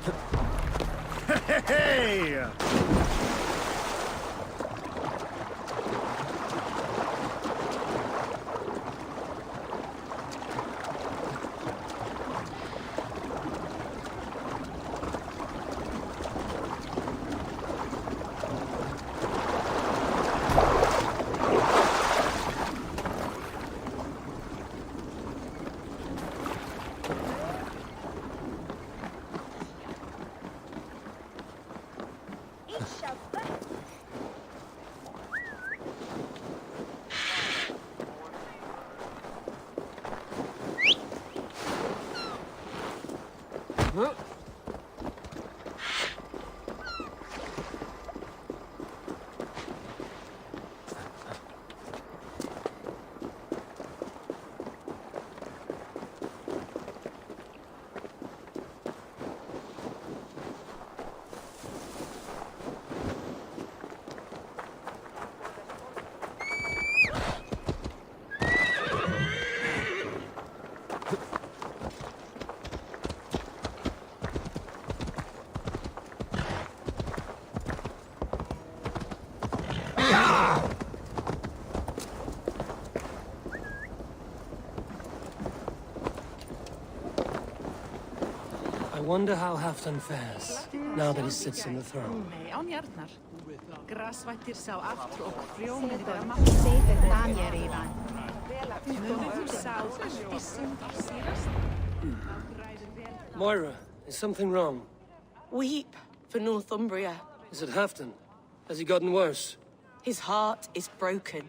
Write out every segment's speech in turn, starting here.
Hey! I wonder how Halfdan fares, now that he sits on the throne. Moira, is something wrong? Weep for Northumbria. Is it Halfdan? Has he gotten worse? His heart is broken.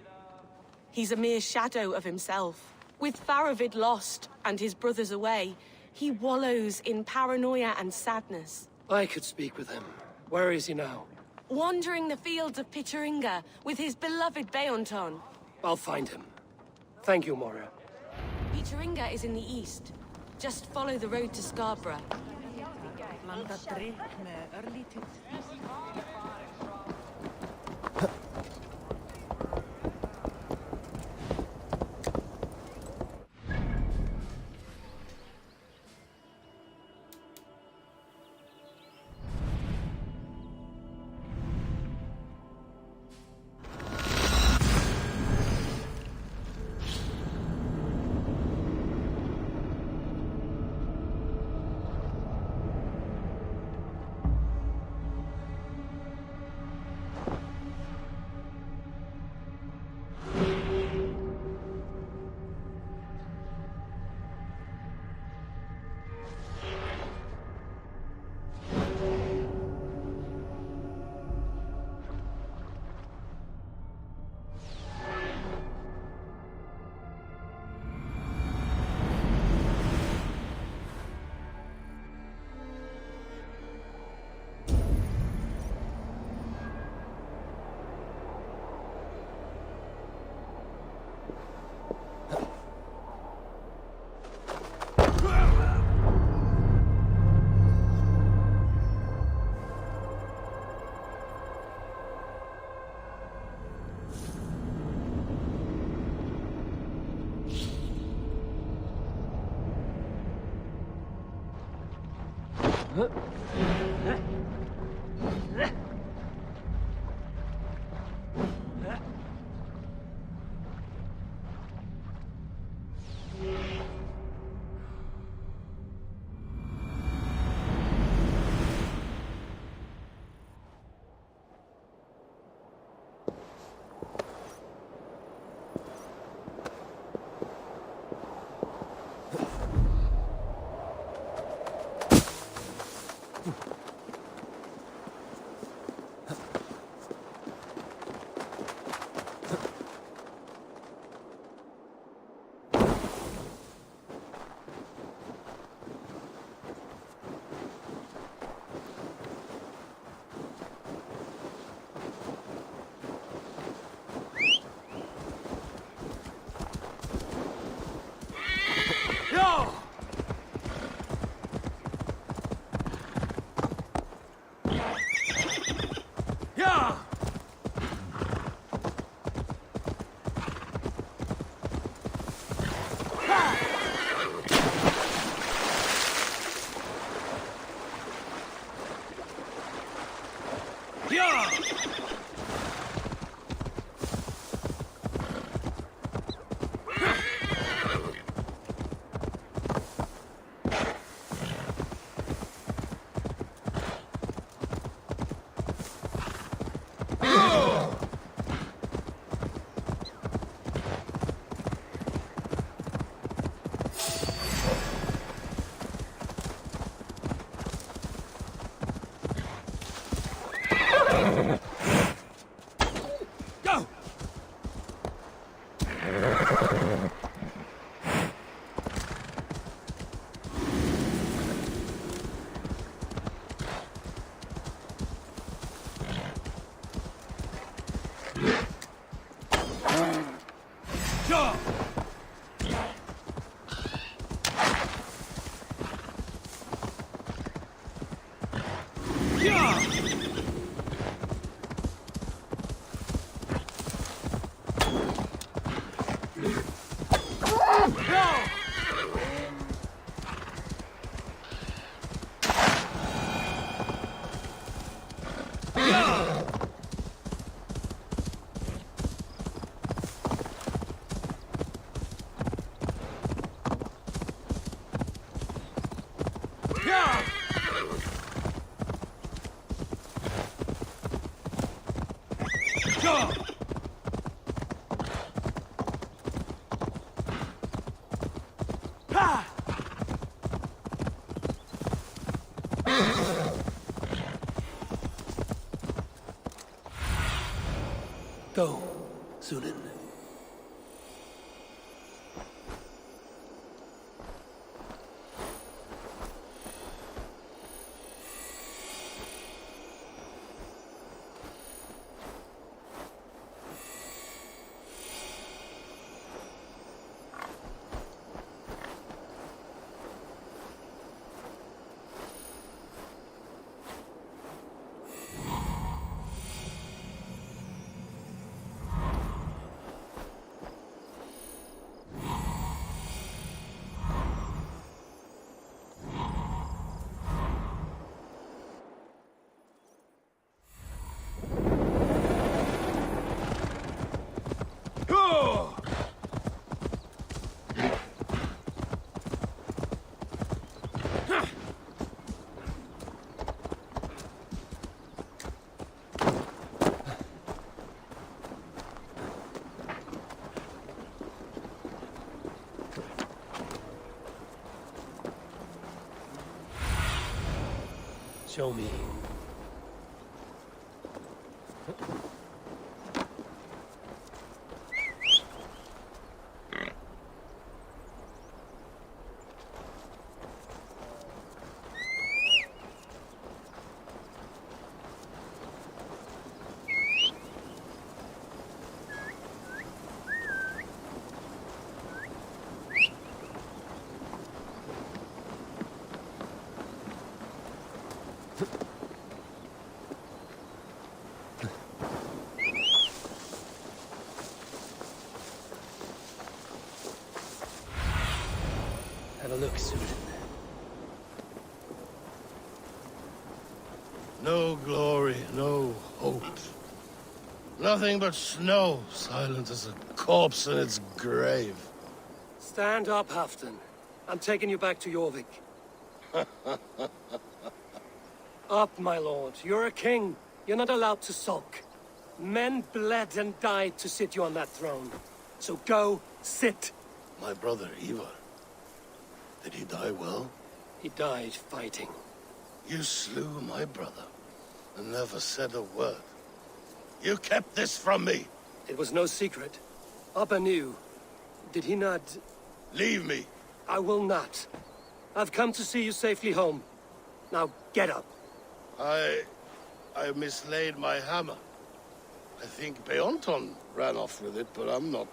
He's a mere shadow of himself. With Faravid lost and his brothers away, he wallows in paranoia and sadness. I could speak with him. Where is he now? Wandering the fields of Pittaringa with his beloved Beonton. I'll find him. Thank you, Moira. Pittaringa is in the east. Just follow the road to Scarborough. Yeah! Go, Sunan. Show me. Have a look, Susan. No glory, no hope. Nothing but snow, silent as a corpse in its grave. Stand up, Halfdan. I'm taking you back to Jorvik. Up, my lord. You're a king. You're not allowed to sulk. Men bled and died to sit you on that throne. So go, sit. My brother, Eivor. Did he die well? He died fighting. You slew my brother, and never said a word. You kept this from me! It was no secret. Abba knew. Did he not... Leave me! I will not. I've come to see you safely home. Now, get up. I mislaid my hammer. I think Beonton ran off with it, but I'm not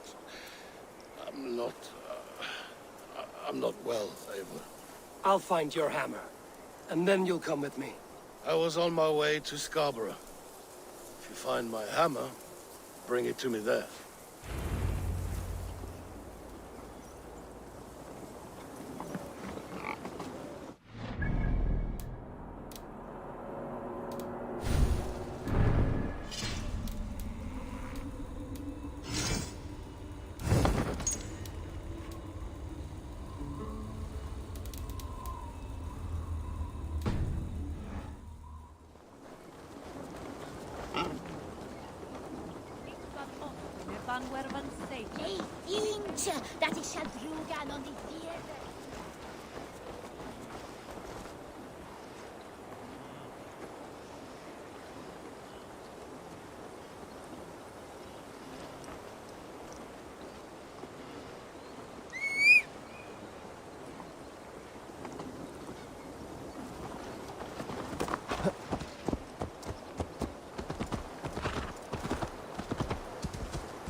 well, Eivor. I'll find your hammer. And then you'll come with me. I was on my way to Scarborough. If you find my hammer, bring it to me there. Hey, Inch, that is Shadrugan on the theater.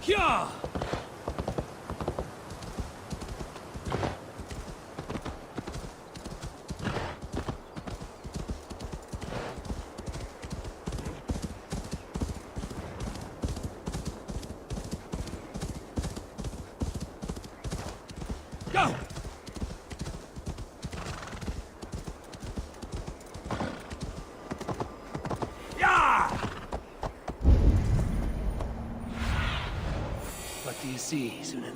Yeah! Go! Yeah! What do you see, Sunan?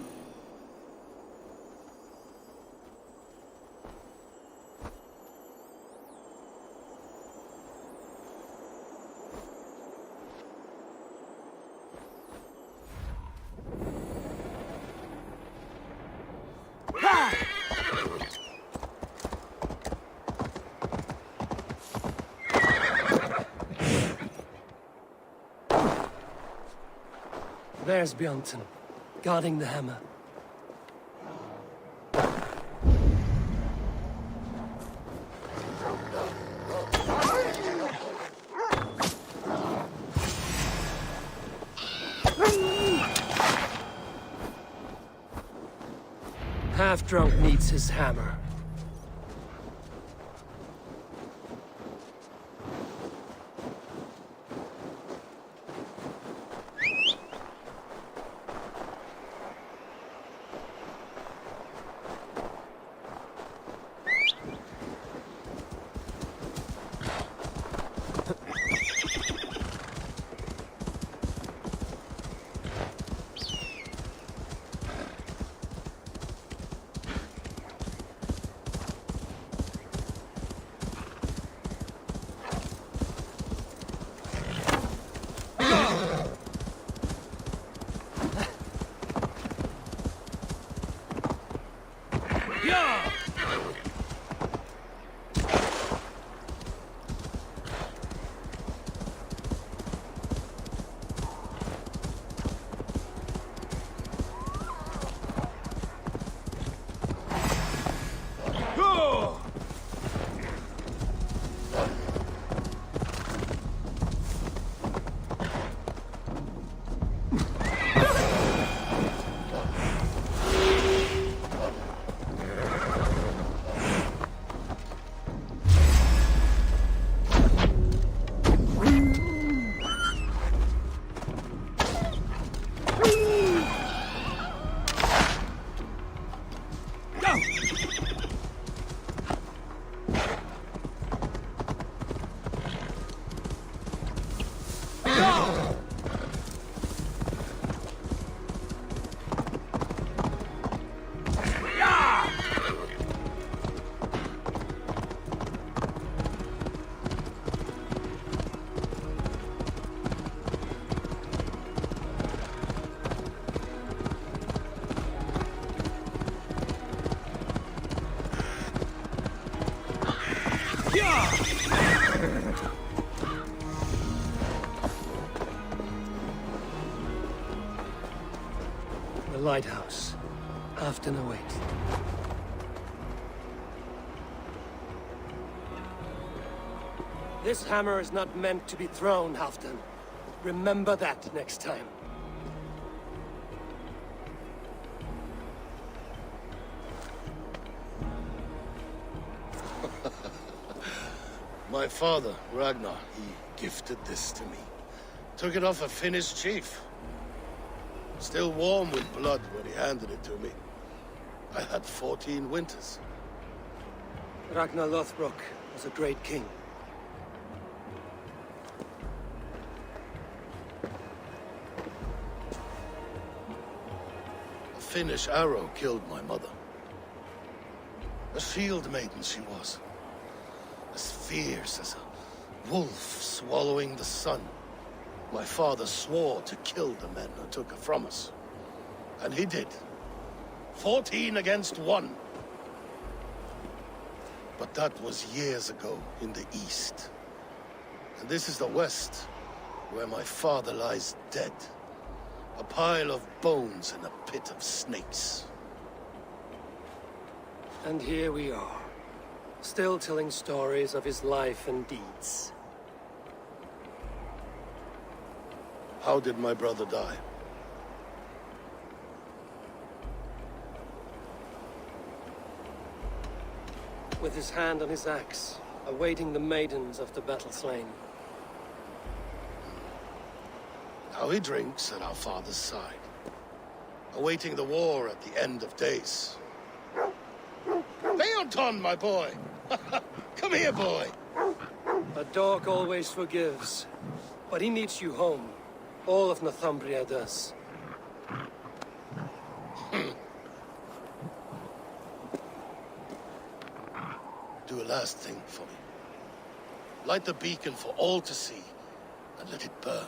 There's Bjornson, guarding the hammer. Half-drunk needs his hammer. The lighthouse. Afton awaits. This hammer is not meant to be thrown, Halfdan. Remember that next time. My father, Ragnar, he gifted this to me. Took it off a Finnish chief. Still warm with blood when he handed it to me. I had 14 winters. Ragnar Lothbrok was a great king. A Finnish arrow killed my mother. A shield maiden she was. As fierce as a wolf swallowing the sun. My father swore to kill the men who took her from us. And he did. 14 against 1. But that was years ago in the east. And this is the west, where my father lies dead. A pile of bones in a pit of snakes. And here we are, still telling stories of his life and deeds. How did my brother die? With his hand on his axe, awaiting the maidens of the battle slain. Now he drinks at our father's side, awaiting the war at the end of days. Leoton, my boy! Come here, boy! A dog always forgives, but he needs you home. All of Northumbria does. Do a last thing for me. Light the beacon for all to see, and let it burn.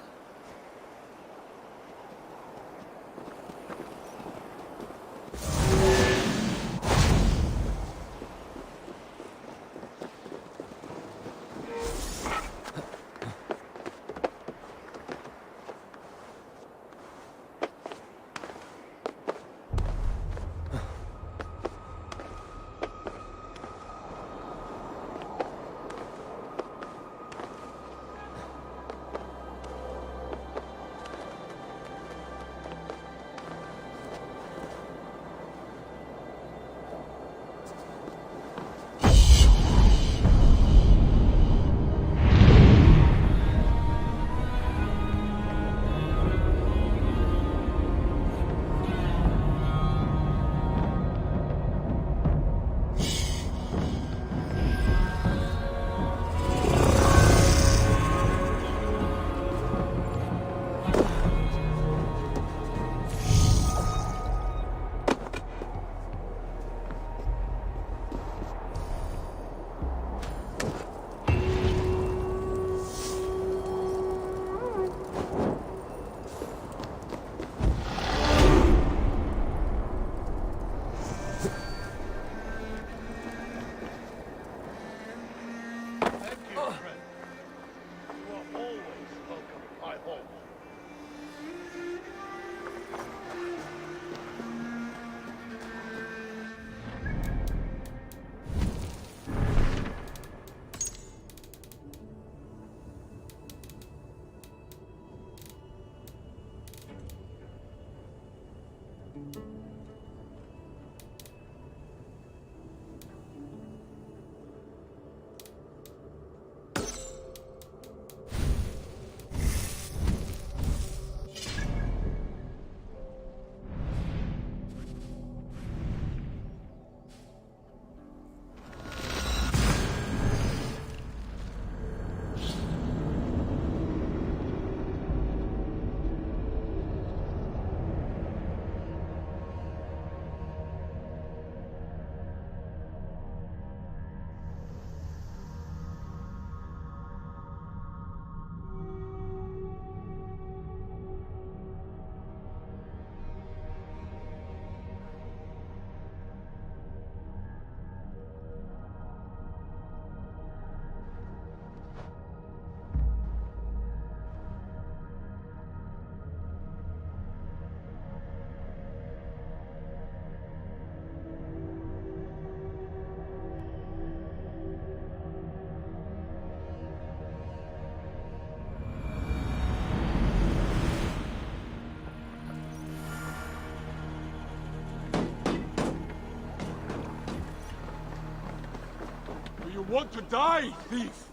You want to die, thief!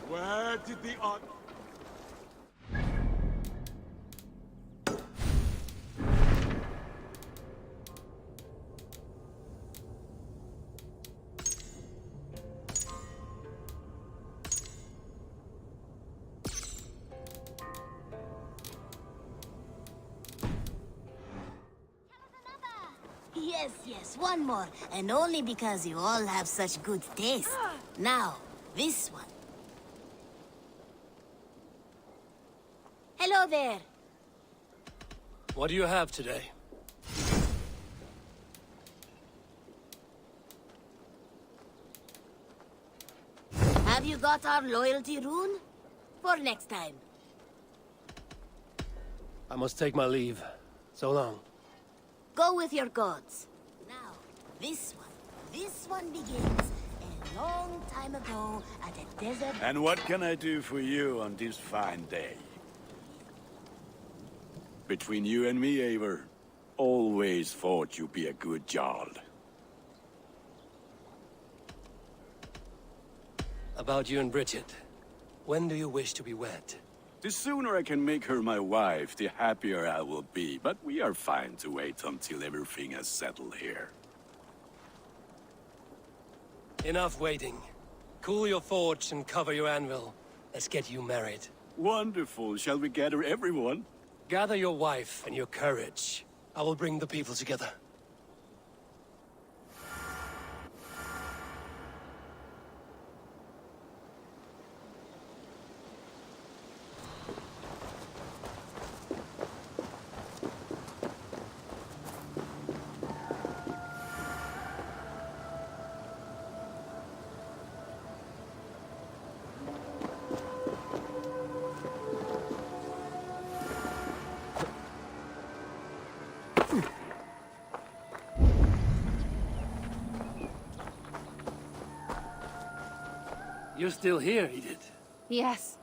Where did the art... Yes, one more. And only because you all have such good taste. Now, this one. Hello there. What do you have today? Have you got our loyalty rune? For next time. I must take my leave. So long. Go with your gods. Now, this one begins a long time ago at a desert... And what can I do for you on this fine day? Between you and me, Eivor, always thought you'd be a good Jarl. About you and Bridget. When do you wish to be wed? The sooner I can make her my wife, the happier I will be. But we are fine to wait until everything has settled here. Enough waiting. Cool your forge and cover your anvil. Let's get you married. Wonderful. Shall we gather everyone? Gather your wife and your courage. I will bring the people together. You're still here, Edith. Yes.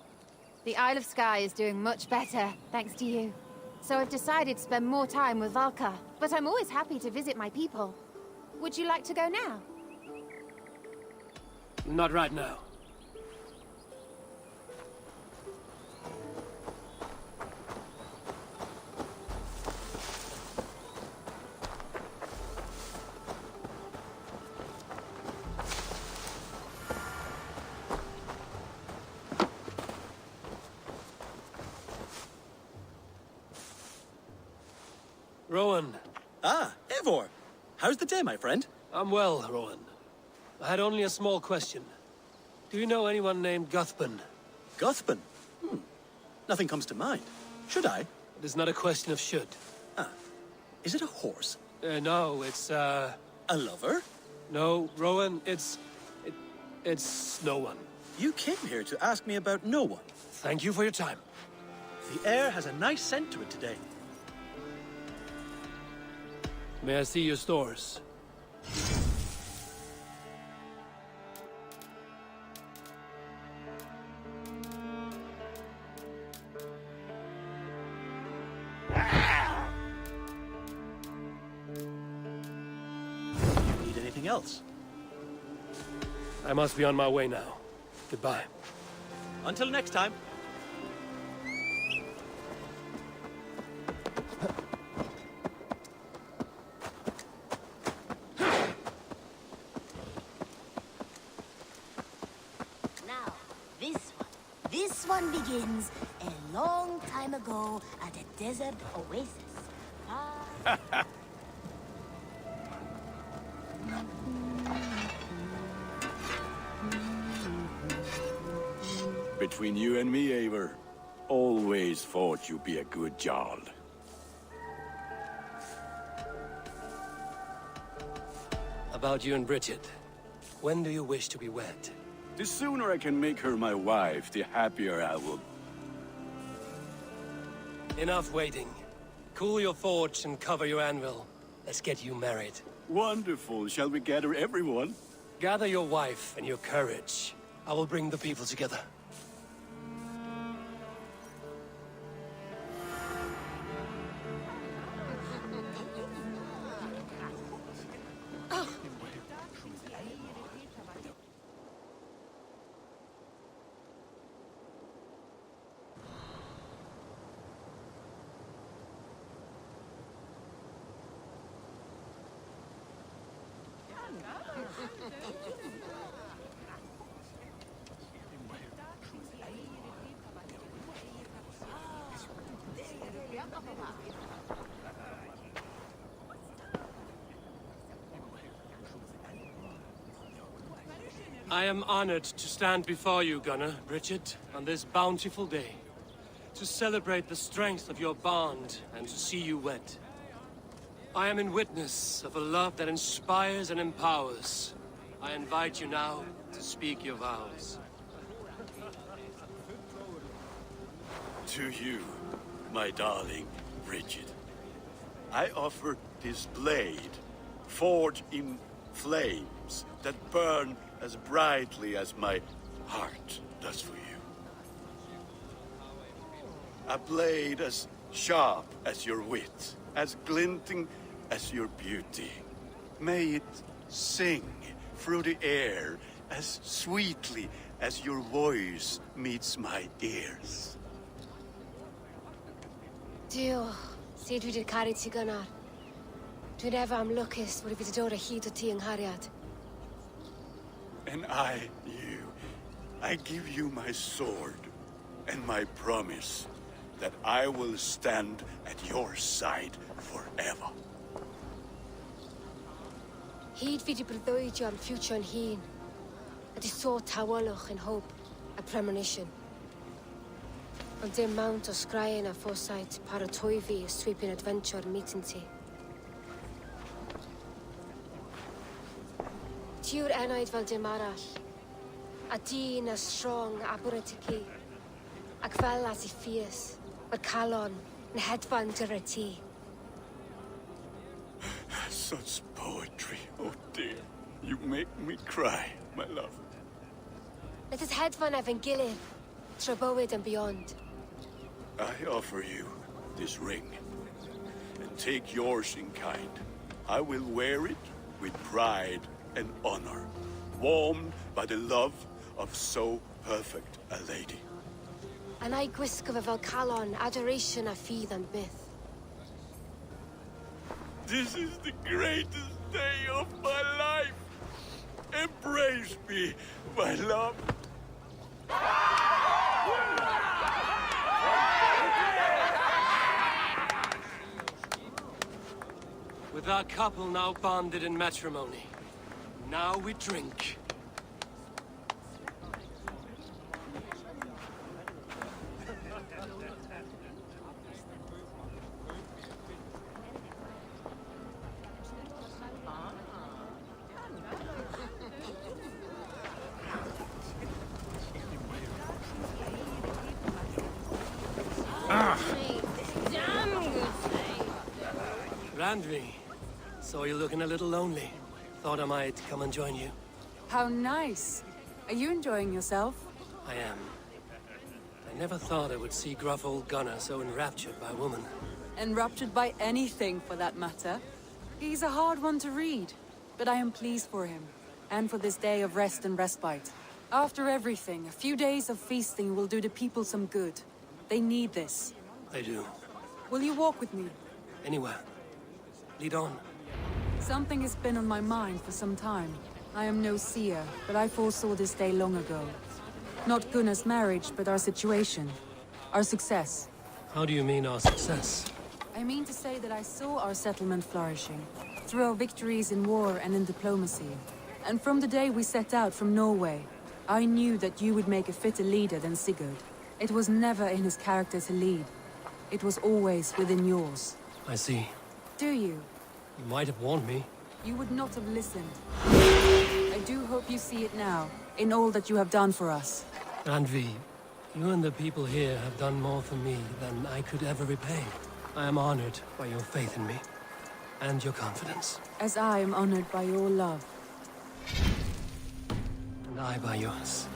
The Isle of Skye is doing much better, thanks to you. So I've decided to spend more time with Valka. But I'm always happy to visit my people. Would you like to go now? Not right now. Rowan. Ah, Eivor. How's the day, my friend? I'm well, Rowan. I had only a small question. Do you know anyone named Guthban? Guthban? Nothing comes to mind. Should I? It is not a question of should. Ah. Is it a horse? No, it's, A lover? No, Rowan, it's no one. You came here to ask me about no one. Thank you for your time. The air has a nice scent to it today. May I see your stores? Need anything else? I must be on my way now. Goodbye. Until next time. Now, this one begins a long time ago at a desert oasis. Between you and me, Eivor, always thought you'd be a good Jarl. About you and Bridget. When do you wish to be wed? The sooner I can make her my wife, the happier I will. Enough waiting. Cool your forge and cover your anvil. Let's get you married. Wonderful. Shall we gather everyone? Gather your wife and your courage. I will bring the people together. I am honored to stand before you, Gunnar, Richard, on this bountiful day. To celebrate the strength of your bond and to see you wed. I am in witness of a love that inspires and empowers. I invite you now to speak your vows. To you, my darling Richard, I offer this blade, forged in flames that burn as brightly as my heart does for you. A blade as sharp as your wit, as glinting as your beauty. May it sing through the air as sweetly as your voice meets my ears. Dio, syd fi 'di caru ti gynnar. Dwi'n efo am lwcus bod fi 'di dod o hyd o ti yng nghariad. And I give you my sword and my promise that I will stand at your side forever. Hyd fi 'di breuddwydio am ffiwtio'n hun. A di so tawolwch yn hope a premonition. Ond dim mount o sgraen a foresight paratoi fi a sweeping adventure meeting ti. Ti yw'r enaid fel dim arall. A dyn as strong a bwretici. Ac fel as I ffies, mae'r calon yn hedfan dyr ti. Such poetry, oh dear. You make me cry, my love. Let us hedfan efo'n gilydd, tra bywyd and beyond. I offer you this ring, and take yours in kind. I will wear it with pride and honor, warmed by the love of so perfect a lady. And I gwisgo fe fel calon, adoration a ffydd and byth. This is the greatest day of my life. Embrace me, my love. With our couple now bonded in matrimony, now we drink. Randvi, saw you looking a little lonely. Thought I might come and join you. How nice. Are you enjoying yourself? I am. I never thought I would see gruff old Gunnar so enraptured by a woman. Enraptured by anything, for that matter. He's a hard one to read, but I am pleased for him, and for this day of rest and respite. After everything, a few days of feasting will do the people some good. They need this. They do. Will you walk with me? Anywhere. Lead on. Something has been on my mind for some time. I am no seer, but I foresaw this day long ago. Not Gunnar's marriage, but our situation. Our success. How do you mean our success? I mean to say that I saw our settlement flourishing, through our victories in war and in diplomacy. And from the day we set out from Norway, I knew that you would make a fitter leader than Sigurd. It was never in his character to lead. It was always within yours. I see. Do you? You might have warned me. You would not have listened. I do hope you see it now, in all that you have done for us. Randvi, you and the people here have done more for me than I could ever repay. I am honored by your faith in me, and your confidence. As I am honored by your love. And I by yours.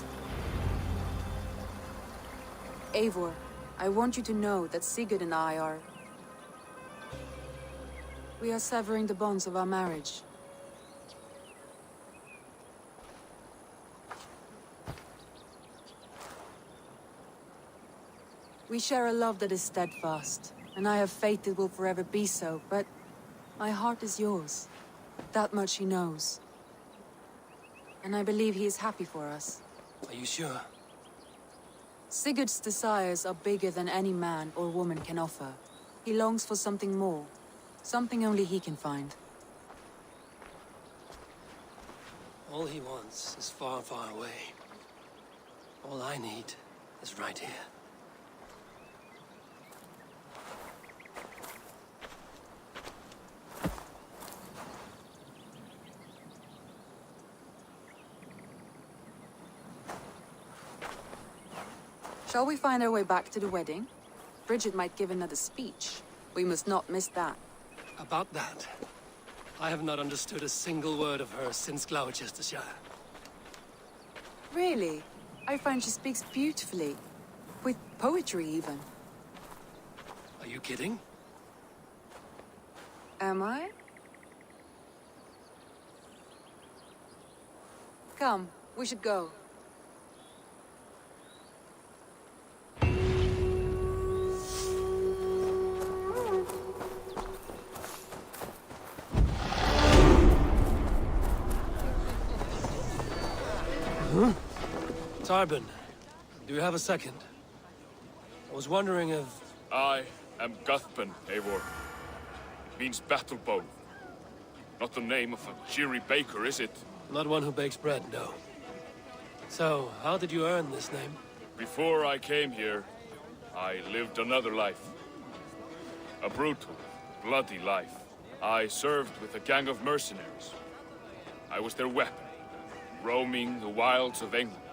Eivor, I want you to know that Sigurd and I are... We are severing the bonds of our marriage. We share a love that is steadfast, and I have faith it will forever be so, but my heart is yours. That much he knows. And I believe he is happy for us. Are you sure? Sigurd's desires are bigger than any man or woman can offer. He longs for something more. Something only he can find. All he wants is far, far away. All I need is right here. Shall we find our way back to the wedding? Bridget might give another speech. We must not miss that. About that, I have not understood a single word of her since Gloucestershire. Really? I find she speaks beautifully. With poetry, even. Are you kidding? Am I? Come, we should go. Tarbin, do you have a second? I was wondering if... I am Guthban, Eivor. It means battle bow. Not the name of a cheery baker, is it? Not one who bakes bread, no. So, how did you earn this name? Before I came here, I lived another life. A brutal, bloody life. I served with a gang of mercenaries. I was their weapon, roaming the wilds of England.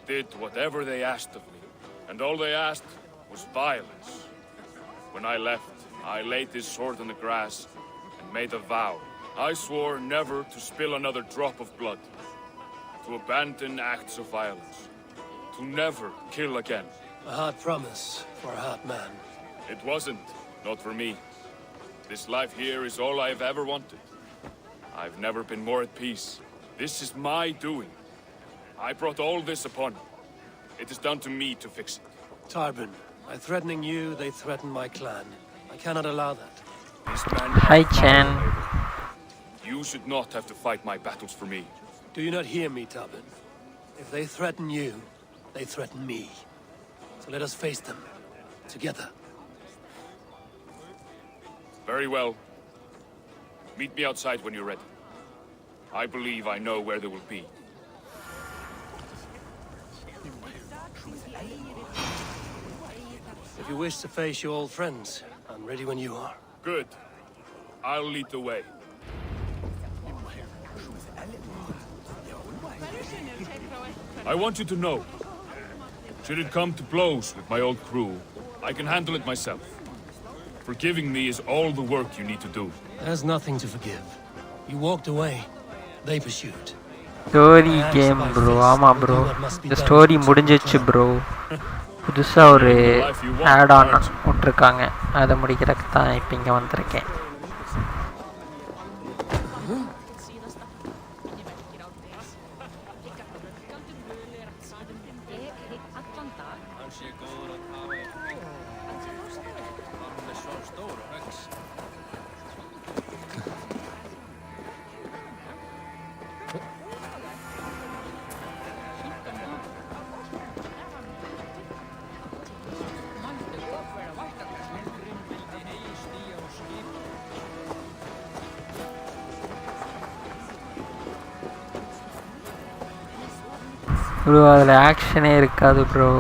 Did whatever they asked of me, and all they asked was violence. When I left, I laid this sword in the grass and made a vow. I swore never to spill another drop of blood, to abandon acts of violence, to never kill again. A hard promise for a hard man. It wasn't, not for me. This life here is all I've ever wanted. I've never been more at peace. This is my doing. I brought all this upon me. It is down to me to fix it. Tarbin, by threatening you, they threaten my clan. I cannot allow that. This man... Hi, Chan. You should not have to fight my battles for me. Do you not hear me, Tarbin? If they threaten you, they threaten me. So let us face them. Together. Very well. Meet me outside when you're ready. I believe I know where they will be. If you wish to face your old friends, I'm ready when you are. Good. I'll lead the way. I want you to know, should it come to blows with my old crew, I can handle it myself. Forgiving me is all the work you need to do. There's nothing to forgive. You walked away. They pursued. Story game bro, ஆமா bro. The story முடிஞ்சிச்சு bro. புதுசா ஒரு add on போட்டுருக்காங்க. அதை முடிக்கிறதுக்கு தான் இப்போ இங்கே வந்திருக்கேன். ப்ரோ அதில் ஆக்ஷனே இருக்காது bro.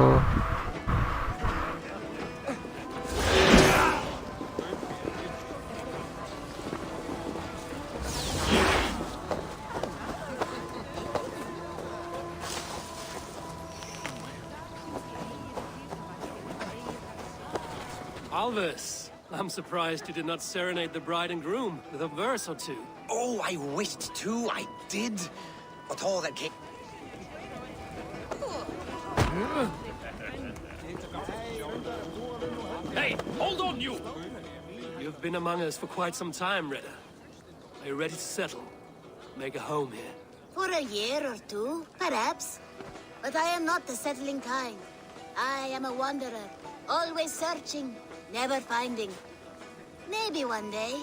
Alvis, I'm surprised you did not serenade the bride and groom with a verse or two. Oh, I wished to, I did. But all that came... Hey, hold on, you! You've been among us for quite some time, Redda. Are you ready to settle? Make a home here? For a year or two, perhaps. But I am not the settling kind. I am a wanderer, always searching, never finding. Maybe one day.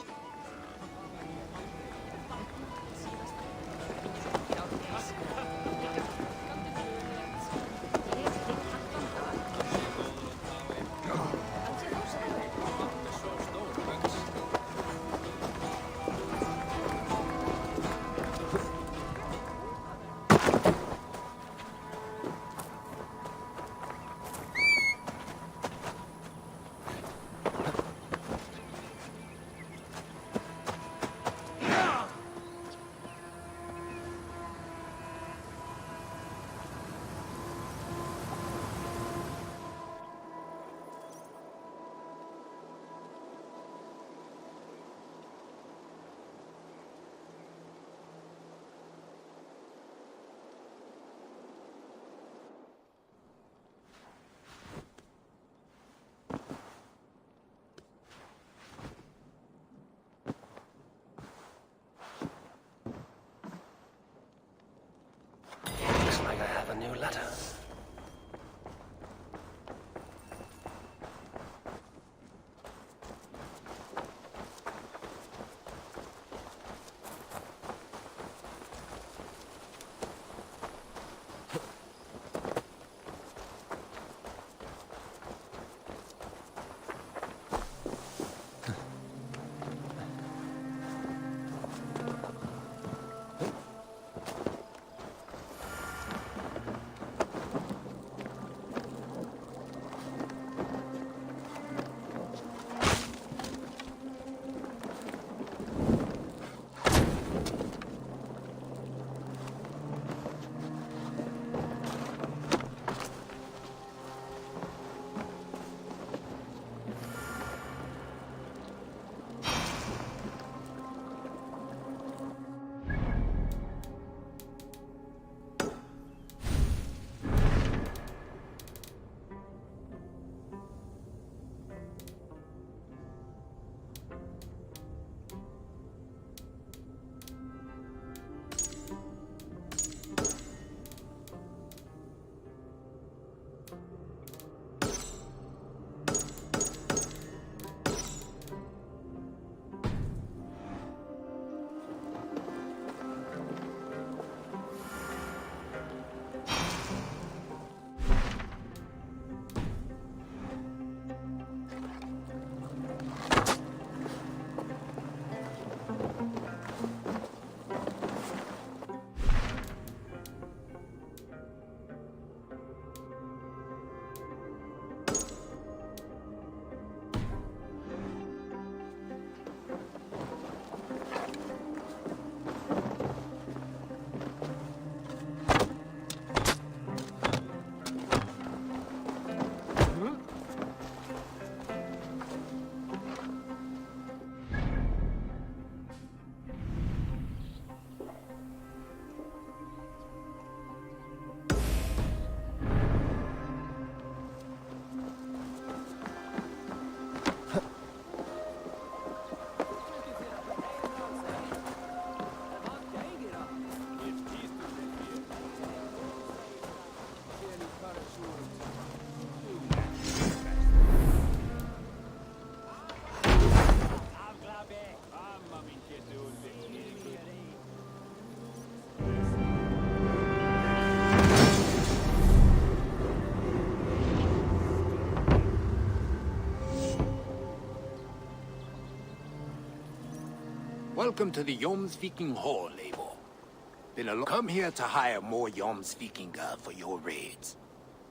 Welcome to the Viking Hall, Eivor. Come here to hire more Vikinger for your raids.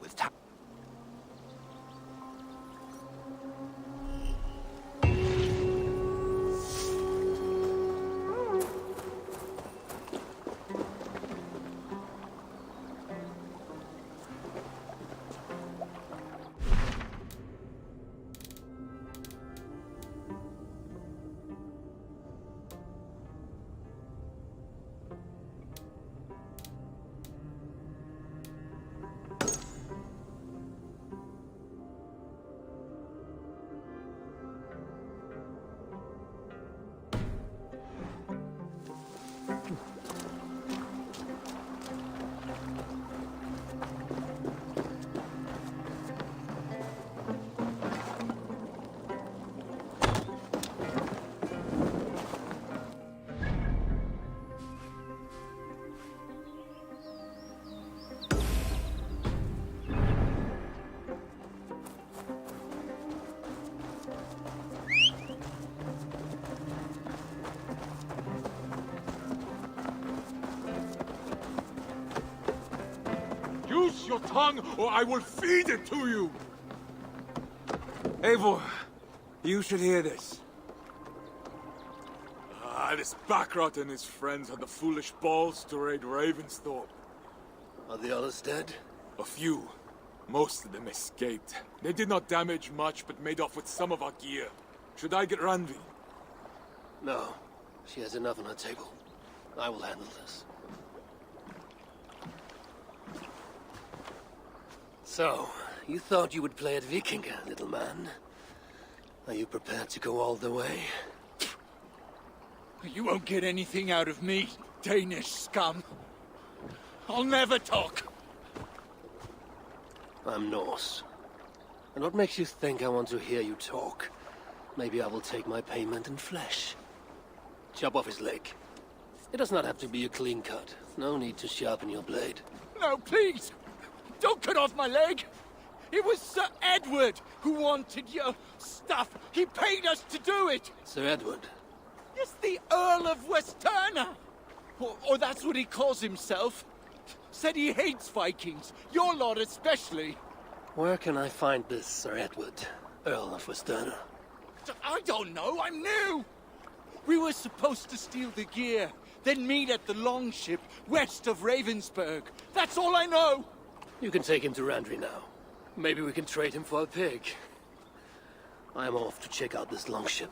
With time. Use your tongue, or I will feed it to you! Eivor, you should hear this. This Backrot and his friends had the foolish balls to raid Ravensthorpe. Are the others dead? A few. Most of them escaped. They did not damage much, but made off with some of our gear. Should I get Randvi? No. She has enough on her table. I will handle this. So, you thought you would play at Vikinger, little man. Are you prepared to go all the way? You won't get anything out of me, Danish scum. I'll never talk. I'm Norse. And what makes you think I want to hear you talk? Maybe I will take my payment in flesh. Chop off his leg. It does not have to be a clean cut. No need to sharpen your blade. No, please! Don't cut off my leg! It was Sir Edward who wanted your stuff. He paid us to do it! Sir Edward? Yes, the Earl of Westerna! Or that's what he calls himself. Said he hates Vikings, your lot especially. Where can I find this Sir Edward, Earl of Westerna? I don't know, I'm new! We were supposed to steal the gear, then meet at the longship west of Ravensburg. That's all I know! You can take him to Randvi now. Maybe we can trade him for a pig. I am off to check out this longship.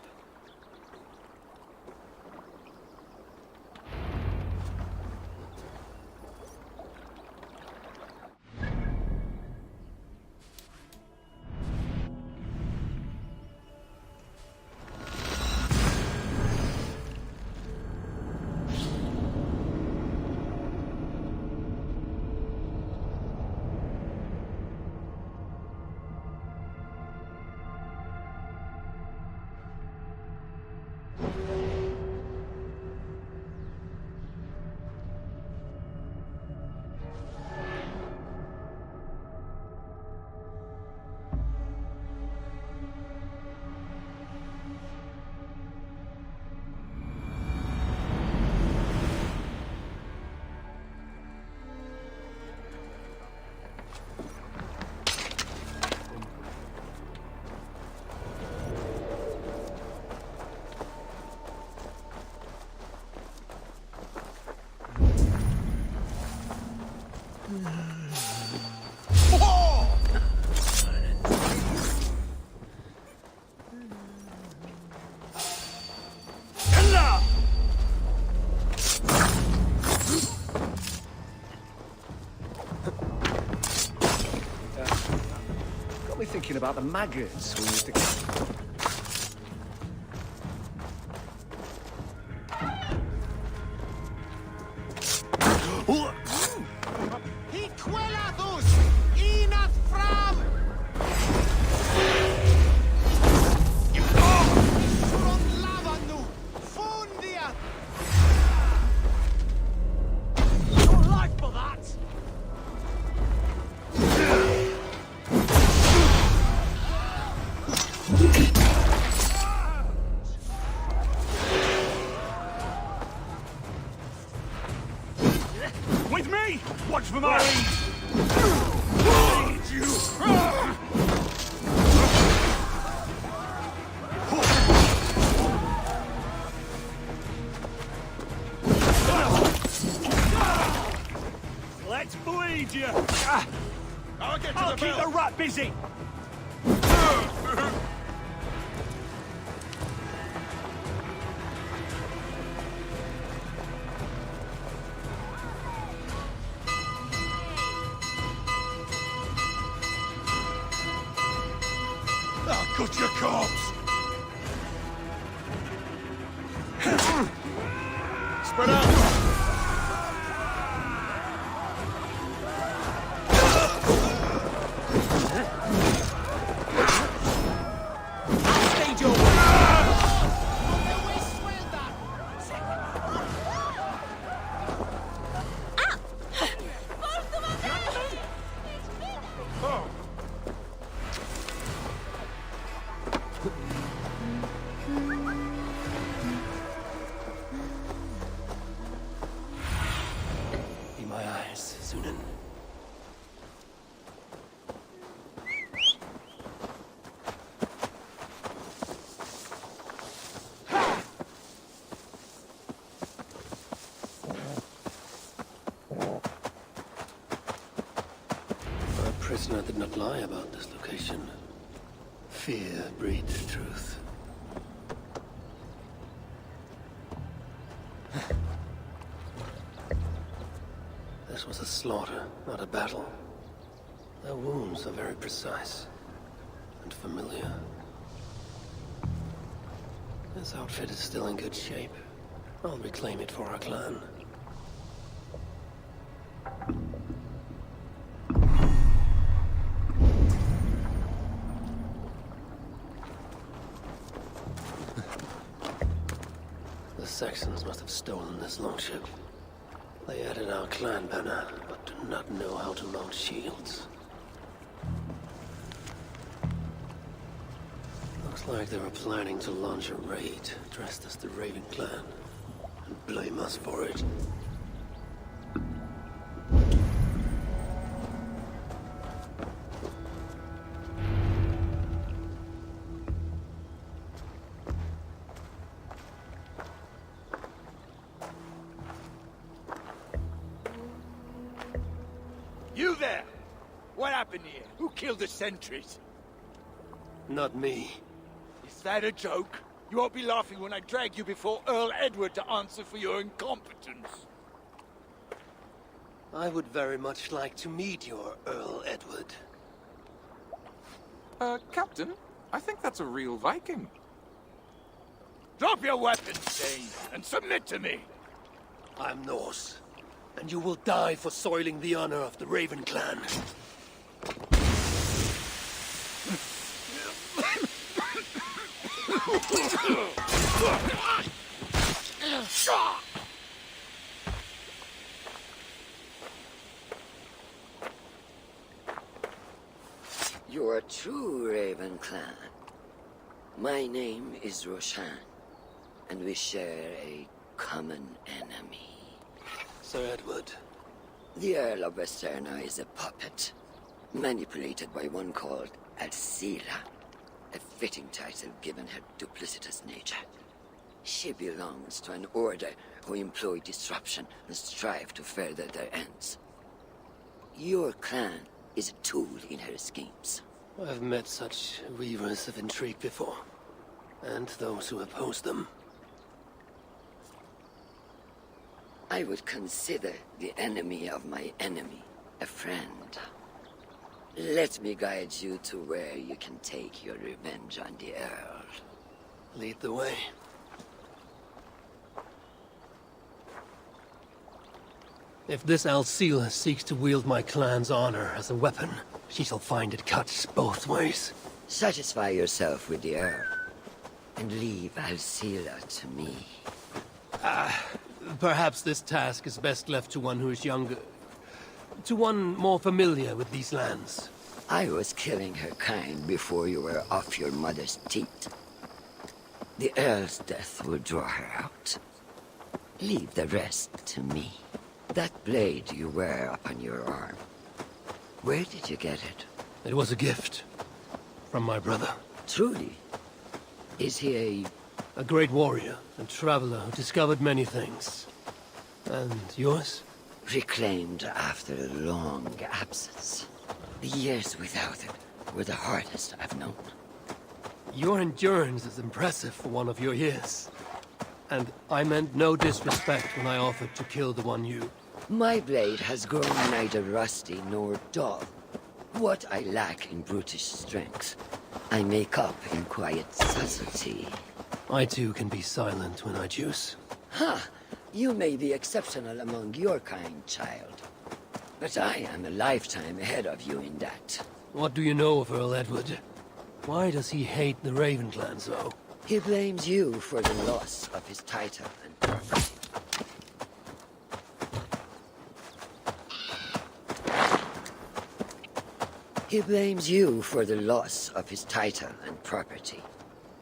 Got me thinking about the maggots we used to get. You busy! I'll cut your corpse! Spread out! Be my eyes, Sunan. Our prisoner did not lie about this location. Fear breeds truth. This was a slaughter, not a battle. Their wounds are very precise and familiar. This outfit is still in good shape. I'll reclaim it for our clan. The Saxons must have stolen this longship. They added our clan banner, but do not know how to mount shields. Looks like they were planning to launch a raid, dressed as the Raven clan, and blame us for it. You there! What happened here? Who killed the sentries? Not me. Is that a joke? You won't be laughing when I drag you before Earl Edward to answer for your incompetence. I would very much like to meet your Earl Edward. Captain, I think that's a real Viking. Drop your weapons, Dane, and submit to me! I'm Norse, and you will die for soiling the honor of the Raven clan. You're a true Raven clan. My name is Roshan, and we share a common enemy. Sir Edward. The Earl of Westerna is a puppet, manipulated by one called Alcira, a fitting title given her duplicitous nature. She belongs to an order who employ disruption and strive to further their ends. Your clan is a tool in her schemes. I've met such weavers of intrigue before, and those who oppose them. I would consider the enemy of my enemy a friend. Let me guide you to where you can take your revenge on the Earl. Lead the way. If this Alcila seeks to wield my clan's honor as a weapon, she shall find it cuts both ways. Satisfy yourself with the Earl, and leave Alcila to me. Perhaps this task is best left to one who is younger. To one more familiar with these lands. I was killing her kind before you were off your mother's teat. The Earl's death will draw her out. Leave the rest to me. That blade you wear upon your arm, where did you get it? It was a gift. From my brother. Truly? Is he a great warrior and traveler who discovered many things. And yours? Reclaimed after a long absence. The years without it were the hardest I've known. Your endurance is impressive for one of your years. And I meant no disrespect when I offered to kill the one you... My blade has grown neither rusty nor dull. What I lack in brutish strength, I make up in quiet subtlety. I too can be silent when I choose. Ha! You may be exceptional among your kind, child. But I am a lifetime ahead of you in that. What do you know of Earl Edward? Why does he hate the Raven clan so? He blames you for the loss of his title and property. He blames you for the loss of his title and property.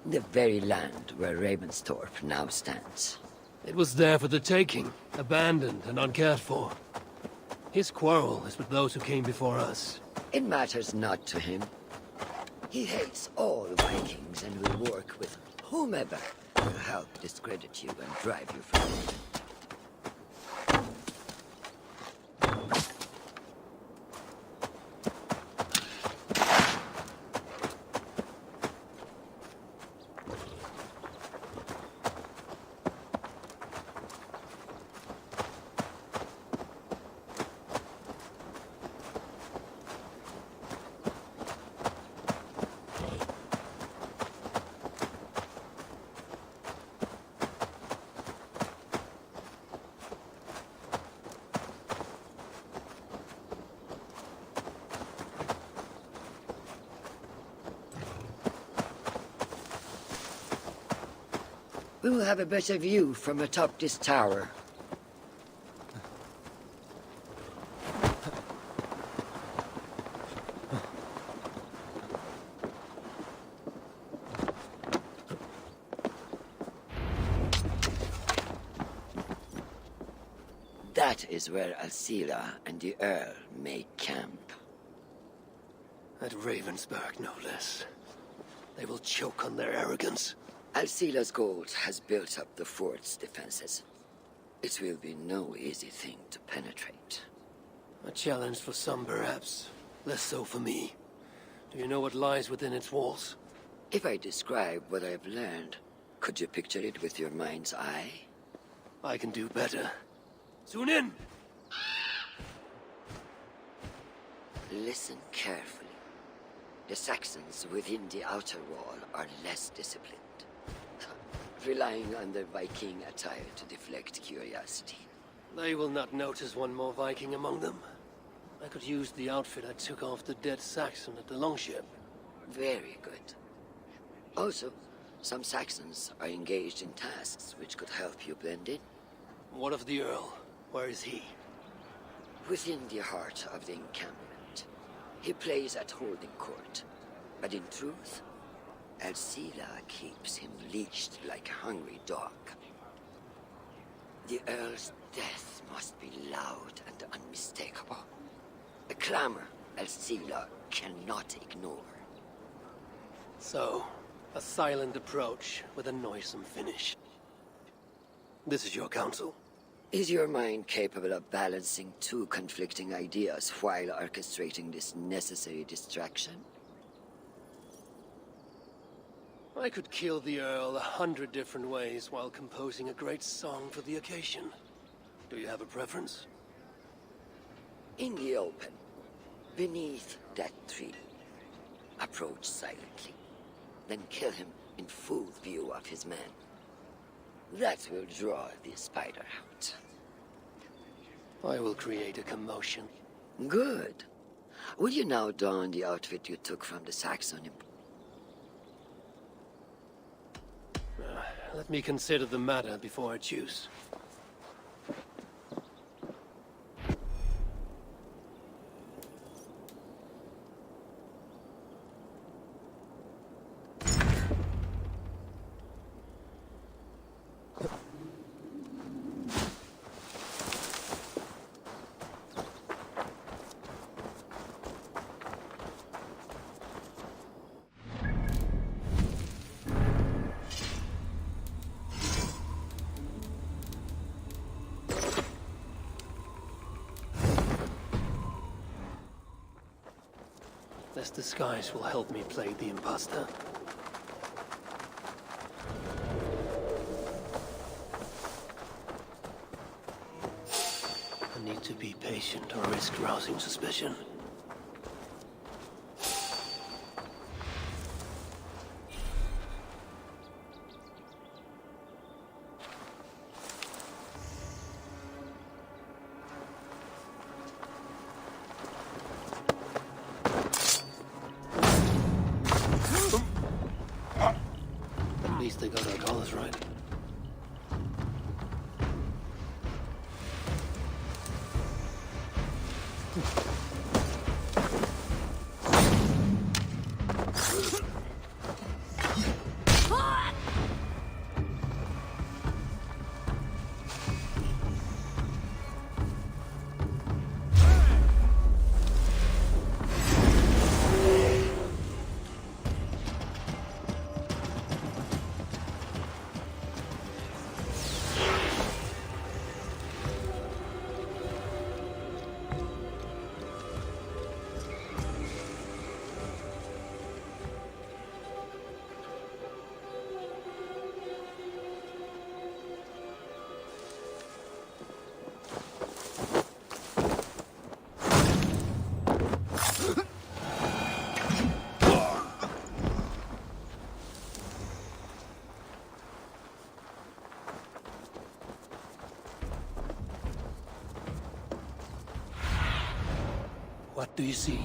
The very land where Ravensthorpe now stands. It was there for the taking, abandoned and uncared for. His quarrel is with those who came before us. It matters not to him. He hates all Vikings and will work with whomever will help discredit you and drive you from it. We will have a better view from atop this tower. That is where Alcila and the Earl make camp. At Ravensburg, no less. They will choke on their arrogance. Alcila's gold has built up the fort's defenses. It will be no easy thing to penetrate. A challenge for some, perhaps. Less so for me. Do you know what lies within its walls? If I describe what I've learned, could you picture it with your mind's eye? I can do better. Tune in! Listen carefully. The Saxons within the outer wall are less disciplined, relying on their Viking attire to deflect curiosity. They will not notice one more Viking among them. I could use the outfit I took off the dead Saxon at the longship. Very good. Also, some Saxons are engaged in tasks which could help you blend in. What of the Earl? Where is he? Within the heart of the encampment. He plays at holding court. But in truth, Alcila keeps him leashed like a hungry dog. The Earl's death must be loud and unmistakable. A clamor Alcila cannot ignore. So, a silent approach with a noisome finish. This is your counsel. Is your mind capable of balancing two conflicting ideas while orchestrating this necessary distraction? I could kill the Earl 100 different ways while composing a great song for the occasion. Do you have a preference? In the open, beneath that tree. Approach silently, then kill him in full view of his men. That will draw the spider out. I will create a commotion. Good. Will you now don the outfit you took from the Saxon? Let me consider the matter before I choose. This disguise will help me play the imposter. I need to be patient or risk rousing suspicion. At least they got our colors right. What do you see?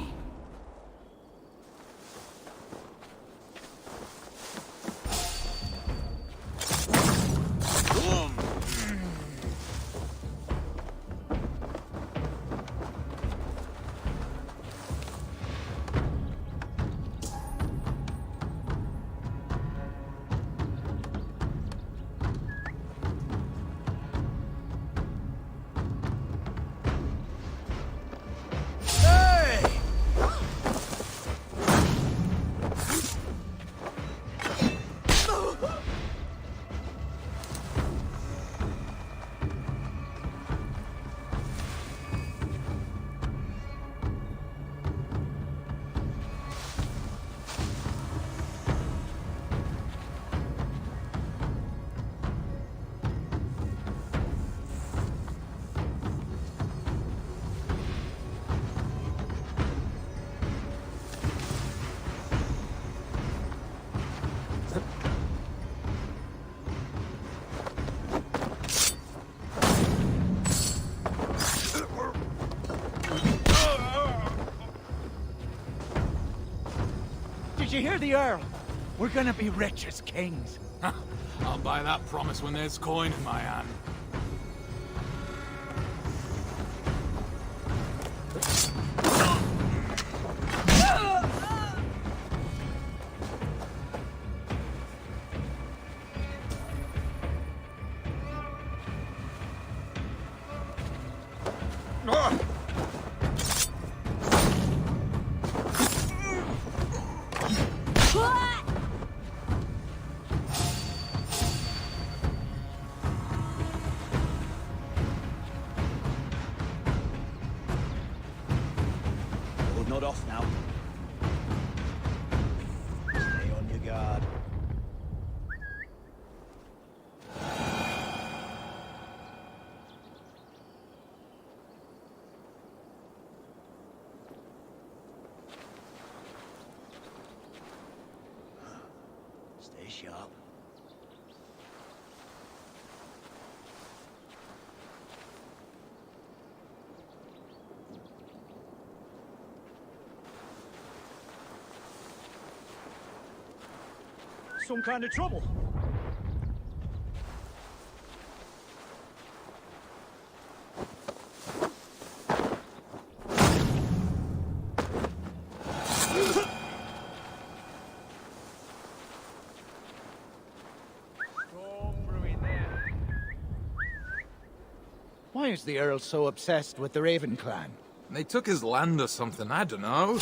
Did you hear the Earl? We're gonna be rich as kings. I'll buy that promise when there's coin in my hand. Not off now. Stay on your guard. Stay sharp. Some kind of trouble. Why is the Earl so obsessed with the Raven clan? They took his land or something, I don't know.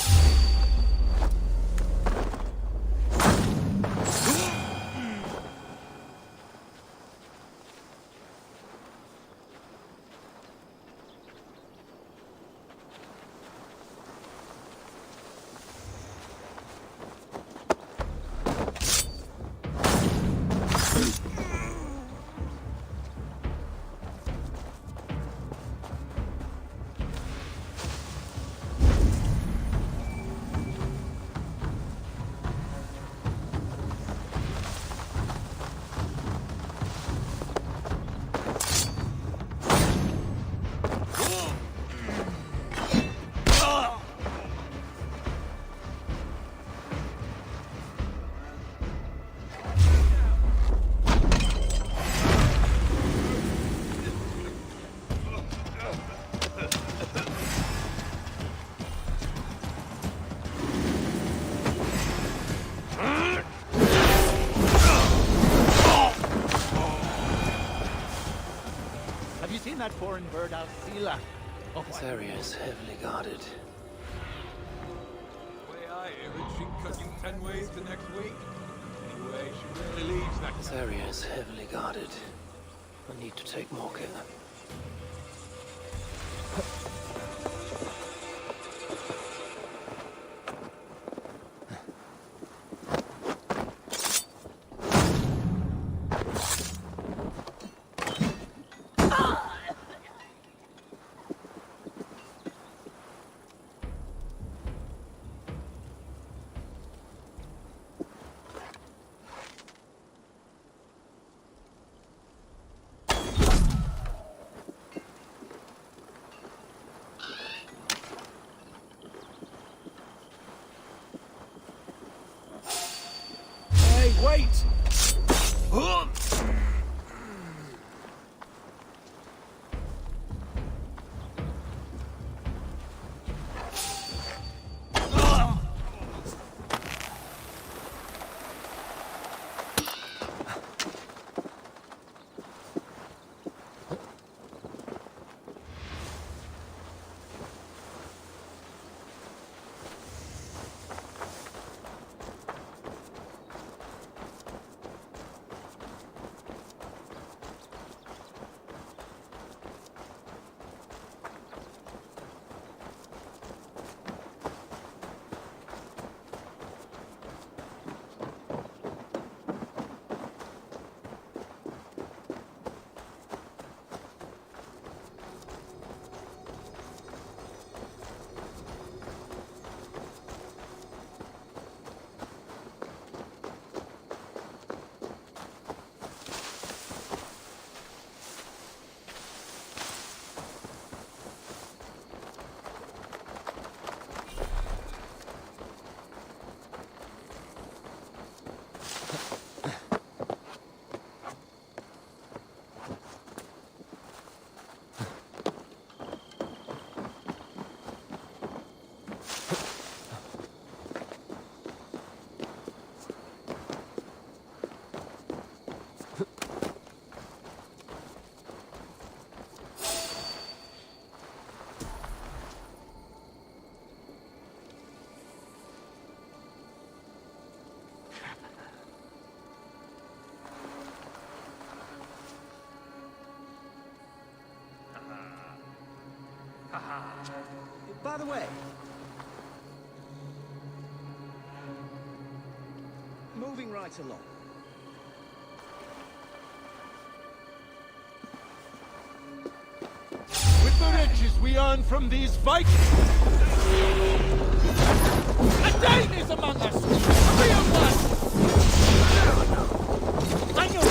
that foreign bird Alcila. This area is heavily guarded. Way I hear it, she can cut you 10 ways the next week. Anyway, she really leaves that. This area is heavily guarded. I need to take more care. Wait! By the way, moving right along. With the riches we earn from these Vikings, a Dane is among us! A real one! I know it!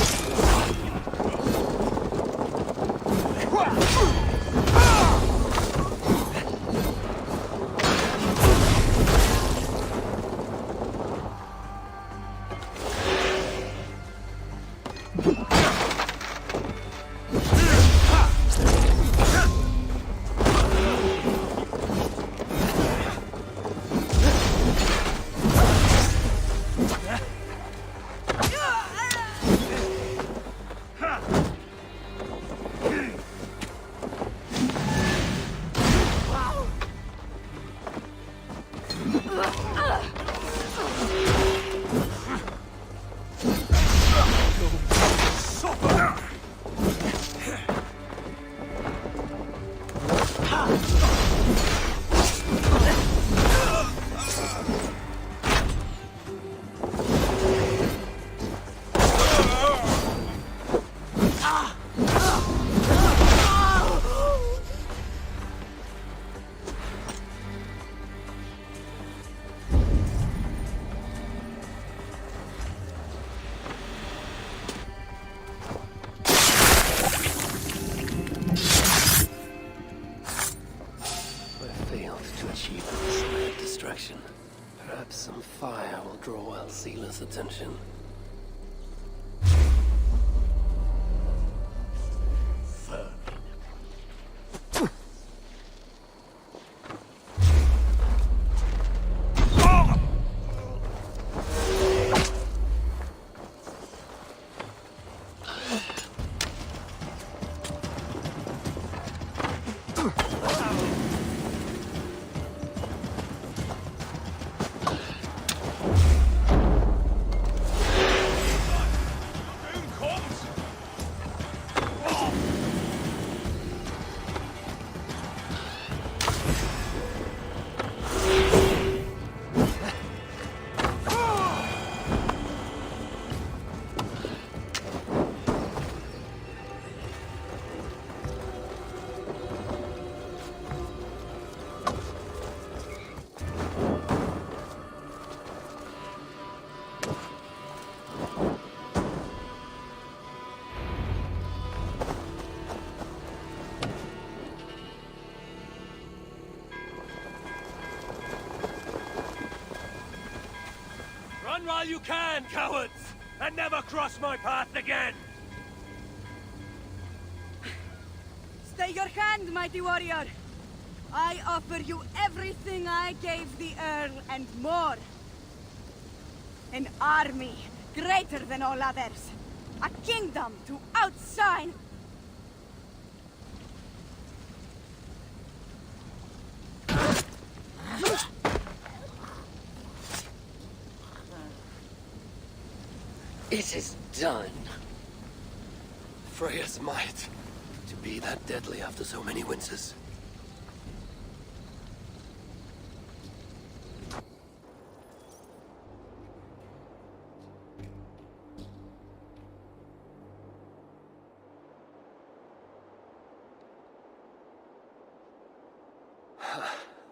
Perhaps some fire will draw Alcila's attention. while you can, cowards! And never cross my path again! Stay your hand, mighty warrior! I offer you everything I gave the Earl and more. An army greater than all others. A kingdom to outshine. It is done. Freya's might. To be that deadly after so many winters.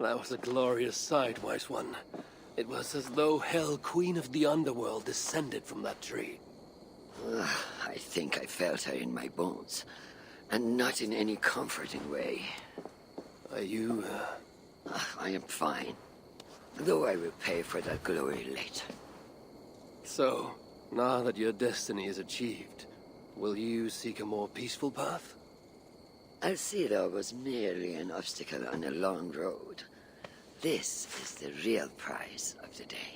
That was a glorious sight, wise one. It was as though Hell, Queen of the Underworld, descended from that tree. I think I felt her in my bones, and not in any comforting way. Are you, I am fine, though I will pay for that glory later. So, now that your destiny is achieved, will you seek a more peaceful path? Alcira was merely an obstacle on a long road. This is the real prize of the day.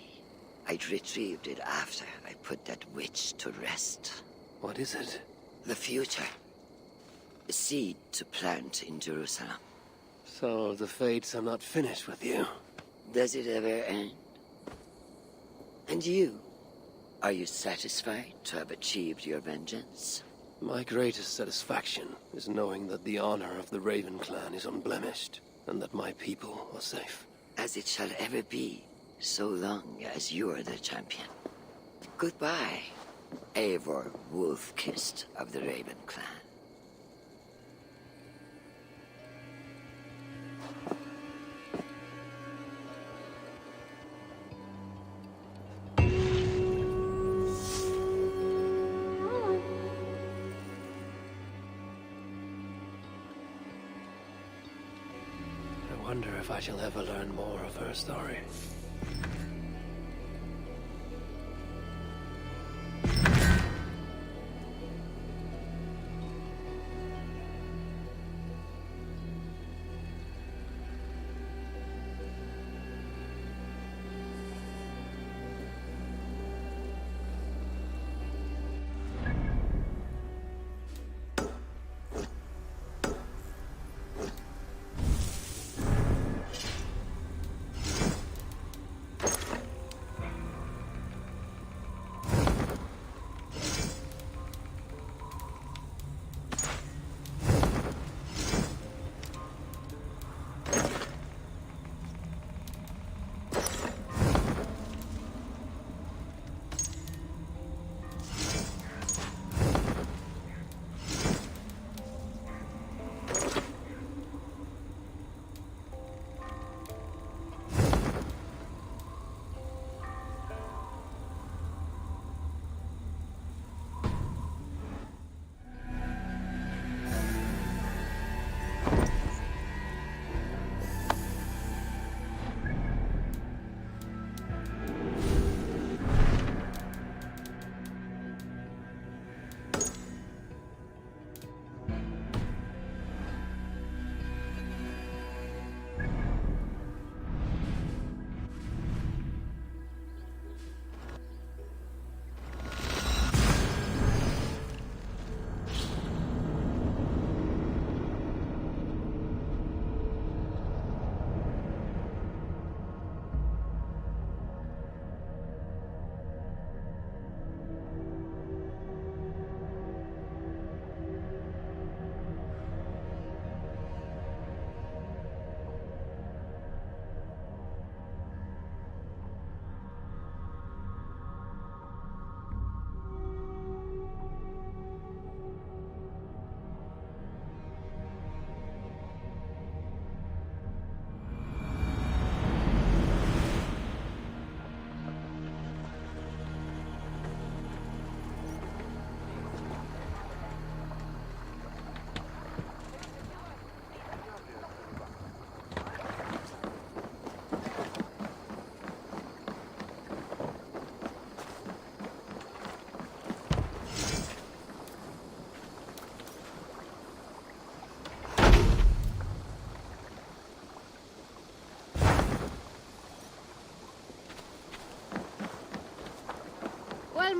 I'd retrieved it after I put that witch to rest. What is it? The future. A seed to plant in Jerusalem. So the fates are not finished with you. Does it ever end? And you? Are you satisfied to have achieved your vengeance? My greatest satisfaction is knowing that the honor of the Raven clan is unblemished, and that my people are safe. As it shall ever be, so long as you are the champion. Goodbye, Eivor Wolf-Kissed of the Raven clan. I wonder if I shall ever learn more of her story.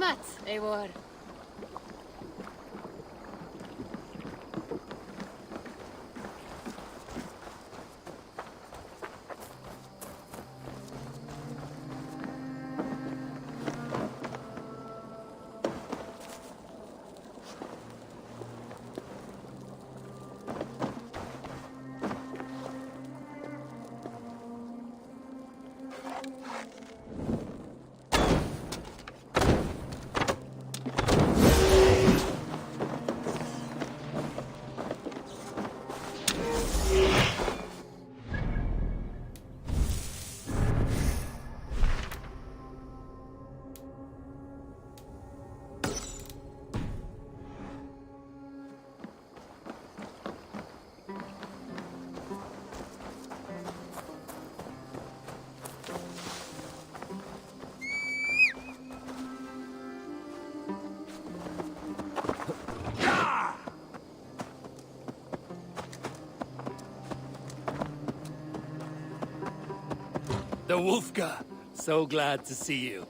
smut, Eivor. The Wolfka! So glad to see you.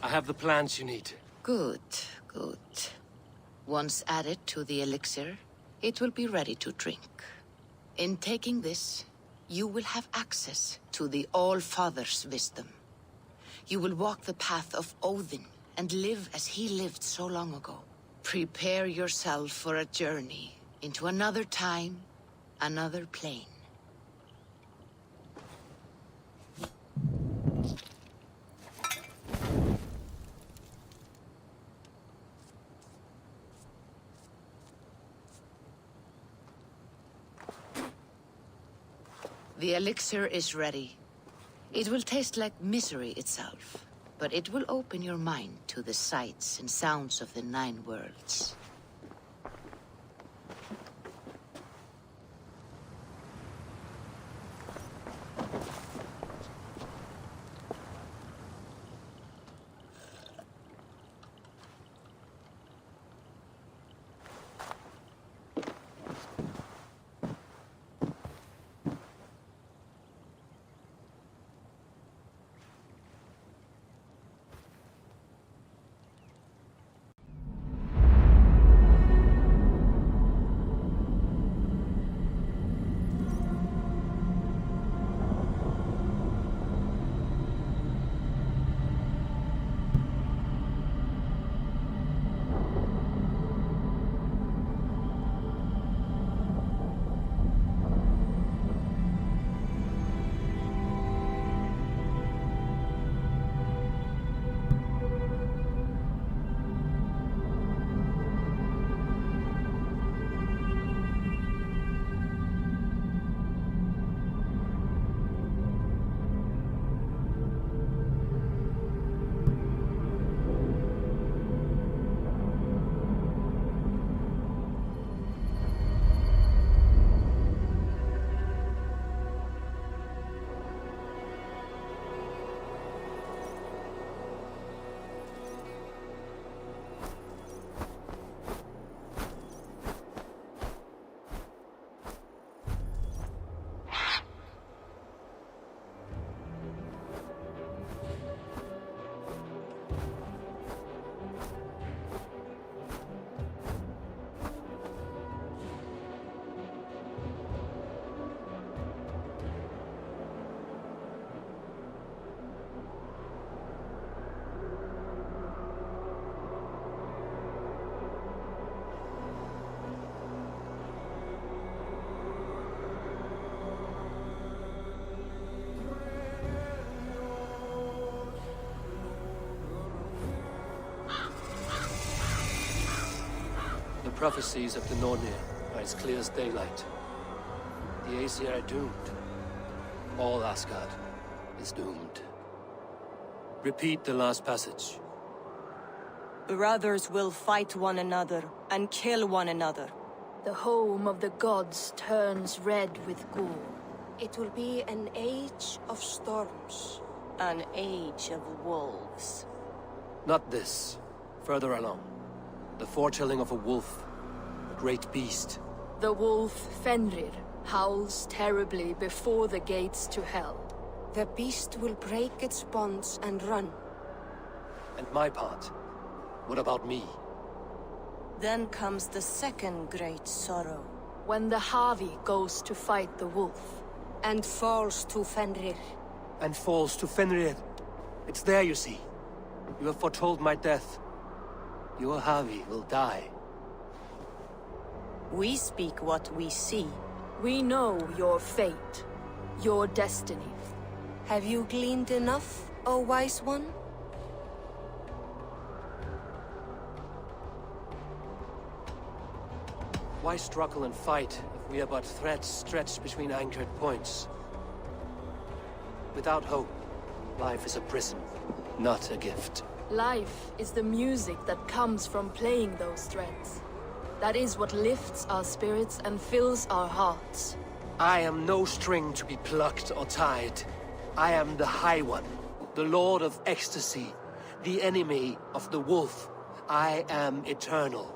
I have the plants you need. Good, good. Once added to the elixir, it will be ready to drink. In taking this, you will have access to the All-Father's wisdom. You will walk the path of Odin and live as he lived so long ago. Prepare yourself for a journey into another time, another plane. The elixir is ready. It will taste like misery itself, but it will open your mind to the sights and sounds of the 9 worlds. The prophecies of the Nornir are as clear as daylight. The Aesir are doomed. All Asgard is doomed. Repeat the last passage. Brothers will fight one another and kill one another. The home of the gods turns red with gore. It will be an age of storms. An age of wolves. Not this. Further along. The foretelling of a wolf. A great beast. The wolf Fenrir howls terribly before the gates to hell. The beast will break its bonds and run. And my part? What about me? Then comes the second great sorrow. When the Havi goes to fight the wolf. And falls to Fenrir. And falls to Fenrir. It's there, you see. You have foretold my death. Your Havi will die. We speak what we see. We know your fate. Your destiny. Have you gleaned enough, O wise one? Why struggle and fight if we are but threads stretched between anchored points? Without hope, life is a prison, not a gift. Life is the music that comes from playing those threads. That is what lifts our spirits and fills our hearts. I am no string to be plucked or tied. I am the High One, the Lord of Ecstasy, the enemy of the Wolf. I am eternal.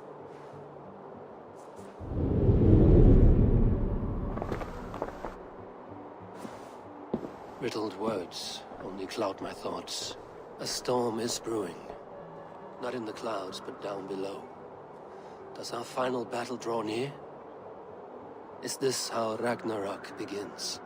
Riddled words only cloud my thoughts. A storm is brewing. Not in the clouds, but down below. Does our final battle draw near? Is this how Ragnarok begins?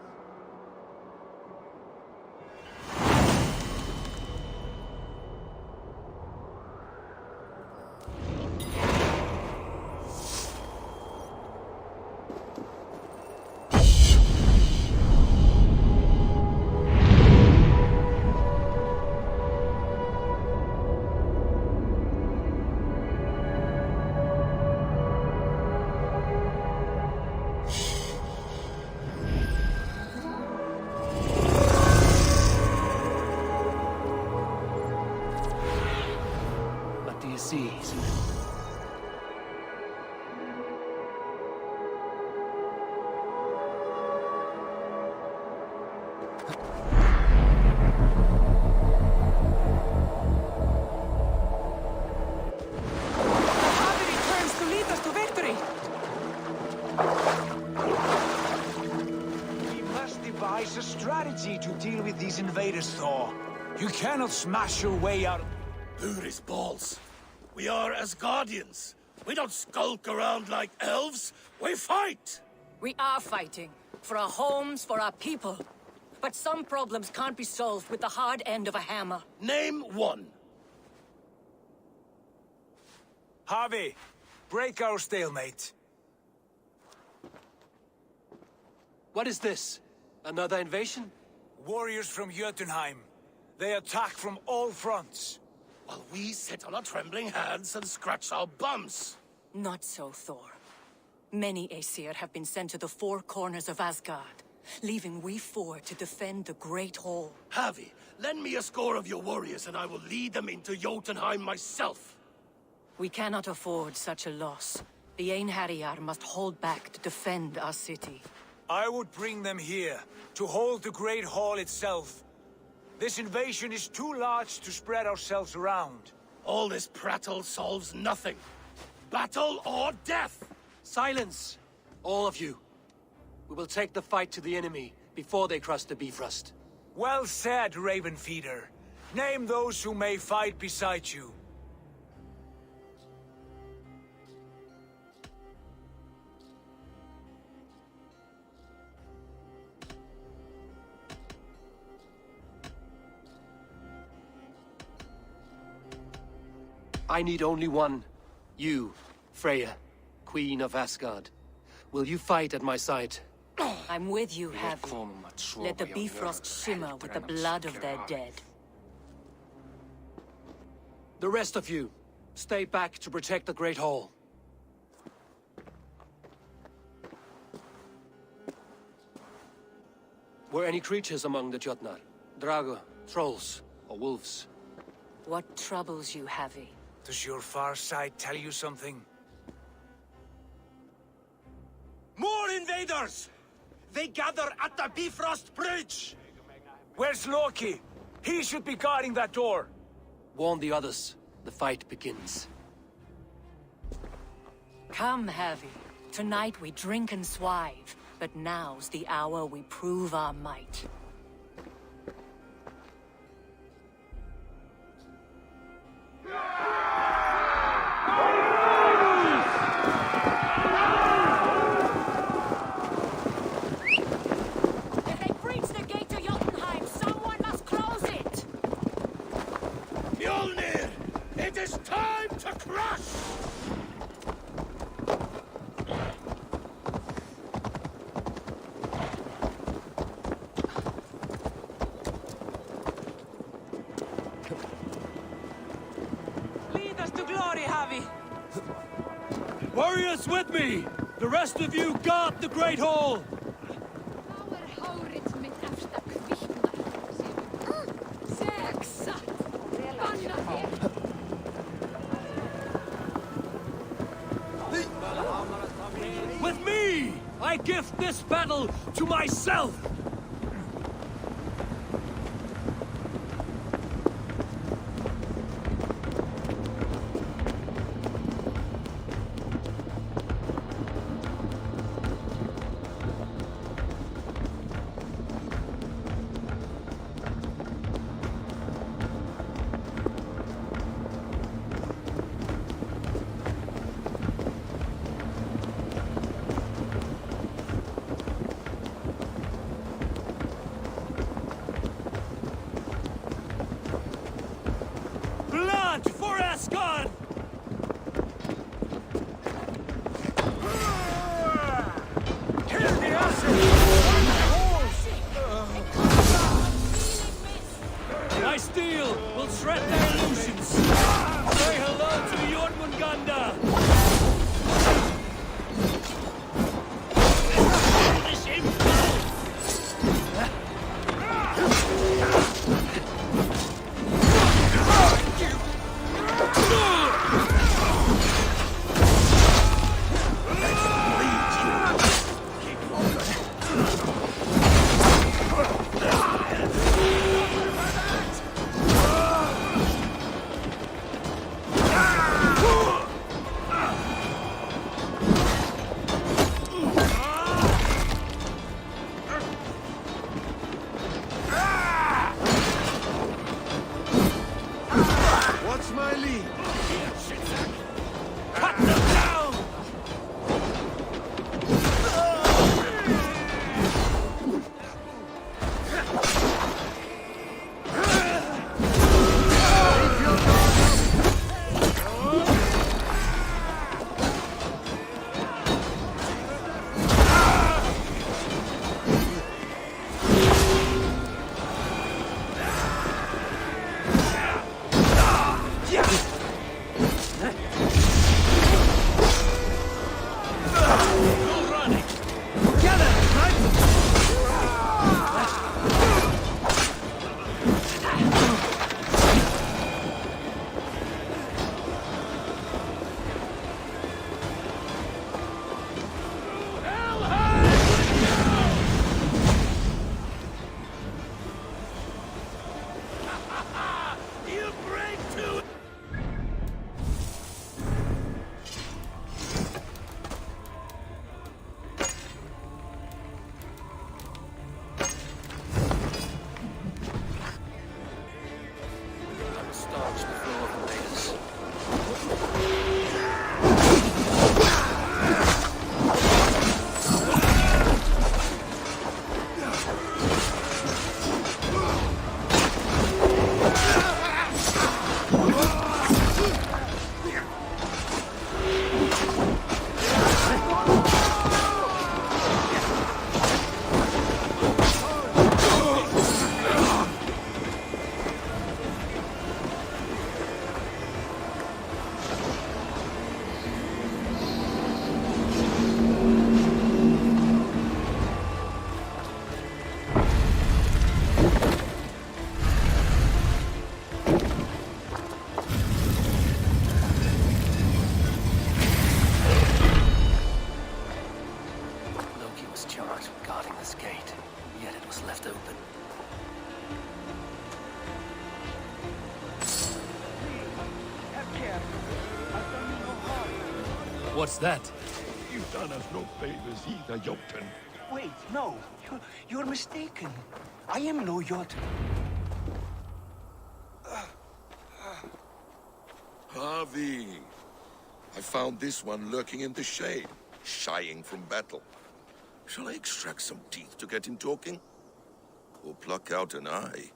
To deal with these invaders, Thor. You cannot smash your way out. His balls. We are Asgardians. We don't skulk around like elves. We fight! We are fighting. For our homes, for our people. But some problems can't be solved with the hard end of a hammer. Name one. Harvey, break our stalemate. What is this? Another invasion? Warriors from Jotunheim. They attack from all fronts. While we sit on our trembling hands and scratch our bums. Not so, Thor. Many Aesir have been sent to the four corners of Asgard, leaving we four to defend the Great Hall. Havi, lend me a score of your warriors and I will lead them into Jotunheim myself. We cannot afford such a loss. The Einherjar must hold back to defend our city. I would bring them here, to hold the Great Hall itself. This invasion is too large to spread ourselves around. All this prattle solves nothing. Battle or death! Silence! All of you. We will take the fight to the enemy before they cross the Bifrost. Well said, Ravenfeeder. Name those who may fight beside you. I need only one. You, Freya, Queen of Asgard. Will you fight at my side? I'm with you, Havi. Let the Bifrost shimmer with the blood of their dead. The rest of you, stay back to protect the Great Hall. Were any creatures among the Jotnar? Drago, trolls, or wolves? What troubles you, Havi? Does your far side tell you something? More invaders! They gather at the Bifrost Bridge! Where's Loki? He should be guarding that door. Warn the others. The fight begins. Come, Havi. Tonight we drink and swive, but now's the hour we prove our might. If they breach the gate to Jotunheim, someone must close it! Mjolnir! It is time to crush! Lead us to glory, Havi! Warriors with me! The rest of you guard the Great Hall! With me! I gift this battle to myself! What's that? You've done us no favors either, Jotun. Wait, no. You're mistaken. I am no Jotun. Harvey, I found this one lurking in the shade, shying from battle. Shall I extract some teeth to get him talking? Or pluck out an eye?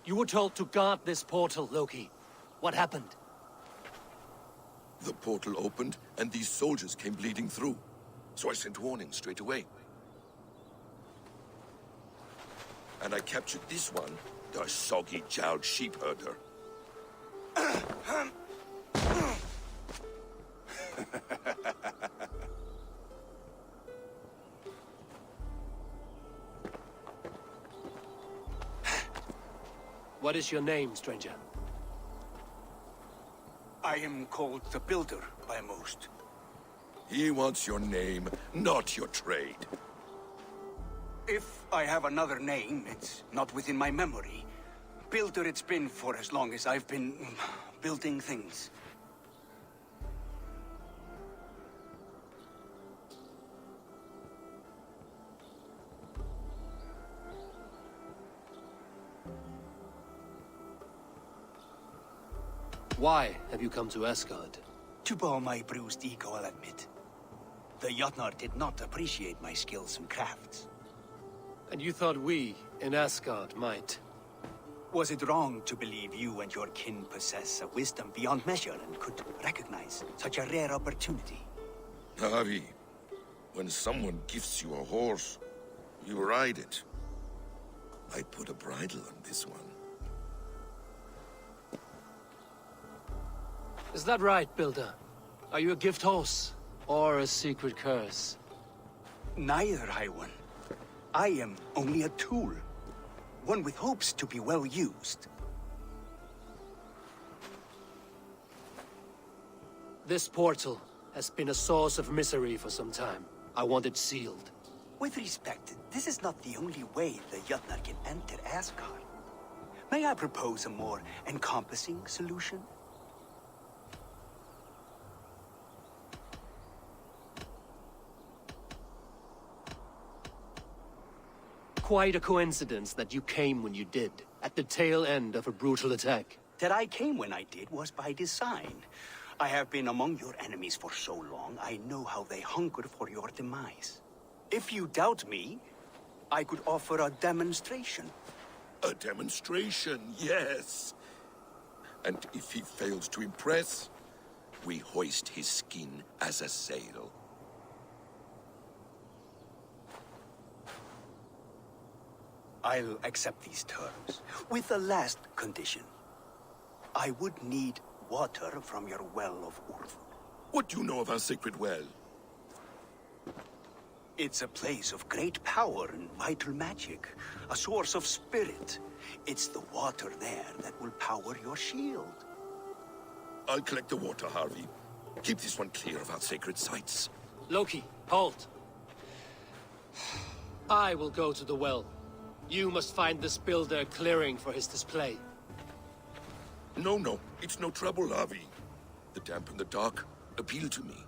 You were told to guard this portal, Loki. What happened? The portal opened, and these soldiers came bleeding through. So I sent warning straight away. And I captured this one, the soggy-jowled sheep herder. What is your name, stranger? I am called the Builder by most. He wants your name, not your trade. If I have another name, it's not within my memory. Builder it's been for as long as I've been building things. Why have you come to Asgard? To bow my bruised ego, I'll admit. The Jotnar did not appreciate my skills and crafts. And you thought we, in Asgard, might? Was it wrong to believe you and your kin possess a wisdom beyond measure and could recognize such a rare opportunity? Harvey, when someone gifts you a horse, you ride it. I put a bridle on this one. Is that right, Builder? Are you a gift horse? Or a secret curse? Neither, High One. I am only a tool. One with hopes to be well used. This portal has been a source of misery for some time. I want it sealed. With respect, this is not the only way the Jotnar can enter Asgard. May I propose a more encompassing solution? Quite a coincidence that you came when you did, at the tail end of a brutal attack. That I came when I did was by design. I have been among your enemies for so long, I know how they hungered for your demise. If you doubt me, I could offer a demonstration. A demonstration, yes. And if he fails to impress, we hoist his skin as a sail. I'll accept these terms, with the last condition. I would need water from your well of Urth. What do you know of our sacred well? It's a place of great power and vital magic, a source of spirit. It's the water there that will power your shield. I'll collect the water, Harvey. Keep this one clear of our sacred sites. Loki, halt. I will go to the well. You must find this builder clearing for his display. No, it's no trouble, Harvey. The damp and the dark appeal to me.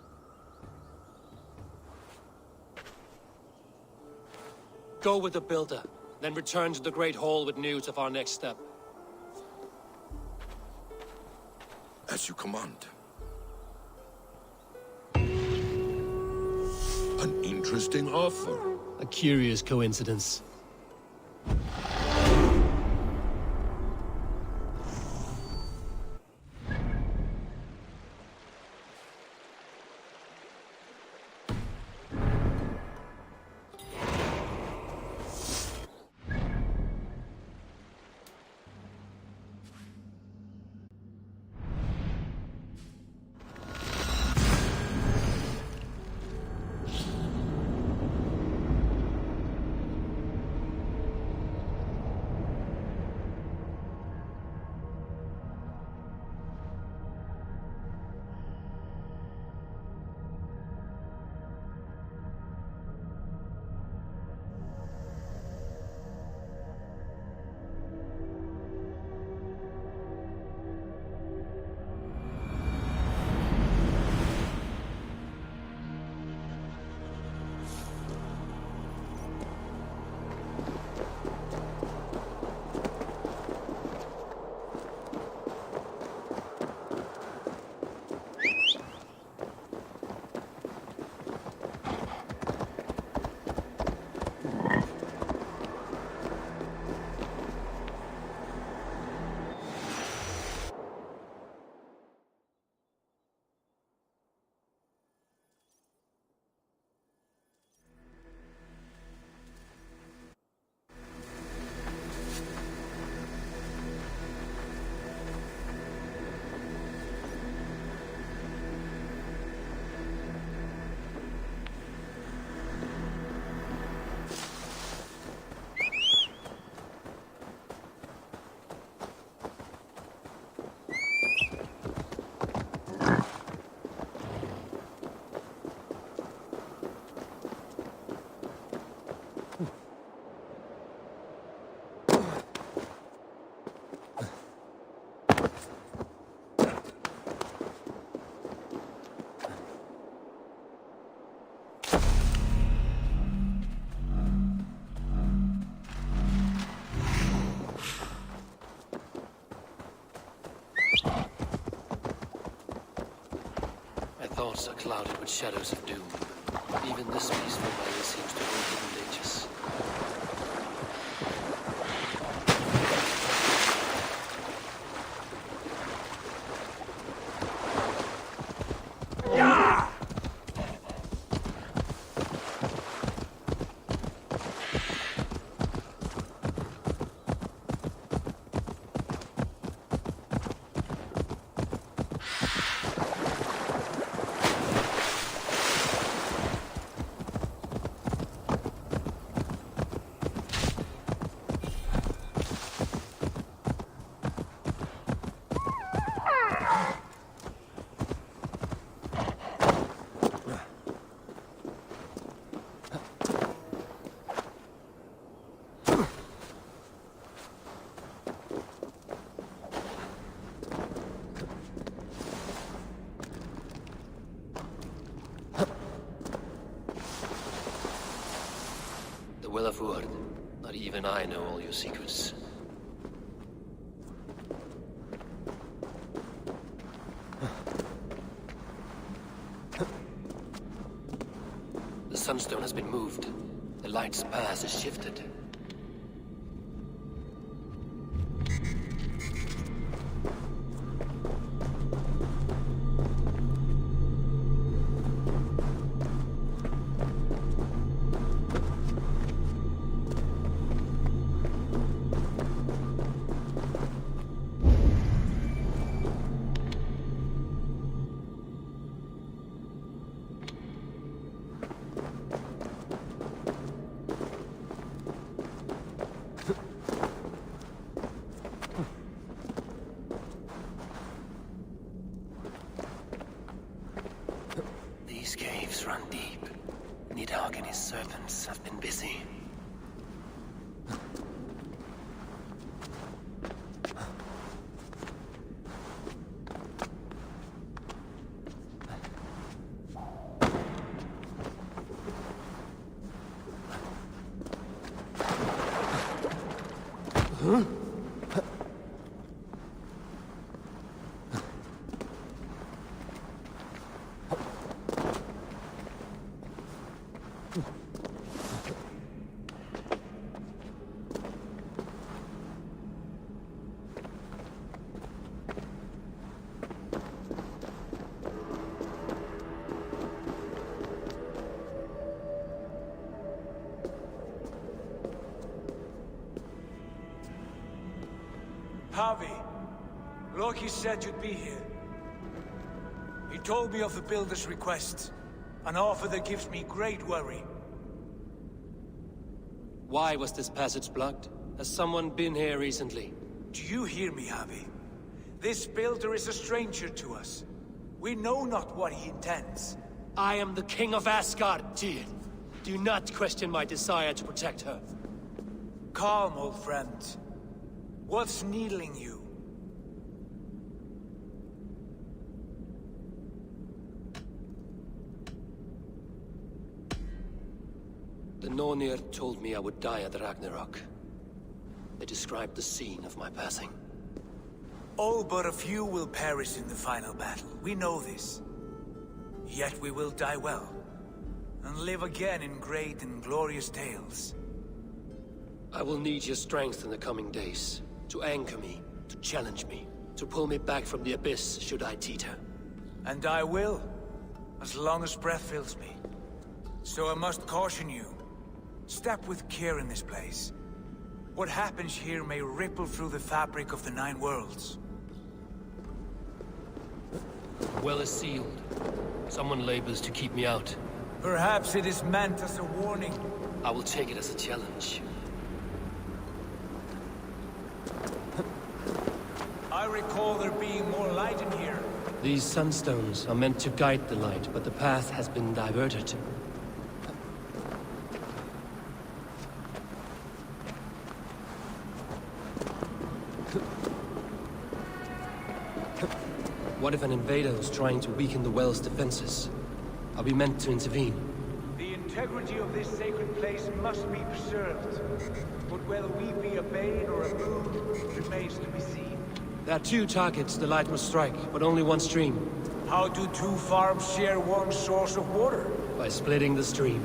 Go with the builder, then return to the Great Hall with news of our next step. As you command. An interesting offer. A curious coincidence. thoughts are clouded with shadows of doom. Even this peaceful valley seems to hold hidden dangers. Will of Word. Not even I know all your secrets. The sunstone has been moved. The light's path has shifted. These caves run deep. Nidhogg and his serpents have been busy. Huh? Harvey, Loki said you'd be here. He told me of the Builder's request, an offer that gives me great worry. Why was this passage blocked? Has someone been here recently? Do you hear me, Harvey? This Builder is a stranger to us. We know not what he intends. I am the King of Asgard, Tyr. Do not question my desire to protect her. Calm, old friend. What's needling you? The Nornir told me I would die at Ragnarok. They described the scene of my passing. All but a few will perish in the final battle. We know this. Yet we will die well, and live again in great and glorious tales. I will need your strength in the coming days. To anchor me, to challenge me, to pull me back from the abyss should I teeter. And I will, as long as breath fills me. So I must caution you. Step with care in this place. What happens here may ripple through the fabric of the Nine Worlds. The well is sealed. Someone labors to keep me out. Perhaps it is meant as a warning. I will take it as a challenge. I recall there being more light in here. These sunstones are meant to guide the light, but the path has been diverted. What if an invader was trying to weaken the well's defenses? Are we meant to intervene? The integrity of this sacred place must be preserved. But whether we be a bane or a boon remains to be seen. There are two targets the light must strike, but only one stream. How do two farms share one source of water? By splitting the stream.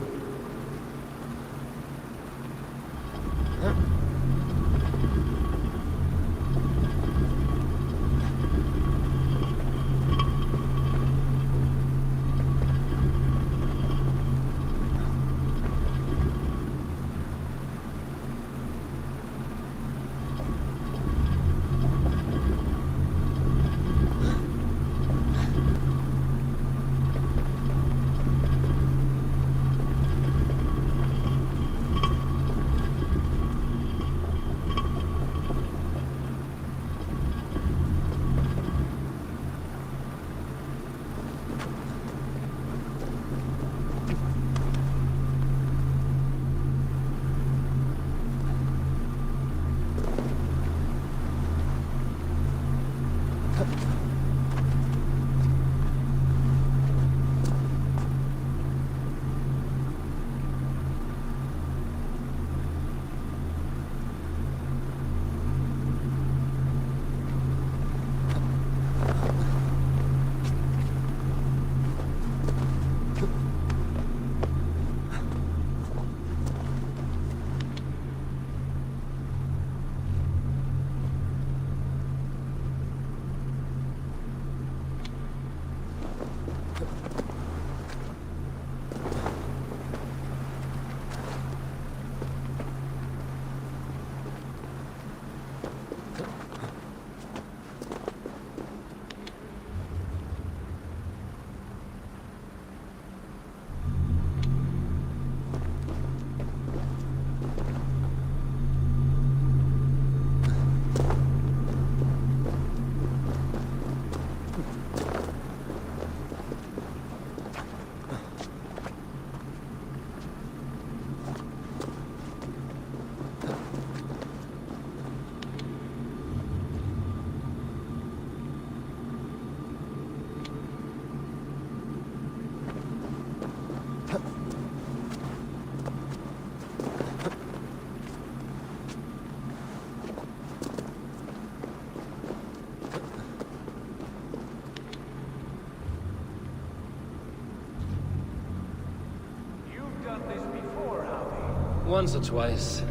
Once or twice.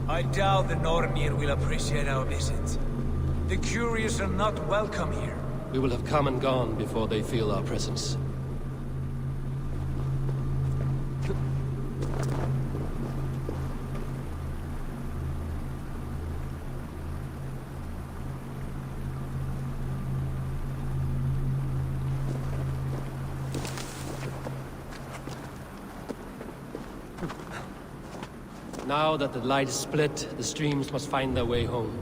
I doubt the Nornir will appreciate our visit. The curious are not welcome here. We will have come and gone before they feel our presence. Now that the light is split, the streams must find their way home.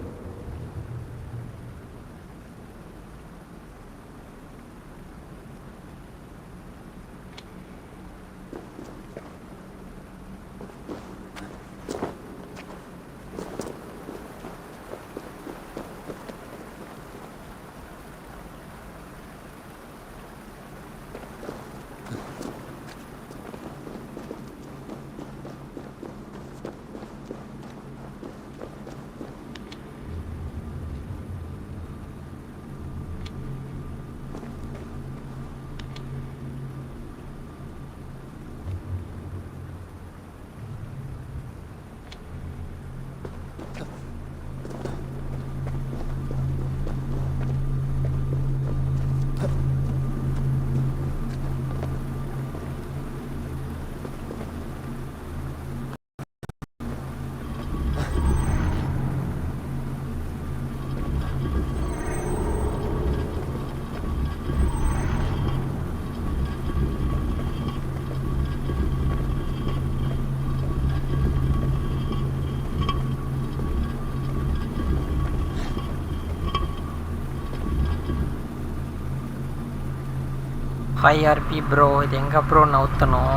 IRP bro, இது எங்க bro நவுத்தணும்?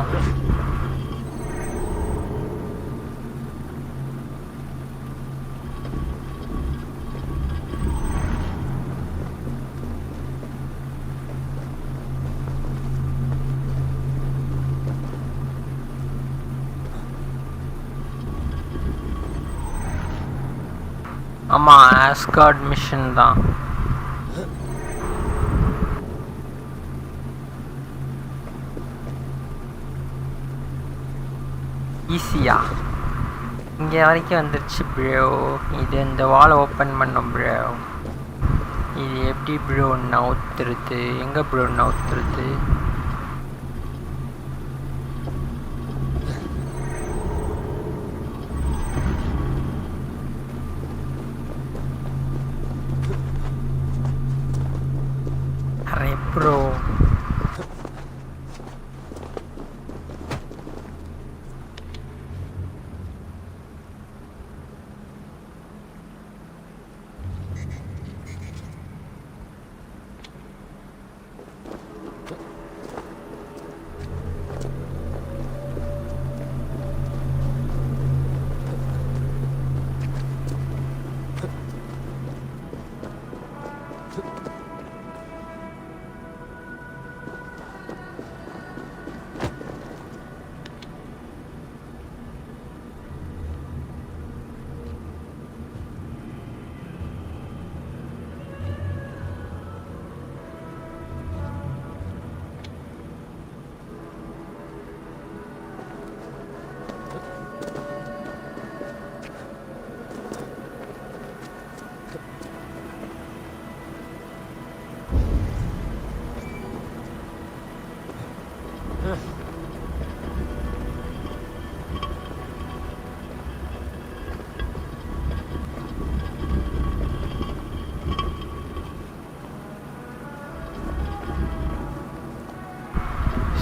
ஆமா Asgard mission தான். ஈஸியா இங்கே வரைக்கும் வந்துருச்சு bro. இது இந்த வால் ஓப்பன் பண்ணோம் ப்ரோ. இது எப்படி ப்ரோ நவுத்துறது? எங்கே ப்ரோ நவுத்துறது? அரே ப்ரோ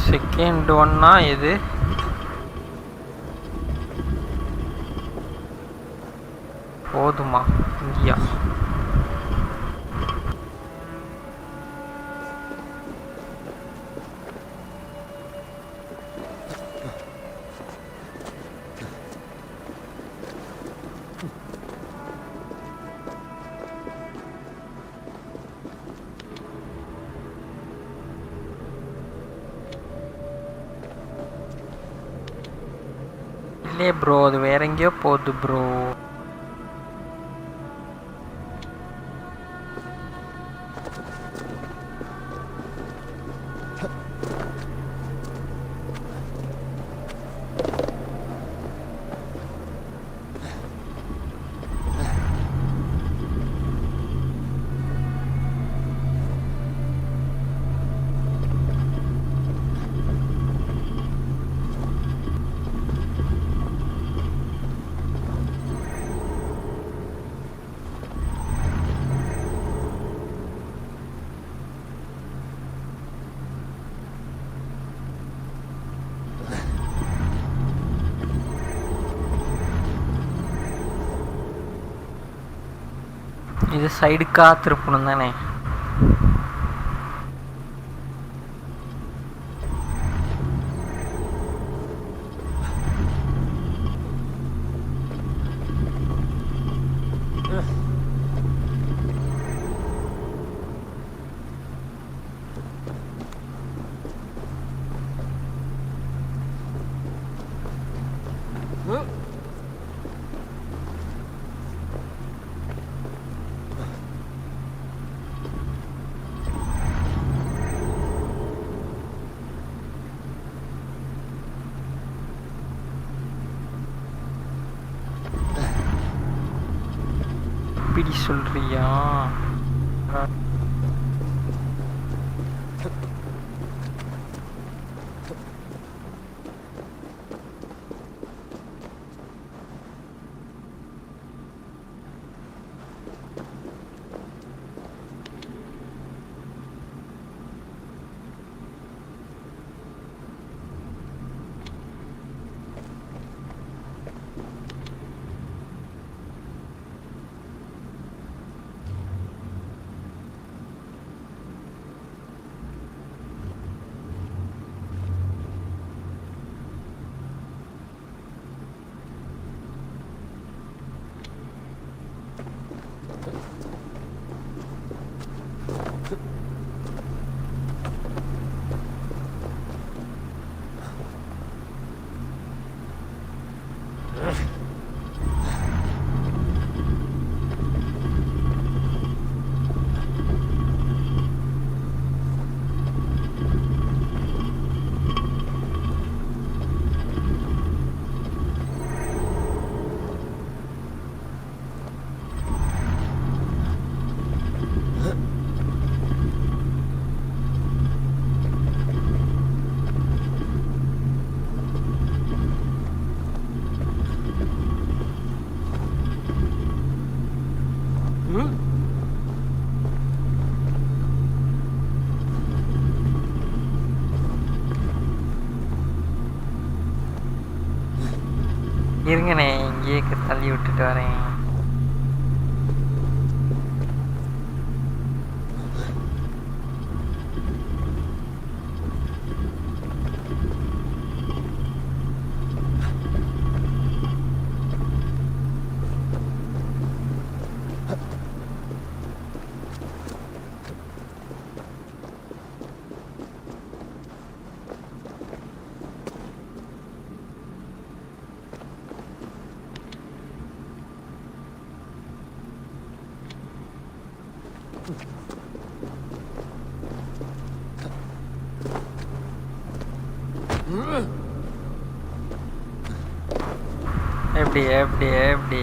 செகண்ட் ஒன்னா இது போதுமா? இங்கேயா? இல்லையே ப்ரோ, அது வேற எங்கேயோ போகுது ப்ரோ. இது சைடுக்கா திருப்பணும் தானே? இப்படி சொல்றியா? இருங்கண்ணே, இங்கேயே தள்ளி விட்டுட்டு வரேன். எப்படி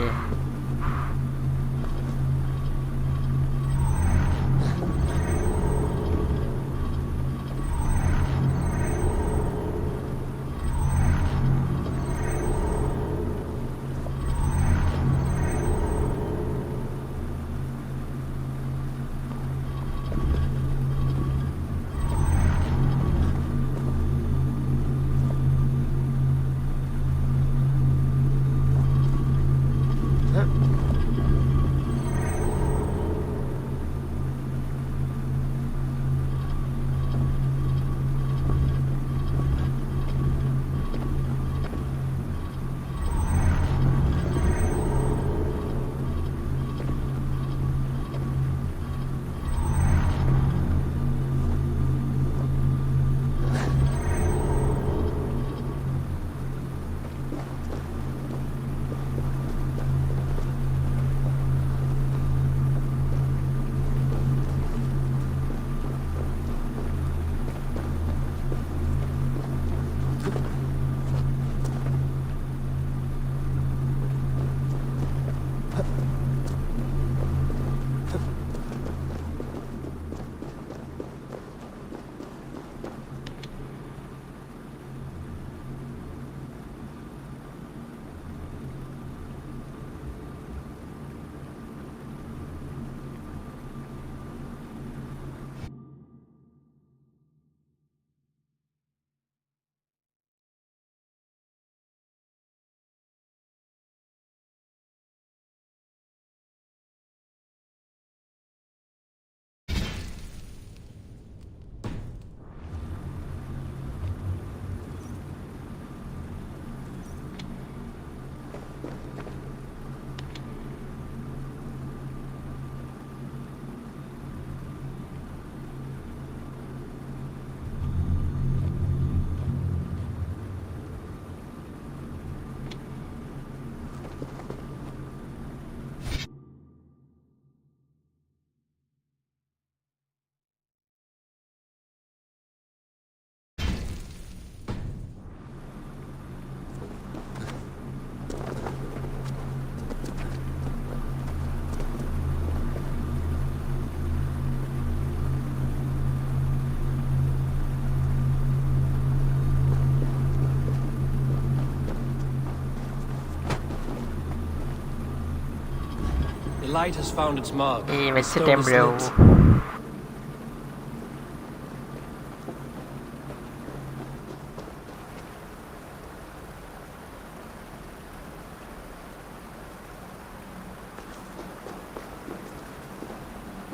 The light has found its mark. வச்சிட்டேன் bro.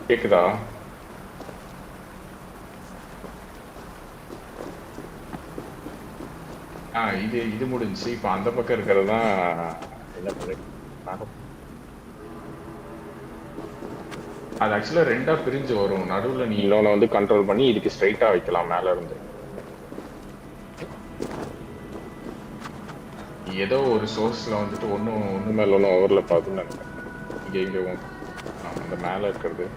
கேக்குதா? இது முடிஞ்சு இப்ப அந்த பக்கம் இருக்கிறது தான் என்ன பண்ண. அது ஆக்சுவலா ரெண்டா பிரிஞ்சு வரும். நடுவுல நீ இன்னொன்னு வந்து கண்ட்ரோல் பண்ணி இதுக்கு ஸ்ட்ரைட்டா வைக்கலாம் மேல இருந்து. ஏதோ ஒரு சோர்ஸ்ல வந்துட்டு ஒண்ணு மேல ஒன்றும் ஓவர்லப் ஆகுதுன்னு நினைக்கிறேன். இங்க அந்த மேல இருக்கிறது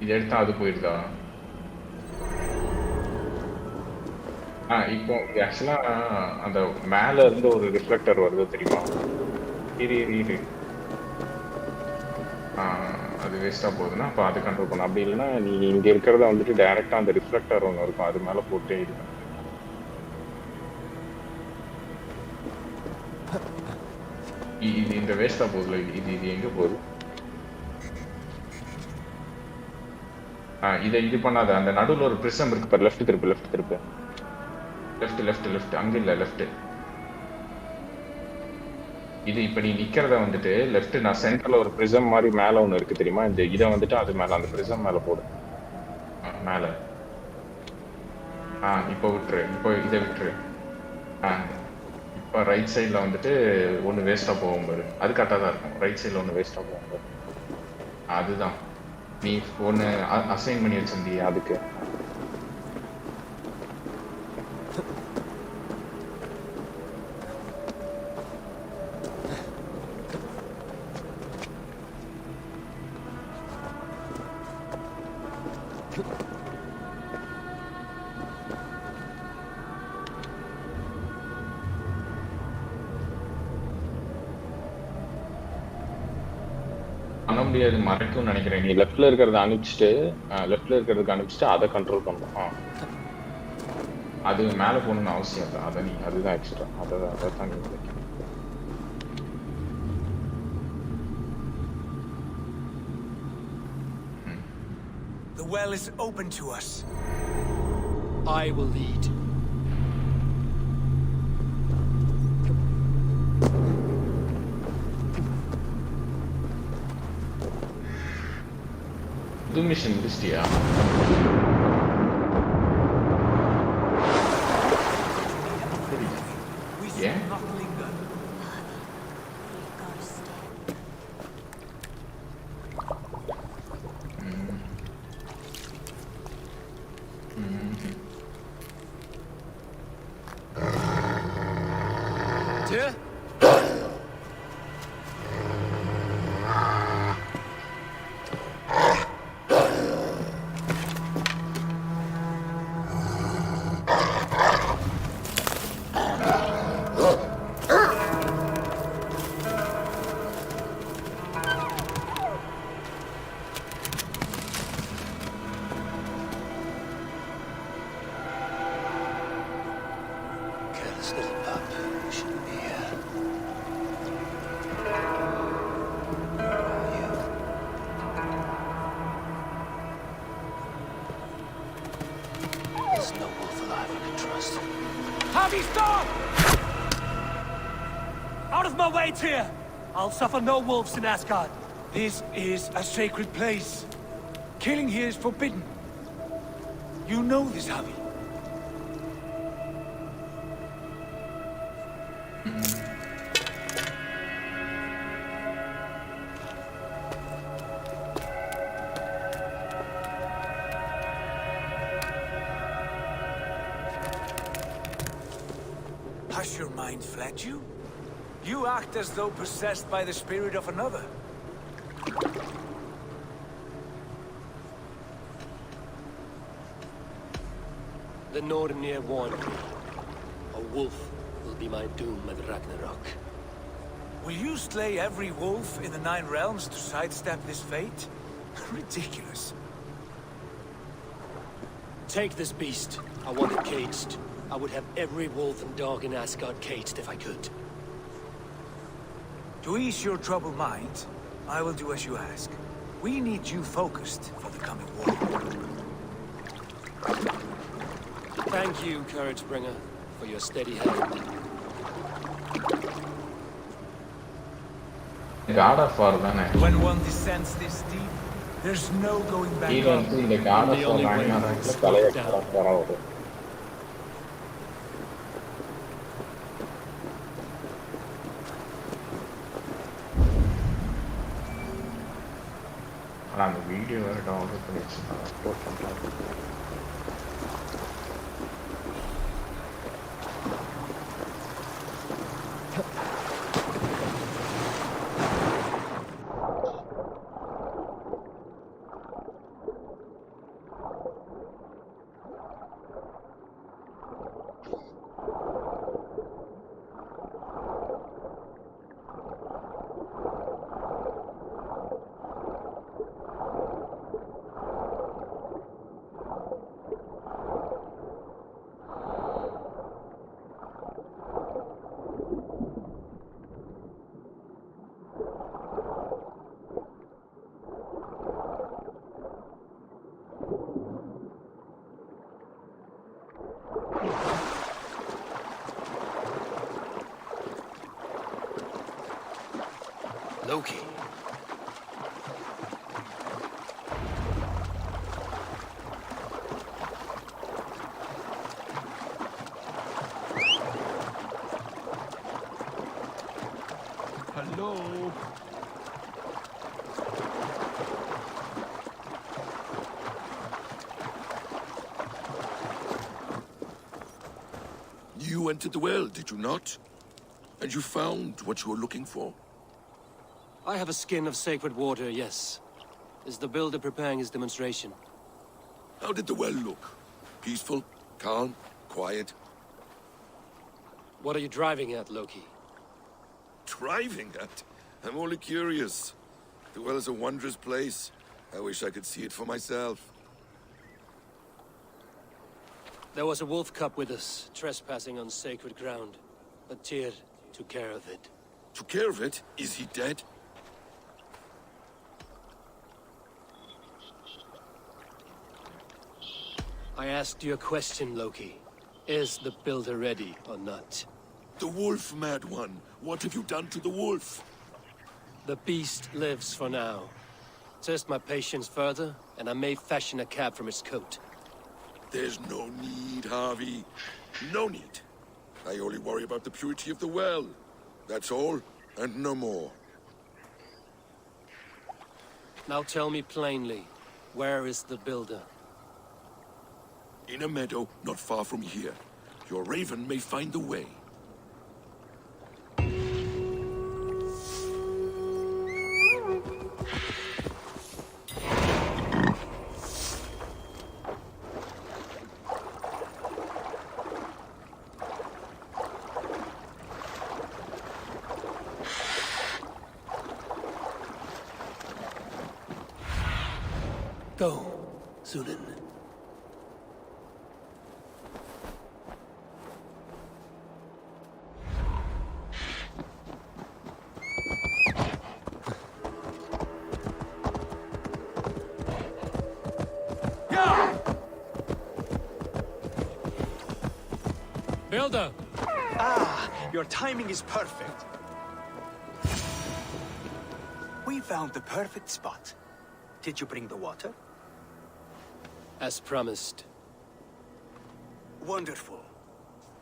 இது எடுத்தா அது போயிடுதா? இப்போ ஆக்சுவலா அந்த மேல இருந்து ஒரு ரிஃப்ளெக்டர் வருது தெரியுமா? இரு அது வேஸ்டா போகுதுன்னா அப்போ அது கண்ட்ரோல் பண்ண. அப்படி இல்லைன்னா நீ இங்க இருக்கிறத வந்துட்டு டைரக்டா அந்த ரிஃப்ளெக்டர் ஒன்று இருக்கும் அது மேல போட்டே இது. இது இந்த வேஸ்டா போகுதுல, இது எங்க போகுது? இது வேஸ்டா போகுதுன்னா அப்போ அது கண்ட்ரோல் பண்ண. அப்படி இல்லைன்னா நீ இங்க இருக்கிறத வந்துட்டு டைரக்டா அந்த ரிஃப்ளெக்டர் ஒன்று இருக்கும் அது மேல போட்டே இது. இது வேஸ்டா போகுதுல, இது எங்க போகுது? இது வேஸ்டா போகுதுல, இது எங்க போகுது? இது இந்த வேஸ்டா போகுதுல, இது எங்க போகுது? இதை இது பண்ணாத. அந்த நடுவில் ஒரு பிரிசம் இருக்கு பாரு. லெஃப்ட் திருப்பு, லெஃப்ட் திருப்பு, லெஃப்ட். அங்கே இல்லை, லெஃப்ட். இது இப்போ நீ நிற்கிறத வந்துட்டு லெஃப்ட். நான் சென்டரில் ஒரு பிரிசம் மாதிரி மேலே ஒன்று இருக்குது தெரியுமா? இந்த இதை வந்துட்டு அது மேலே, அந்த பிரிசம் மேலே போடு. மேலே. இப்போ விட்டுரு. இப்போ இதை விட்டுரு. இப்போ ரைட் சைடில் வந்துட்டு ஒன்று வேஸ்ட்டாக போகும் பாரு. அது கரெக்டாக தான் இருக்கும். ரைட் சைடில் ஒன்று வேஸ்ட்டாக போகும் பாரு. அதுதான் நீ ஒன்று அசைன் பண்ணி வச்சிருந்தியா அதுக்கு. பண்ண முடியாது, மறைக்கும்னு நினைக்கிறேன். நீ லெஃப்ட்ல இருக்கிறத அனுப்பிச்சிட்டு அதை கண்ட்ரோல் பண்ணணும். அது மேலே போகணும்னு அவசியம் இல்லை. அதை நீ அதுதான் எக்ஸ்ட்ரா. அதை தான் நீ வைக்கணும். The well is open to us. I will lead. Du mission முடிச்சிட்டியா? ஏன்? Here! I'll suffer no wolves in Asgard. This is a sacred place. Killing here is forbidden. You know this, Javi. Has your mind fled you? You act as though possessed by the spirit of another. The Nornir warned me. A wolf will be my doom at Ragnarok. Will you slay every wolf in the 9 realms to sidestep this fate? Ridiculous. Take this beast. I want it caged. I would have every wolf and dog in Asgard caged if I could. To ease your troubled mind, I will do as you ask. We need you focused for the coming war. Thank you, Courage Bringer, for your steady hand. God of War, when one descends this deep, there's no going back. Even in the God of War, அந்த video வேறு download பண்ணி வச்சுருந்தாங்க. Upload பண்ணுறாங்க. Loki. Hello. You entered the well, did you not? And you found what you were looking for? I have a skin of sacred water, yes. Is the builder preparing his demonstration? How did the well look? Peaceful? Calm? Quiet? What are you driving at, Loki? Driving at? I'm only curious. The well is a wondrous place. I wish I could see it for myself. There was a wolf cub with us, trespassing on sacred ground. But Tyr took care of it. Took care of it? Is he dead? I asked you a question, Loki. Is the builder ready or not? The wolf, mad one. What have you done to the wolf? The beast lives for now. Test my patience further, and I may fashion a cap from its coat. There's no need, Harvey. No need. I only worry about the purity of the well. That's all, and no more. Now tell me plainly, where is the builder? In a meadow not far from here. Your raven may find the way. Go, Sunan. Builder! Ah, your timing is perfect. We found the perfect spot. Did you bring the water? As promised. Wonderful.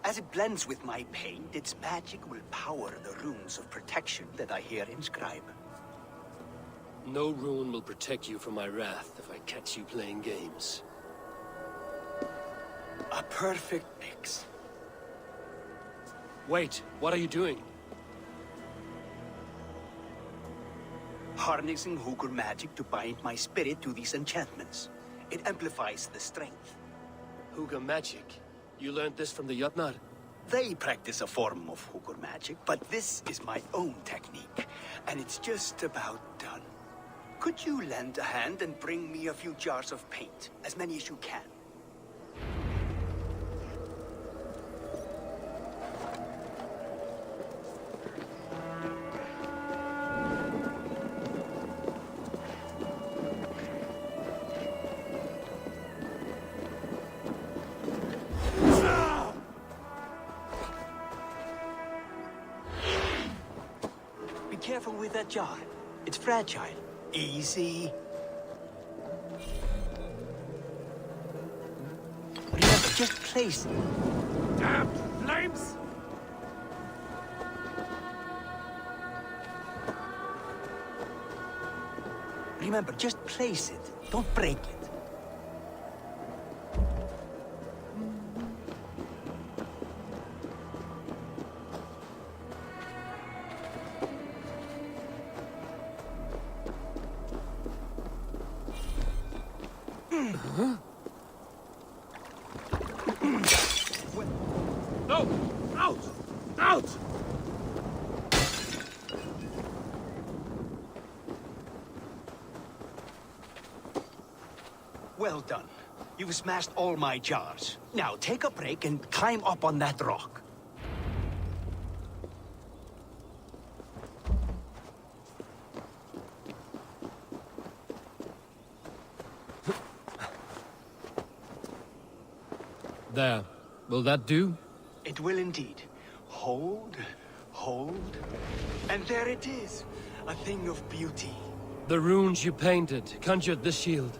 As it blends with my paint, its magic will power the runes of protection that I hear inscribe. No rune will protect you from my wrath if I catch you playing games. A perfect mix. Wait, what are you doing? Harnessing Hugr magic to bind my spirit to these enchantments. It amplifies the strength. Hugr magic? You learned this from the Jotnar? They practice a form of Hugr magic, but this is my own technique, and it's just about done. Could you lend a hand and bring me a few jars of paint? As many as you can. Careful with that jar. It's fragile. Easy. Remember, just place it. Damn flames! Remember, just place it. Don't break it. No! Out! Out! Well done. You've smashed all my jars. Now take a break and climb up on that rock. There. Will that do? It will indeed. Hold, hold, and there it is. a thing of beauty. The runes you painted conjured the shield.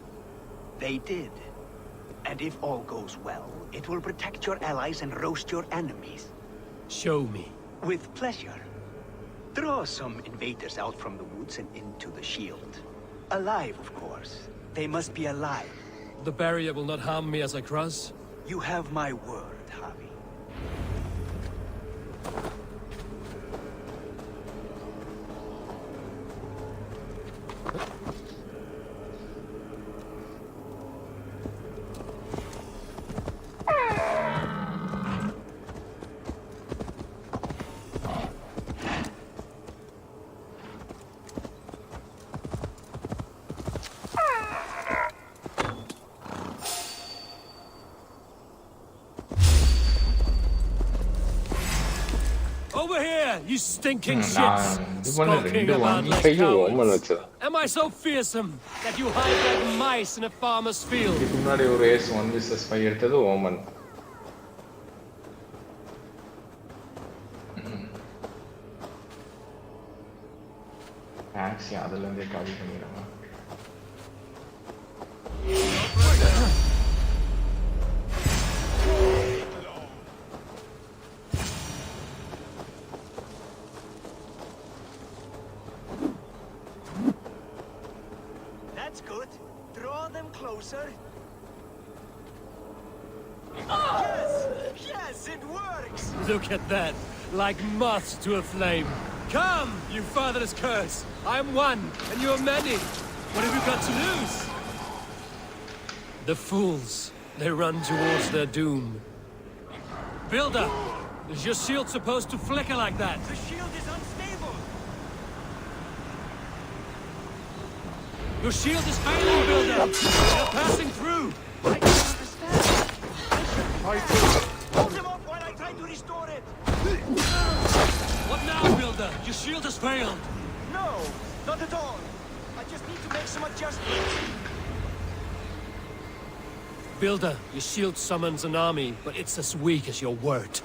They did. And if all goes well, it will protect your allies and roast your enemies. Show me. With pleasure. Draw some invaders out from the woods and into the shield. Alive, of course. They must be alive. The barrier will not harm me as I cross? You have my word, Javi. Over here, you stinking shits! இது பண்ண Skulking ரெண்டு about வாங்கி like கையை Oman cowards. வச்சதா Am I so fearsome that you hide like mice in a farmer's field? இதுக்கு முன்னாடி ஒரு ace 1 vs 5 எடுத்தது Oman ஆக்சி அதுல இருந்தே காலி பண்ணிடுறாங்க That's good. Draw them closer. Yes, it works! Look at that, like moths to a flame. Come, you fatherless curse! I am one, and you are many. What have you got to lose? The fools, they run towards their doom. Builder, is your shield supposed to flicker like that? The shield is unstable! Your shield is failing, Builder! You're passing through! I don't understand. Hold him up while I try to restore it! What now, Builder? Your shield has failed! No, not at all. I just need to make some adjustments. Builder, your shield summons an army, but it's as weak as your word.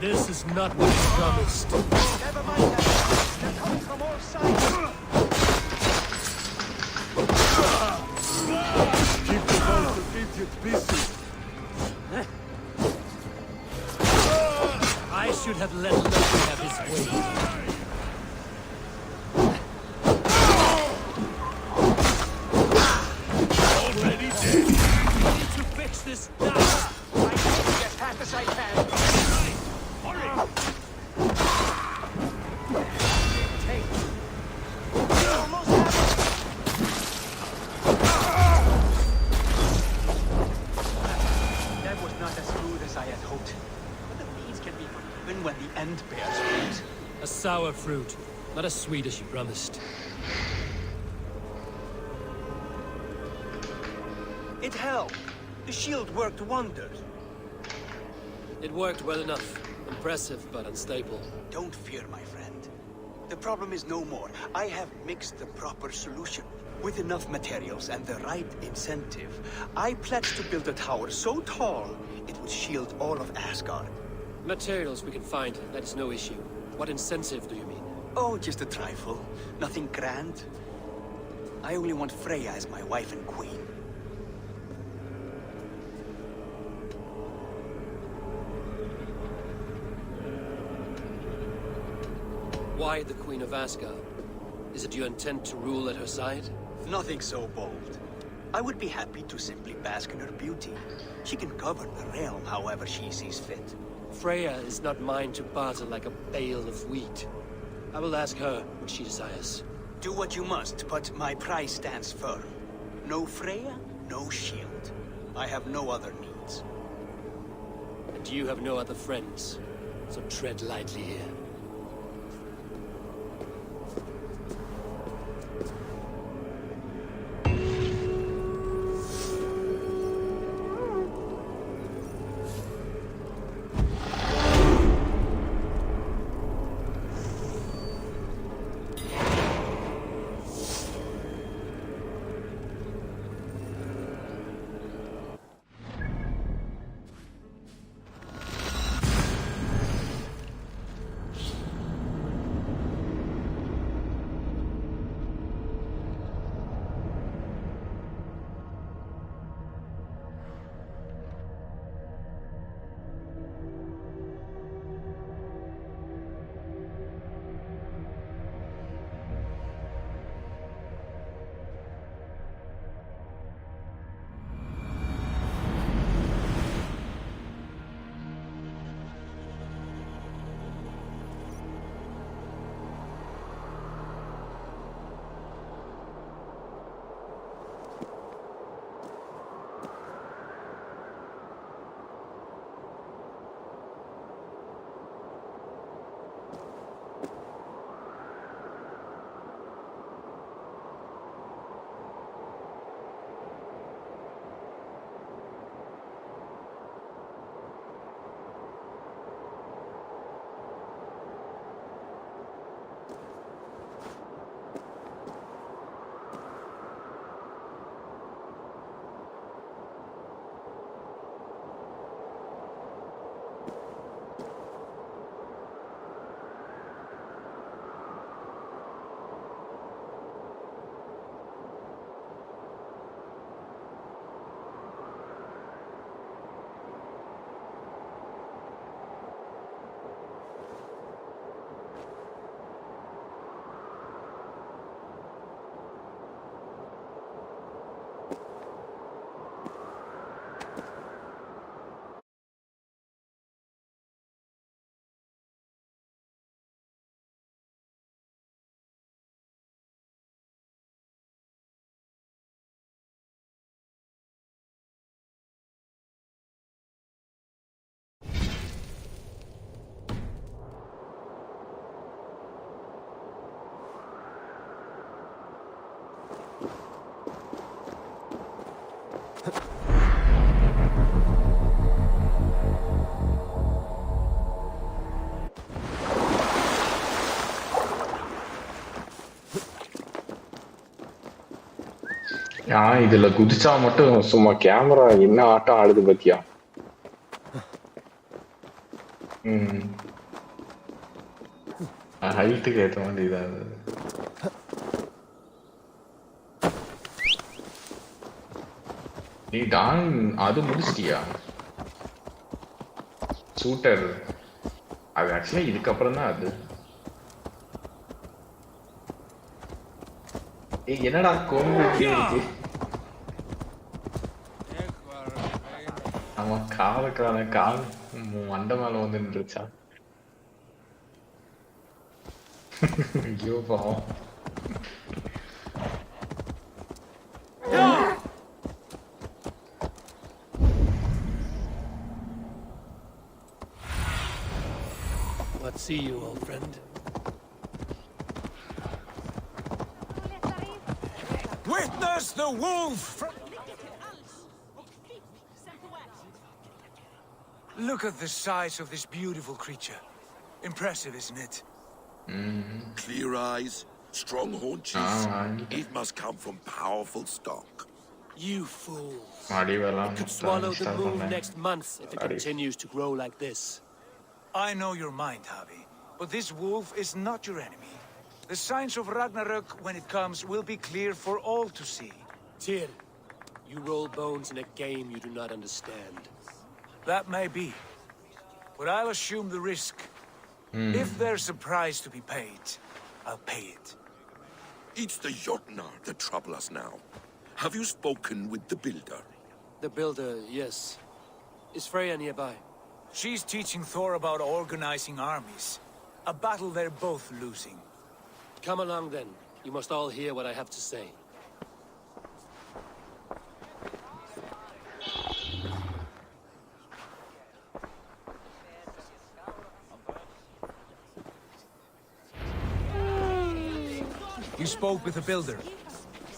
This is not what you promised. Never mind that. They're coming from all sides. Keep the boat of idiot busy. I should have let Loki have his way. Already dead. I need to fix this now. I need to get fast as I can. Hurry! Take. Almost have it. That was not as smooth as I had hoped. But the beans can be forgiven when the end bears fruit. A sour fruit, not as sweet as you promised. It helped. The shield worked wonders. It worked well enough. Impressive, but unstable. Don't fear, my friend. The problem is no more. I have mixed the proper solution. With enough materials and the right incentive, I pledge to build a tower so tall it would shield all of Asgard. Materials we can find, that is no issue. What incentive do you mean? Oh, just a trifle. Nothing grand. I only want Freya as my wife and queen. Why the Queen of Asgard? Is it your intent to rule at her side? Nothing so bold. I would be happy to simply bask in her beauty. She can govern the realm however she sees fit. Freya is not mine to barter like a bale of wheat. I will ask her what she desires. Do what you must, but my price stands firm. No Freya, no shield. I have no other needs. And you have no other friends, so tread lightly here. இதுல குதிச்சா மட்டும் சும்மா camera என்ன ஆட்டம் ஆடுது பாத்தியா? ஹைட்டுக்கு ஏற்ற மாதிரி இதாகுது. நீ டான் அது முடிச்சிட்டியா? ஷூட்டர் அது ஆக்சுவலா இதுக்கப்புறம் தான் அது. என்னடா கோம்பு இருக்கு? ஆமா காலுக்கான கால் மண்டை மேல வந்து நின்றுச்சா? ஐயோ பாவம். Let's see you, old friend. Witness the wolf! Look at the size of this beautiful creature. Impressive, isn't it? Clear eyes, strong haunches. It must come from powerful stock. You fools. It could swallow the moon next month if it continues to grow like this. I know your mind, Javi, but this wolf is not your enemy. The signs of Ragnarok, when it comes, will be clear for all to see. Tyr, you roll bones in a game you do not understand. That may be, but I'll assume the risk. If there's a price to be paid, I'll pay it. It's the Jotnar that trouble us now. Have you spoken with the Builder? The Builder, yes. Is Freya nearby? She's teaching Thor about organizing armies. A battle they're both losing. Come along then. You must all hear what I have to say. You spoke with the Builder.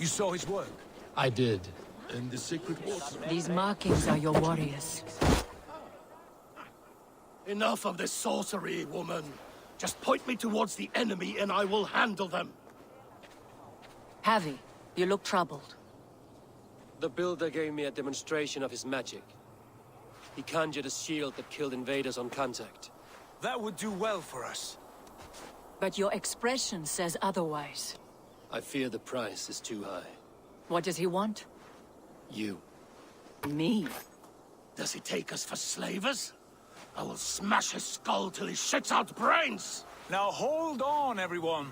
You saw his work. I did. And the sacred water. These markings are your warriors. Enough of this sorcery, woman. Just point me towards the enemy and I will handle them. Javi, you look troubled. The Builder gave me a demonstration of his magic. He conjured a shield that killed invaders on contact. That would do well for us. But your expression says otherwise. I fear the price is too high. What does he want? You. Me? Does he take us for slavers? I will smash his skull till he shits out brains! Now hold on, everyone.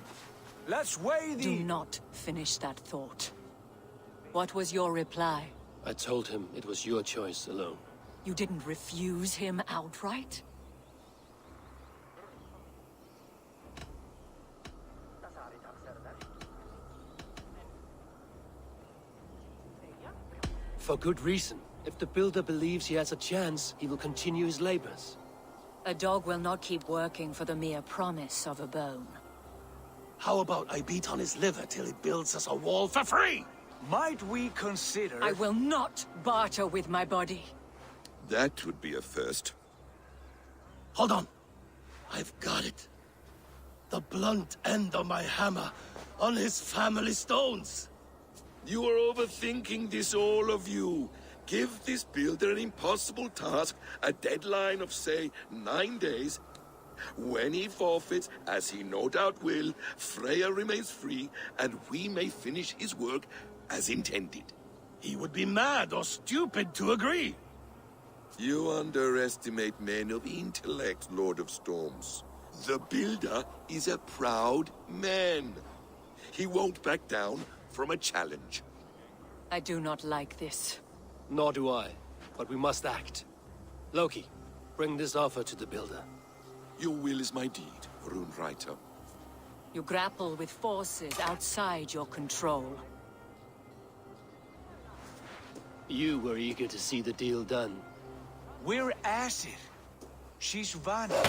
Let's weigh the... Do not finish that thought. What was your reply? I told him it was your choice alone. You didn't refuse him outright? For good reason. If the Builder believes he has a chance, he will continue his labors. A dog will not keep working for the mere promise of a bone. How about I beat on his liver till he builds us a wall for free? Might we consider... I will not barter with my body. That would be a first. Hold on. I've got it. The blunt end of my hammer on his family stones. You are overthinking this, all of you. Give this Builder an impossible task, a deadline of, say, 9 days. When he forfeits, as he no doubt will, Freya remains free, and we may finish his work as intended. He would be mad or stupid to agree. You underestimate men of intellect, Lord of Storms. The Builder is a proud man. He won't back down from a challenge. I do not like this. Nor do I, but we must act. Loki, bring this offer to the Builder. Your will is my deed, Runewriter. You grapple with forces outside your control. You were eager to see the deal done. We're Aesir. She's Vana.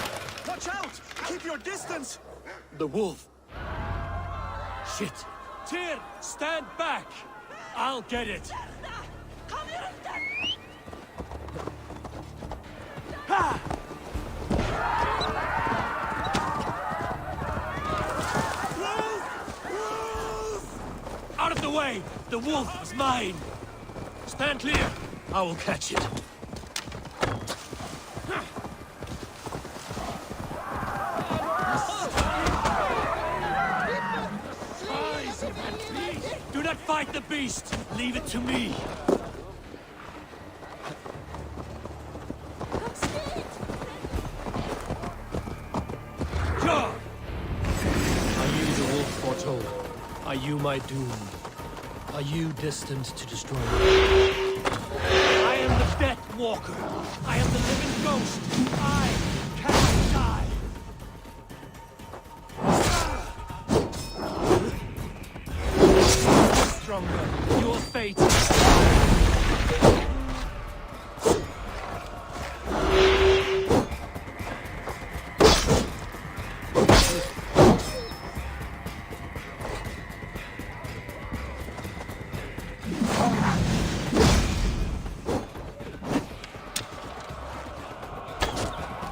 Watch out! Keep your distance! The wolf. Shit. Tyr, stand back! I'll get it! Ha! Out of the way! The wolf is mine! Stand clear! I will catch it. Do not fight the beast! Leave it to me! Are you the wolf foretold? Are you my doom? Are you destined to destroy me? I am the Death Walker! I am the living ghost! I cannot die! Stronger. Your fate.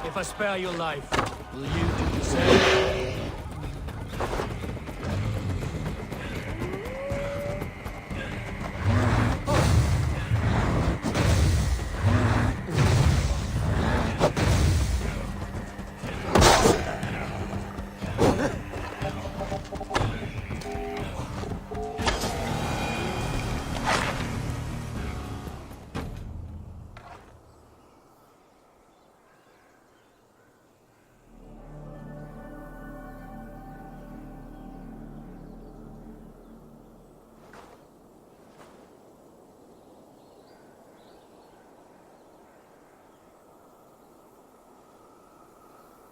If I spare your life, will you do the same?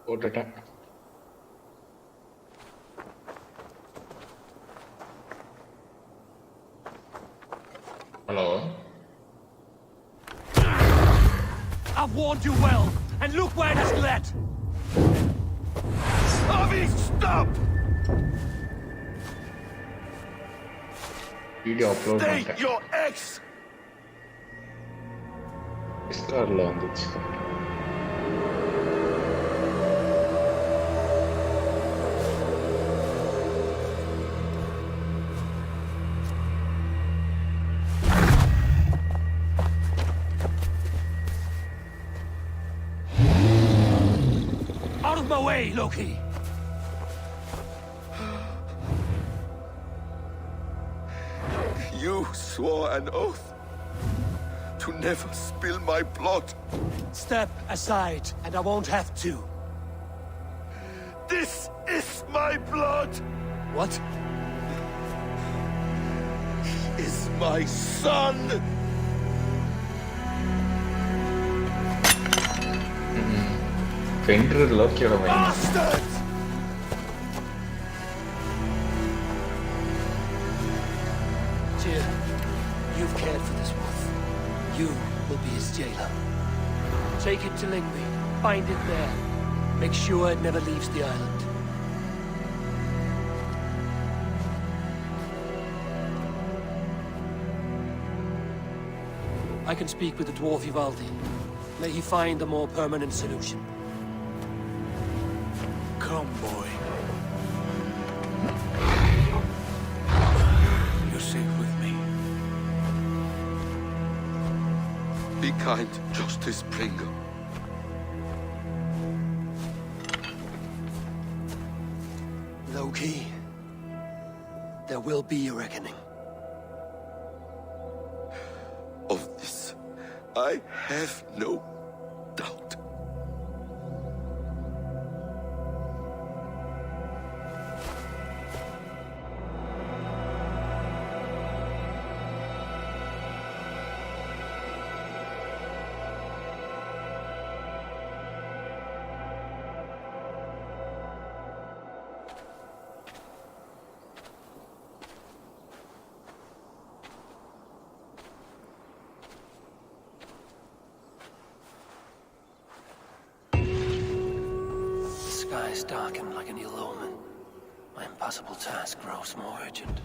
போட்டுட்டேன். Hello, I've warned you well, and look where it has led! Avi, stop! Video upload State பண்ணிட்டேன். your ex! டிஸ்கார்டில் வந்துச்சு. Out of my way, Loki! You swore an oath to never spill my blood. Step aside, and I won't have to. This is my blood! What? He is my son! Fender லோக்கியோட mind. Bastard! Tyr, you've cared for this wolf. You will be his jailer. Take it to Lingby. Find it there. Make sure it never leaves the island. I can speak with the dwarf Ivaldi. May he find a more permanent solution. Come, boy. You're safe with me. Be kind, Justice Bringer. Loki, there will be a reckoning. Of this, I have no doubt. Skies darken like an ill omen. My impossible task grows more urgent.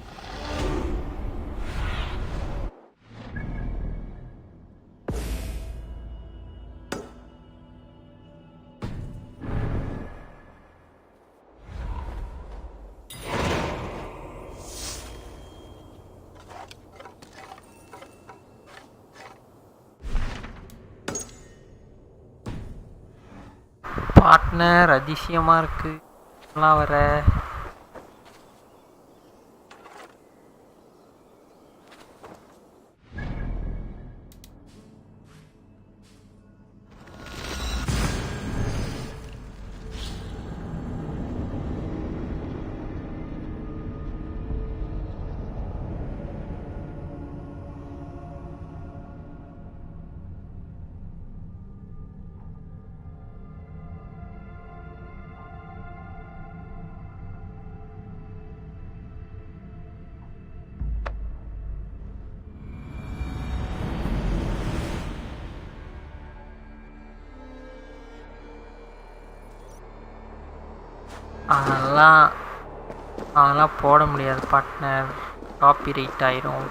Partner அதிசயமாக இருக்கு எல்லாம் வர. அதெல்லாம் போட முடியாது partner, copyright ஆயிரும்.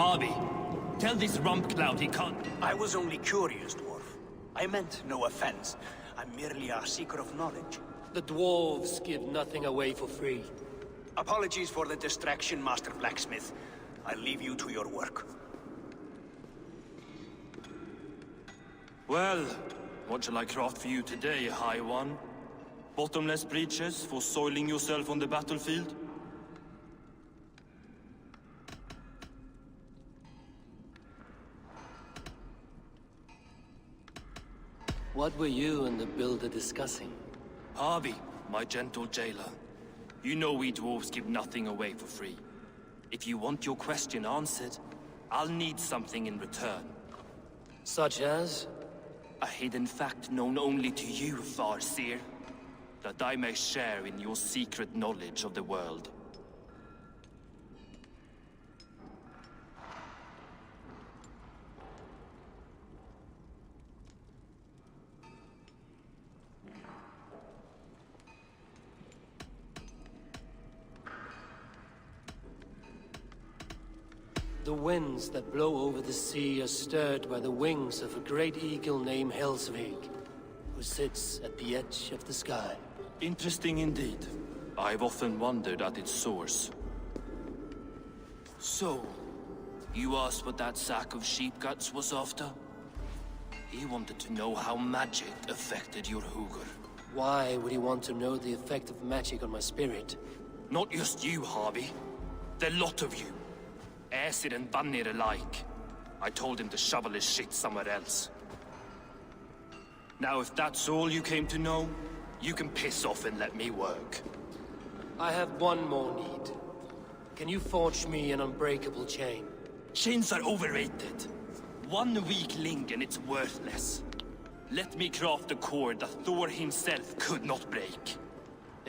Harvey, tell this rump cloud he can't... I was only curious, dwarf. I meant no offense. I'm merely a seeker of knowledge. The dwarves give nothing away for free. Apologies for the distraction, Master Blacksmith. I'll leave you to your work. Well, what shall I craft for you today, High One? Bottomless breeches for soiling yourself on the battlefield? What were you and the builder discussing? Harvey, my gentle jailer. You know we dwarves give nothing away for free. If you want your question answered, I'll need something in return. Such as? A hidden fact known only to you, Farseer. That I may share in your secret knowledge of the world. The winds that blow over the sea are stirred by the wings of a great eagle named Helsvig, who sits at the edge of the sky. Interesting indeed. I've often wondered at its source. So, you asked what that sack of sheep guts was after? He wanted to know how magic affected your hugger. Why would he want to know the effect of magic on my spirit? Not just you, Harvey. The lot of you. Aesir and Vanir alike. I told him to shovel his shit somewhere else. Now if that's all you came to know, you can piss off and let me work. I have one more need. Can you forge me an unbreakable chain? Chains are overrated. One weak link and it's worthless. Let me craft a cord that Thor himself could not break.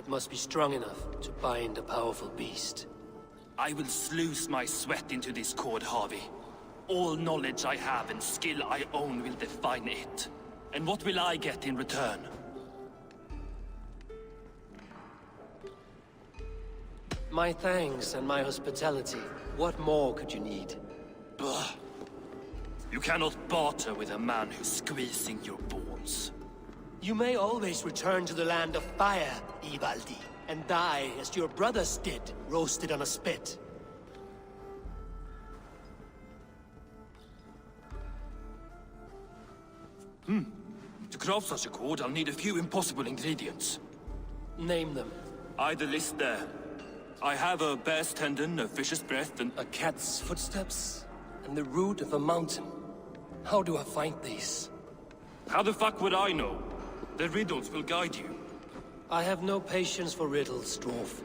It must be strong enough to bind a powerful beast. I will sluice my sweat into this cord, Harvey. All knowledge I have and skill I own will define it. And what will I get in return? My thanks and my hospitality. What more could you need? Blah. You cannot barter with a man who's squeezing your bones. You may always return to the land of fire, Ivaldi, and die as your brothers did, roasted on a spit. To craft such a cord, I'll need a few impossible ingredients. Name them. Either list there. I have a bear's tendon, a fish's breath, and... A cat's footsteps, and the root of a mountain. How do I find these? How the fuck would I know? The riddles will guide you. I have no patience for riddles, dwarf.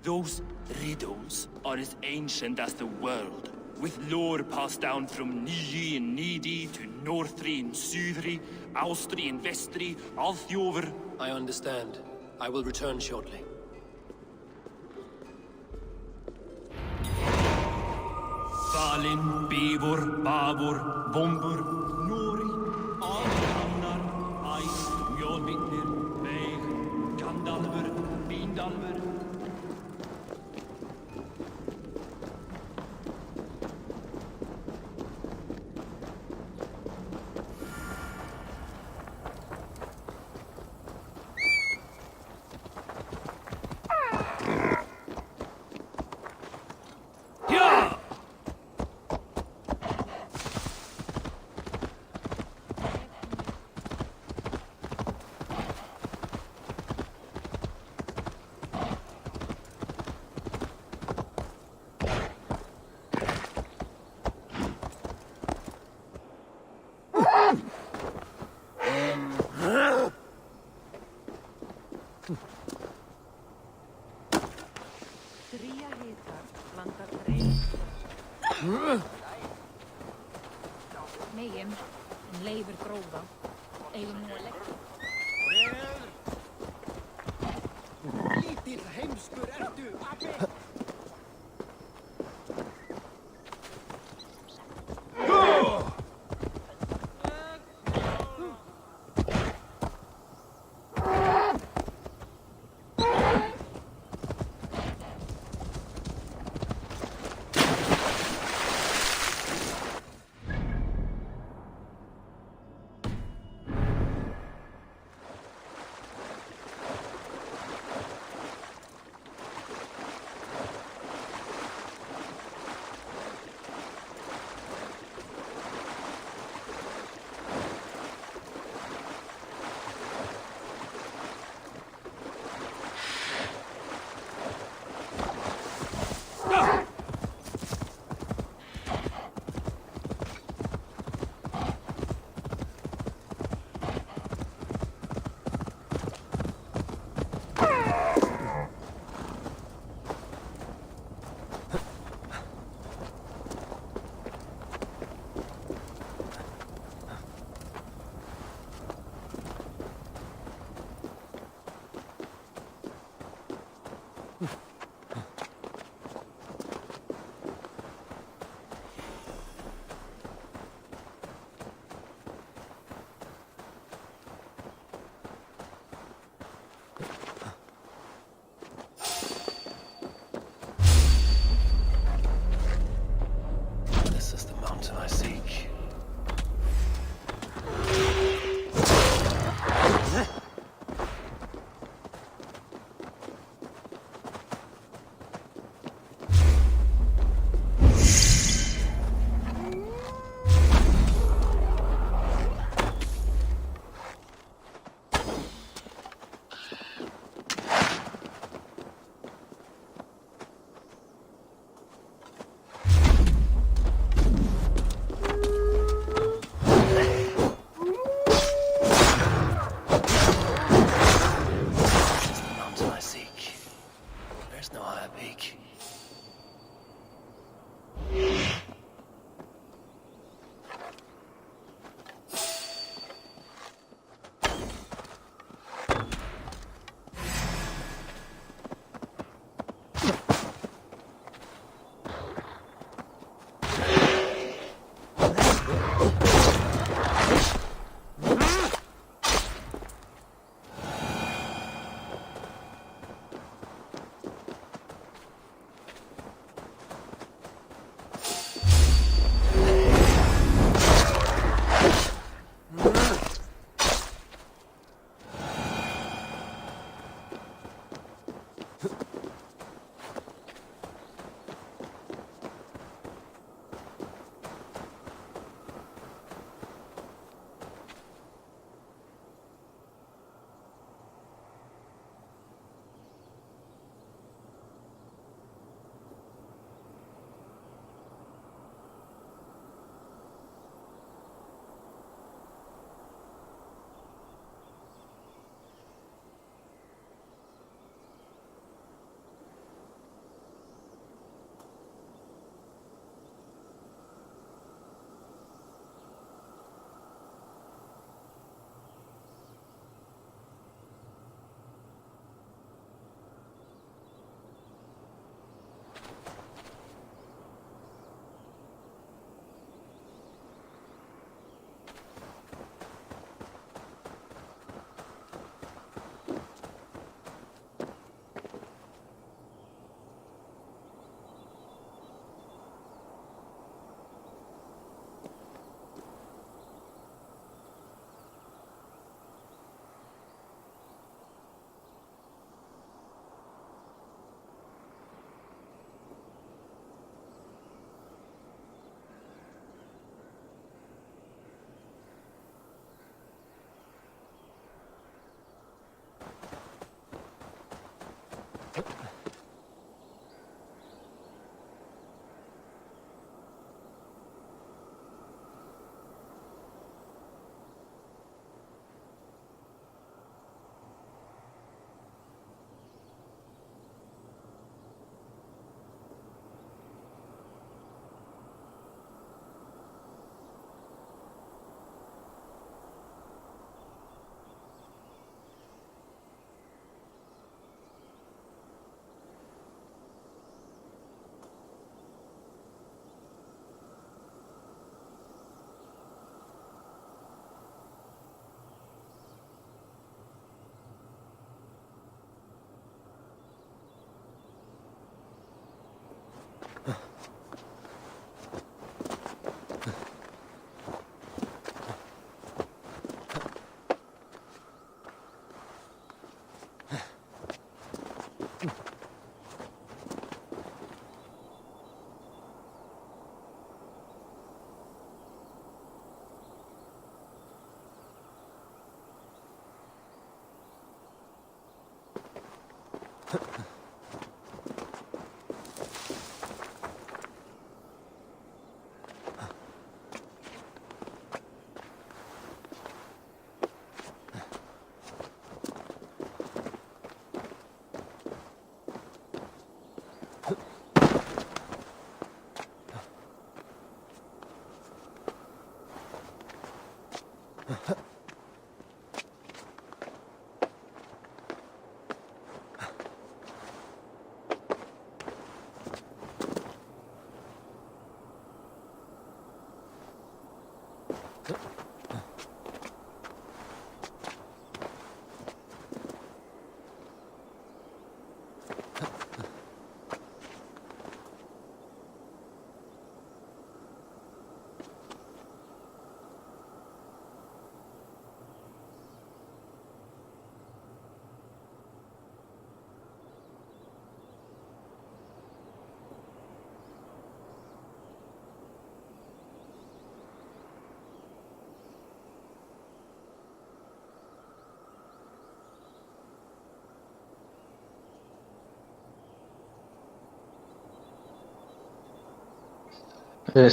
Those riddles are as ancient as the world, with lore passed down from Niji and Nidi to Northri and Sudri, Austri and Vestri, Althjover. I understand. I will return shortly. Valin, Beivor, Babur, Vombur, Nori, Alhamnar, Ice, Mjolvitnir, Veig, Gandalfur, Vindalfur. Megin, en Leifur gróða, eigum nú að leggja. Lítill heimskur ertu, api!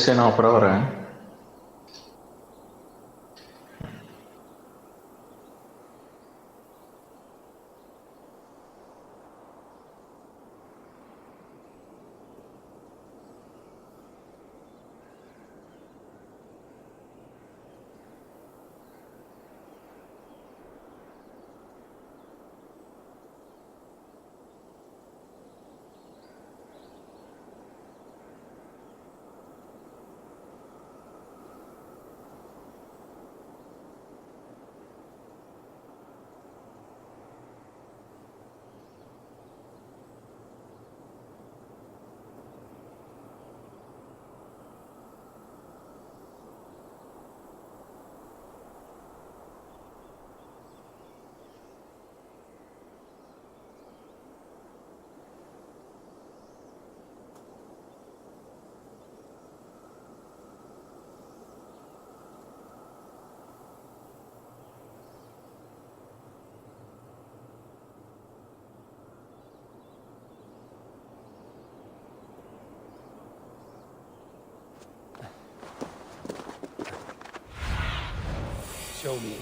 சரி நான் அப்புறம் வரேன். Show me.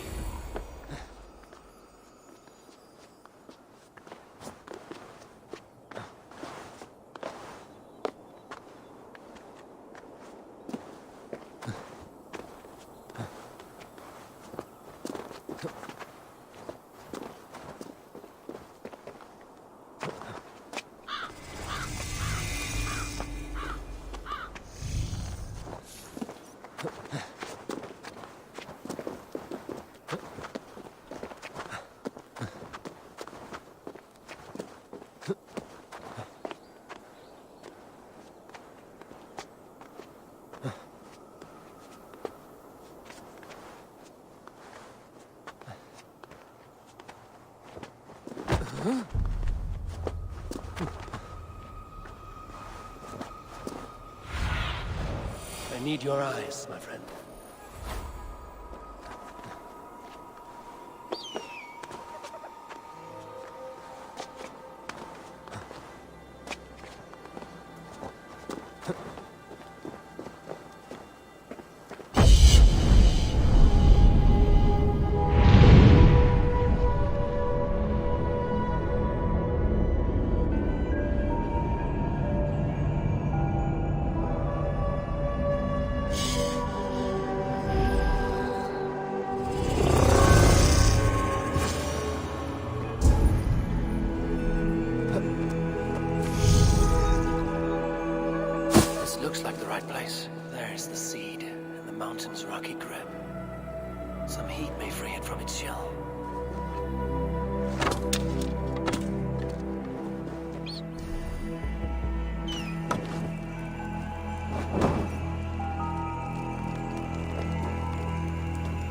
I need your eyes, my friend. Looks like the right place. There's the seed, and the mountain's rocky grip. Some heat may free it from its shell.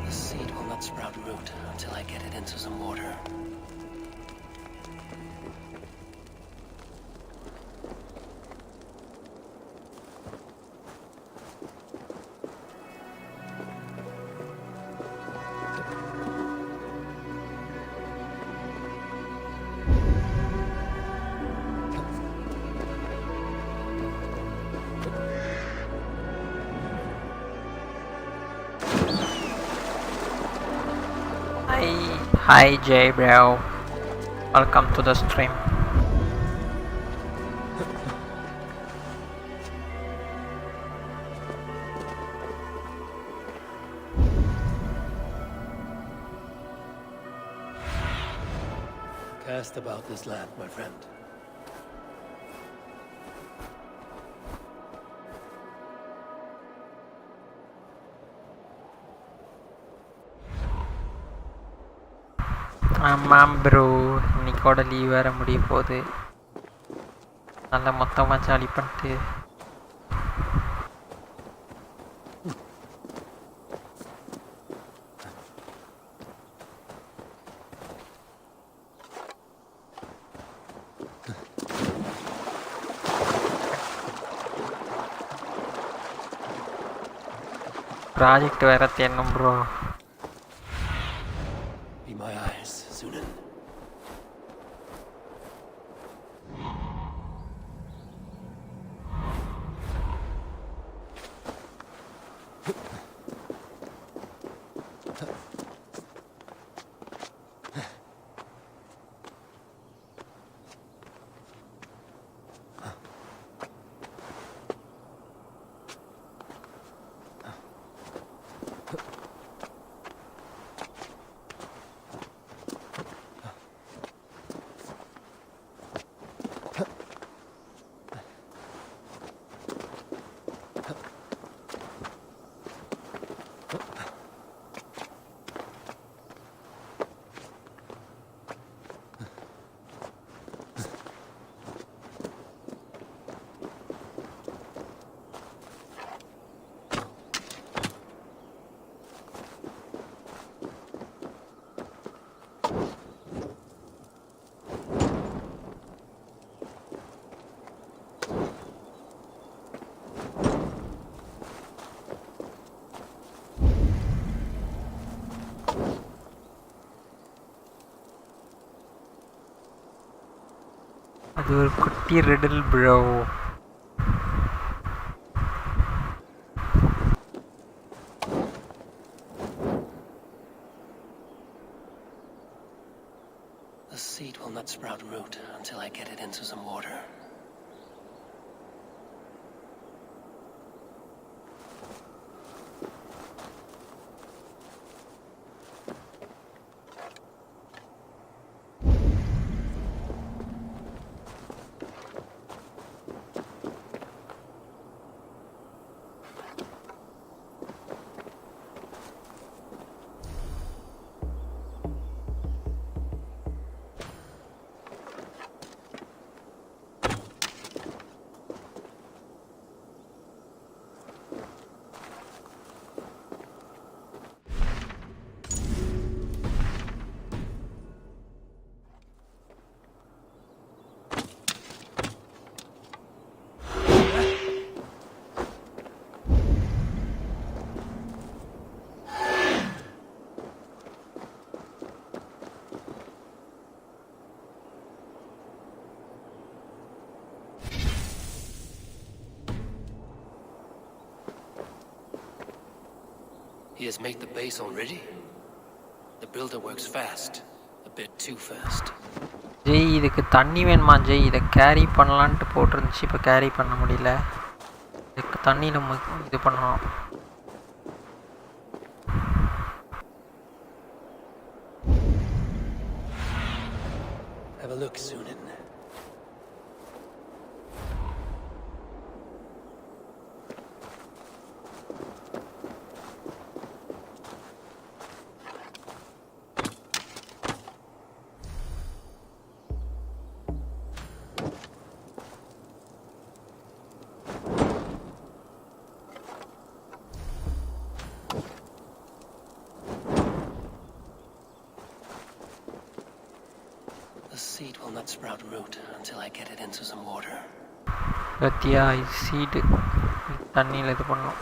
The seed will not sprout root until I get it into some water. Hi Jay bro, welcome to the stream. Cast about this land, my friend. ஆமாம் bro, இன்னைக்கோட leave வேற முடிய போகுது. நல்லா மொத்தமாக jolly பண்ணிட்டு project வேற தேடணும் bro. Be my eyes, Sunan. அது ஒரு குட்டி riddle bro. The seed will not sprout root until I get it into some water. He has made the base already? The builder works fast. A bit too fast. Jai இதுக்கு தண்ணி வேணுமா ஜெய்? இதை carry பண்ணலான்ட்டு போட்டிருந்துச்சு, இப்போ carry பண்ண முடியல. இதுக்கு தண்ணி நம்ம இது பண்ணலாம். Have a look, Sunan. The seed will not sprout root until I get it into some water. பத்தியா, இது சீடு தண்ணியில் இது பண்ணோம்.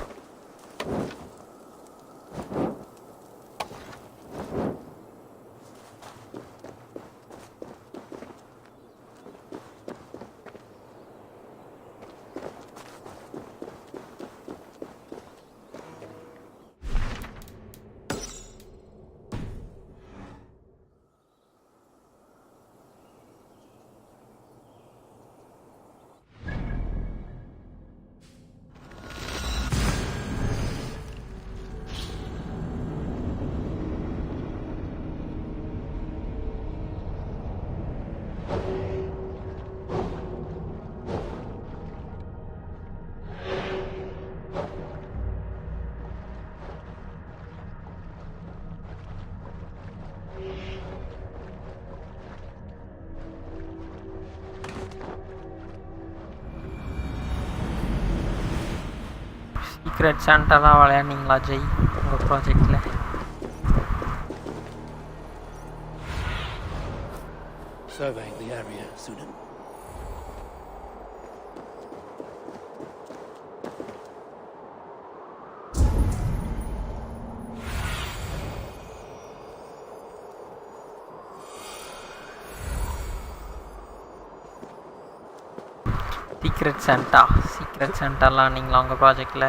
சீக்ரெட் சாண்டாலாம் விளையாண்டிங்களா ஜெய் உங்கள் ப்ராஜெக்டில்? Surveying the area, Sudan. Secret சாண்டாலாம் நீங்களா உங்கள் ப்ராஜெக்டில்?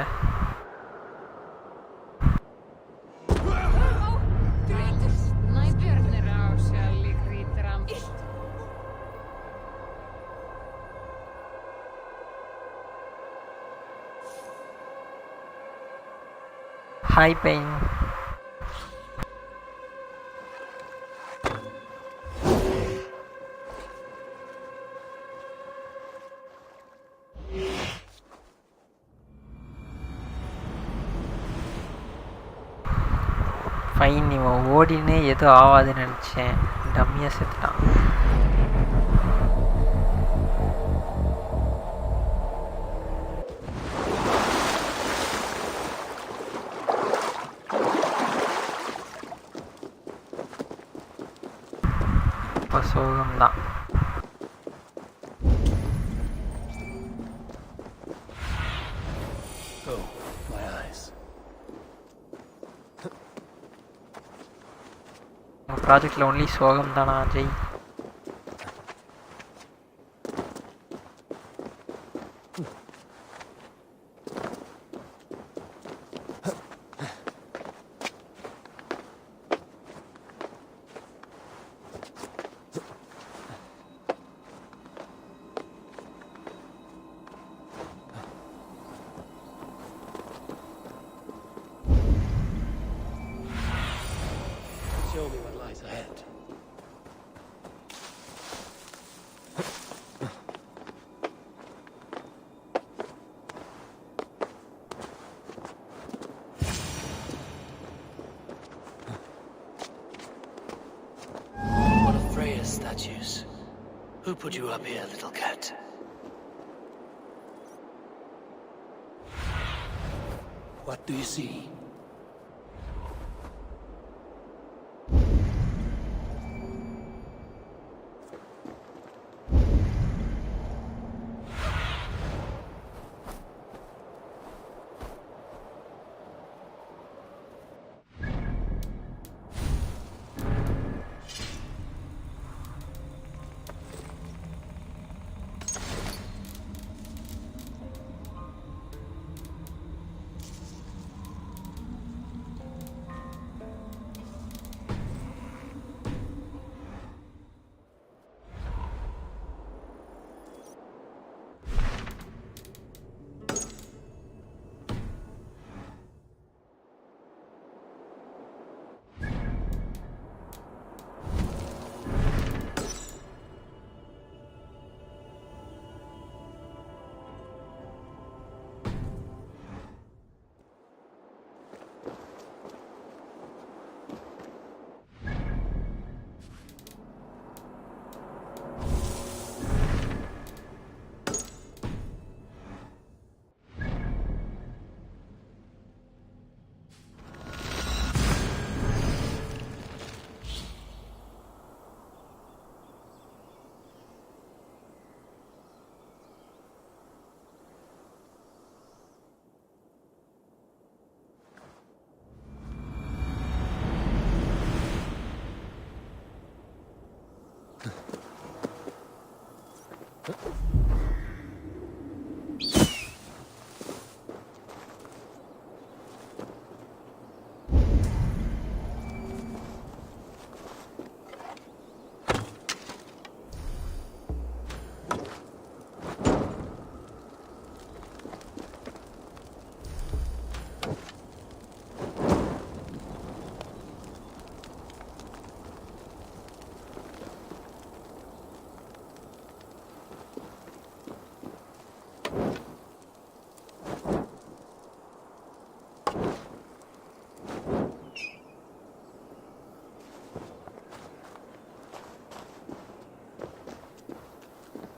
Hi pain. ஃபைன், இவன் ஓடினே எதுவும் ஆகாதுன்னு நினச்சேன். டம்மியாக செத்துட்டான். இப்போ சோகம்தான். Oh, my eyes. உங்கள் ப்ராஜெக்டில் ஒன்லி சோகம் தானா Jai? Show me what lies ahead. One of Freya's statues. Who put you up here, little cat? What do you see?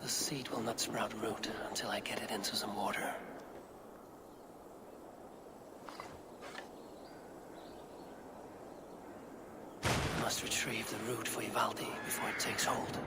The seed will not sprout root until I get it into some water. must retrieve the root for Ivaldi before it takes hold.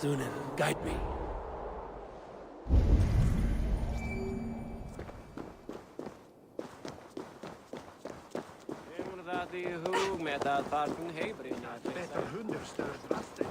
Thunen, guide me. Inderdaad, die hoe met dat paard van Hebrew naar het Better understood, Rusty.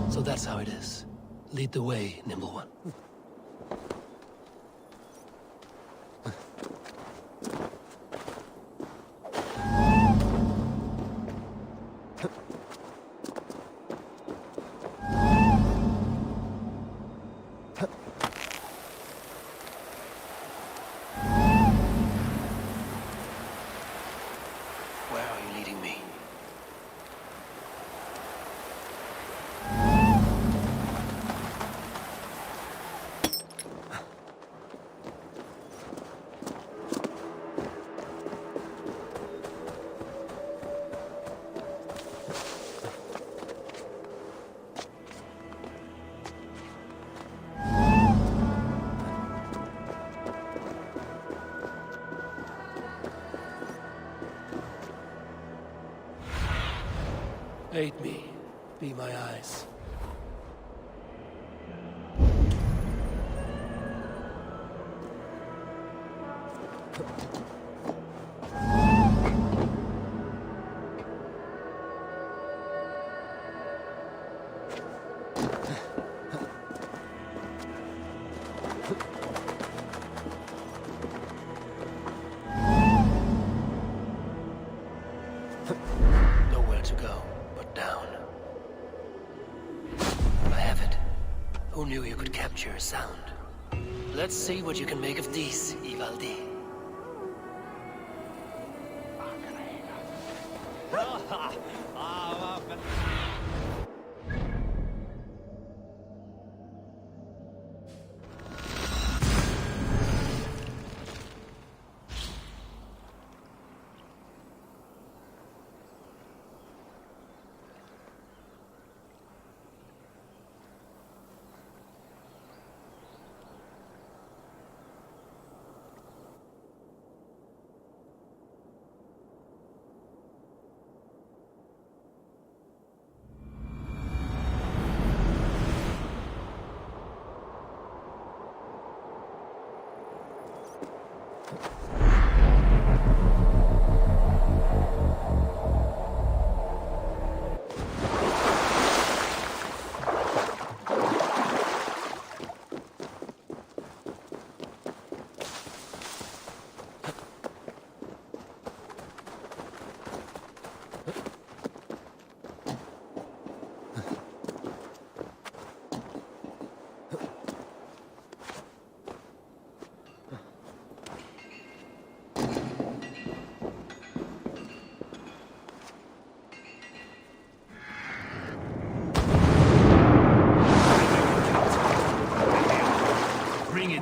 So that's how it is. Lead the way, Nimble One. Where are you leading me? Aid me. Be my eyes. Nowhere to go but down. I have it. Who knew you could capture a sound? Let's see what you can make of these, Ivaldi.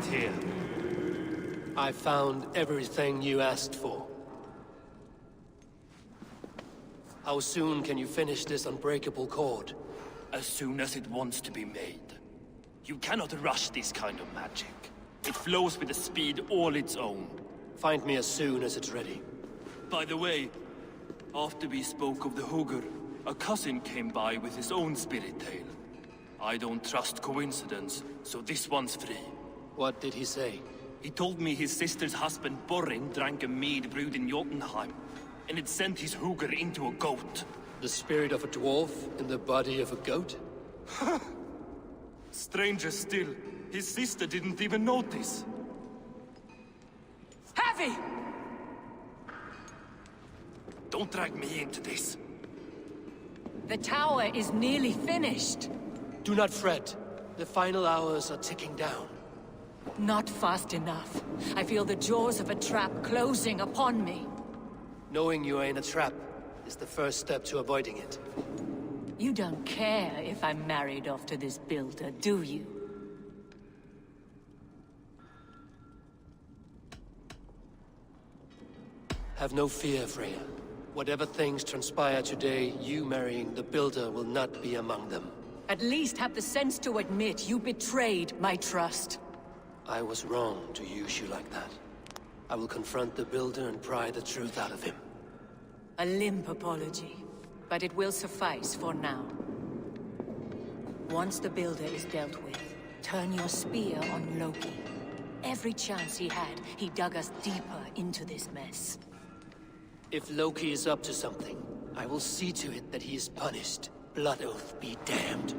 it here. I found everything you asked for. How soon can you finish this unbreakable cord? As soon as it wants to be made. You cannot rush this kind of magic. It flows with a speed all its own. Find me as soon as it's ready. By the way, after we spoke of the Hugr, a cousin came by with his own spirit tale. I don't trust coincidence, so this one's free. What did he say? He told me his sister's husband Borin drank a mead brewed in Jotunheim, and it sent his Hugr into a goat. The spirit of a dwarf in the body of a goat? Stranger still, his sister didn't even notice. Heavy! Don't drag me into this. The tower is nearly finished. Do not fret. The final hours are ticking down. Not fast enough. I feel the jaws of a trap closing upon me. Knowing you are in a trap is the first step to avoiding it. You don't care if I'm married off to this builder, do you? Have no fear, Freya. Whatever things transpire today, you marrying the builder will not be among them. At least have the sense to admit you betrayed my trust. I was wrong to use you like that. I will confront the builder and pry the truth out of him. A limp apology, but it will suffice for now. Once the builder is dealt with, turn your spear on Loki. Every chance he had, he dug us deeper into this mess. If Loki is up to something, I will see to it that he is punished. Blood Oath be damned.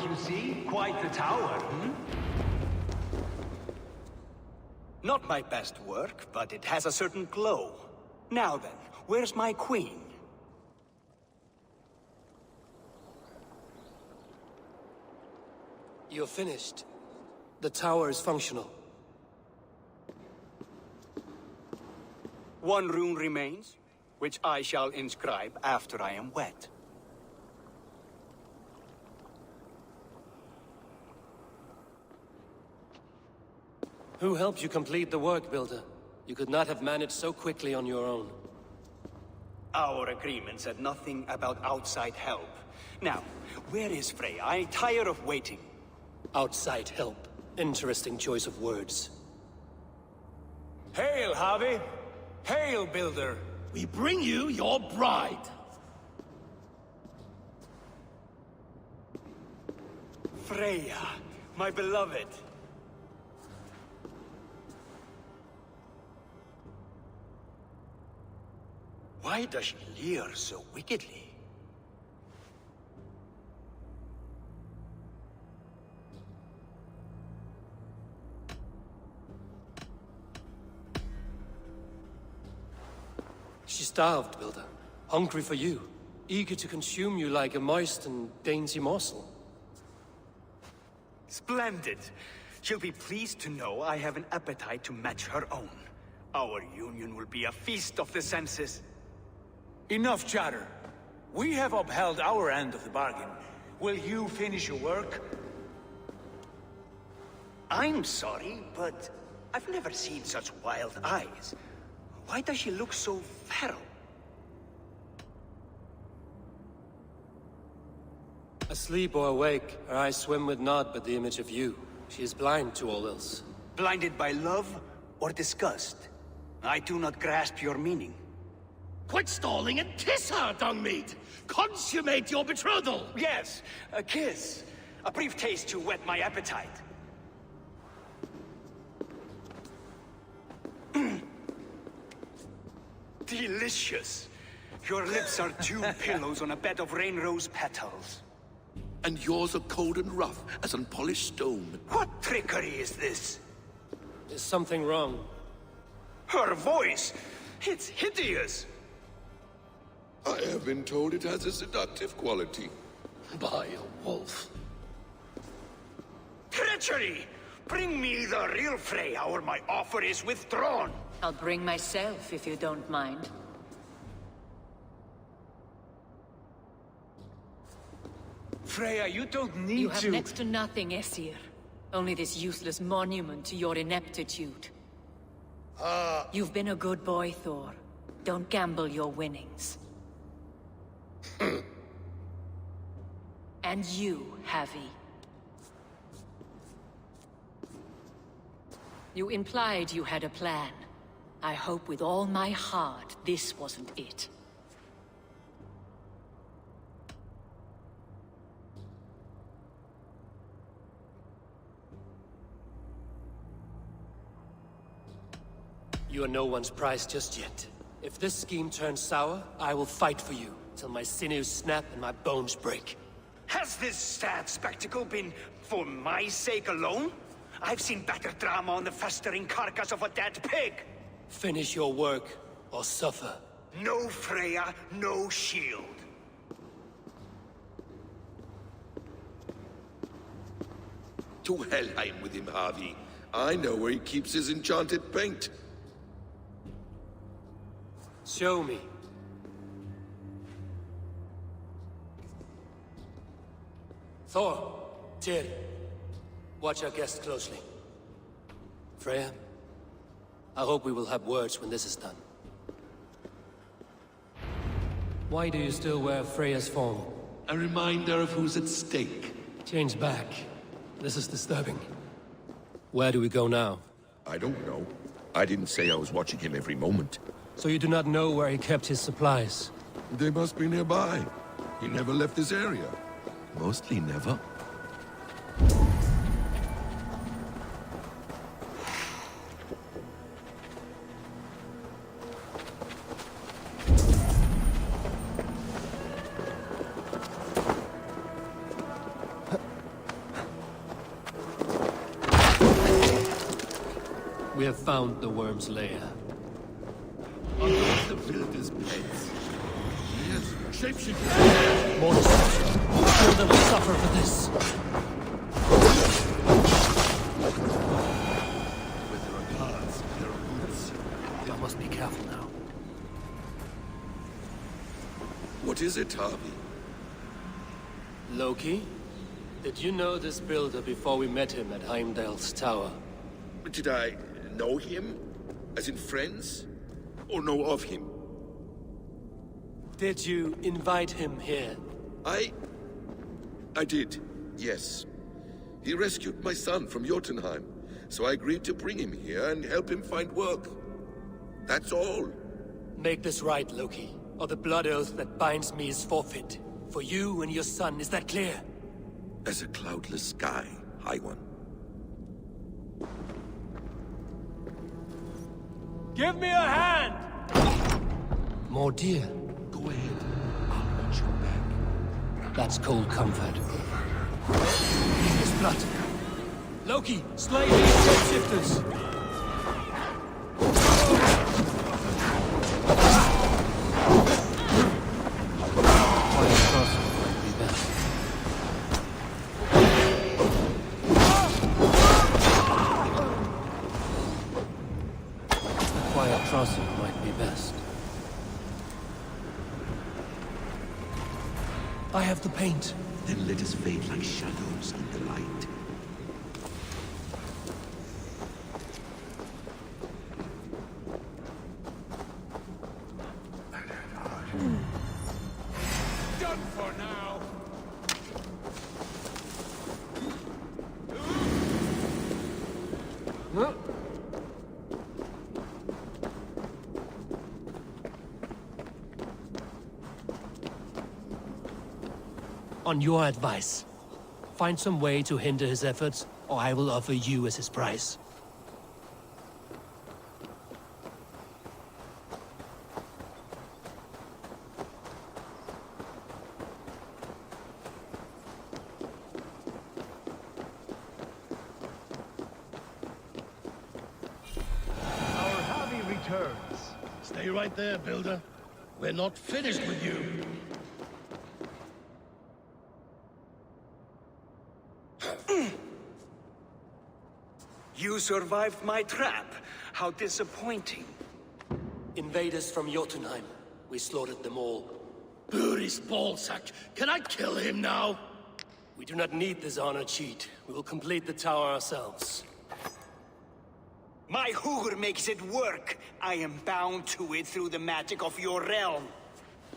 you see? Quite the tower, hmm? Not my best work, but it has a certain glow. Now then, where's my queen? You're finished. The tower is functional. One rune remains, which I shall inscribe after I am wet. Who helped you complete the work, Builder? You could not have managed so quickly on your own. Our agreement said nothing about outside help. Now, where is Freya? I'm tired of waiting. Outside help. Interesting choice of words. Hail, Harvey! Hail, Builder! We bring you your bride! Freya, my beloved. Why does she leer so wickedly? She starved, Builder. Hungry for you. Eager to consume you like a moist and dainty morsel. Splendid. She'll be pleased to know I have an appetite to match her own. Our union will be a feast of the senses. Enough chatter. We have upheld our end of the bargain. Will you finish your work? I'm sorry, but I've never seen such wild eyes. Why does she look so feral? Asleep or awake, her eyes swim with naught but the image of you. She is blind to all else. Blinded by love or disgust? I do not grasp your meaning. Quit stalling and kiss her, Dungmeat! Consummate your betrothal! Yes, a kiss. A brief taste to whet my appetite. Delicious. Your lips are two pillows on a bed of rain rose petals. And yours are cold and rough as unpolished stone. What trickery is this? Is something wrong? Her voice! It's hideous! I have been told it has a seductive quality. By a wolf. Treachery! Bring me the real Freya or my offer is withdrawn! I'll bring myself if you don't mind. Freya, you don't need You have to... next to nothing, Aesir. Only this useless monument to your ineptitude. You've been a good boy, Thor. Don't gamble your winnings. And you, Havi. You implied you had a plan. I hope with all my heart this wasn't it. You are no one's prize just yet. If this scheme turns sour, I will fight for you, till my sinews snap and my bones break. Has this sad spectacle been for my sake alone? I've seen better drama on the festering carcass of a dead pig! Finish your work, or suffer. No Freya, no shield. To Helheim with him, Harvey. I know where he keeps his enchanted paint. Show me. Thor, Tyr, watch our guest closely. Freya, I hope we will have words when this is done. Why do you still wear Freya's form? A reminder of who's at stake. Change back. This is disturbing. Where do we go now? I don't know. I didn't say I was watching him every moment. So you do not know where he kept his supplies? They must be nearby. He never left this area. Mostly never. We have found the worm's lair. Are those the builder's pets? Yes, shapeshifter. More deception. Builder will suffer for this. Where there are guards, there are boots. I must be careful now. What is it, Harvey? Loki? Did you know this builder before we met him at Heimdall's tower? Did I know him? As in friends? Or know of him? Did you invite him here? I did, yes. He rescued my son from Jotunheim, so I agreed to bring him here and help him find work. That's all. Make this right, Loki, or the blood oath that binds me is forfeit. For you and your son, is that clear? As a cloudless sky, High One. Give me a hand! More dear. Go ahead. I'll watch your back. That's cold comfort. His blood. Loki, slay these shapeshifters! Crossing might be best. I have the paint. Then let us fade like shadows in the light. Done for now. Huh? On your advice, find some way to hinder his efforts, or I will offer you as his price. Our Harvey returns. Stay right there, Builder. We're not finished with you. You survived my trap. How disappointing. Invaders from Jotunheim. We slaughtered them all. Buri's ballsack. Can I kill him now? We do not need this honor cheat. We will complete the tower ourselves. My Hugur makes it work. I am bound to it through the magic of your realm.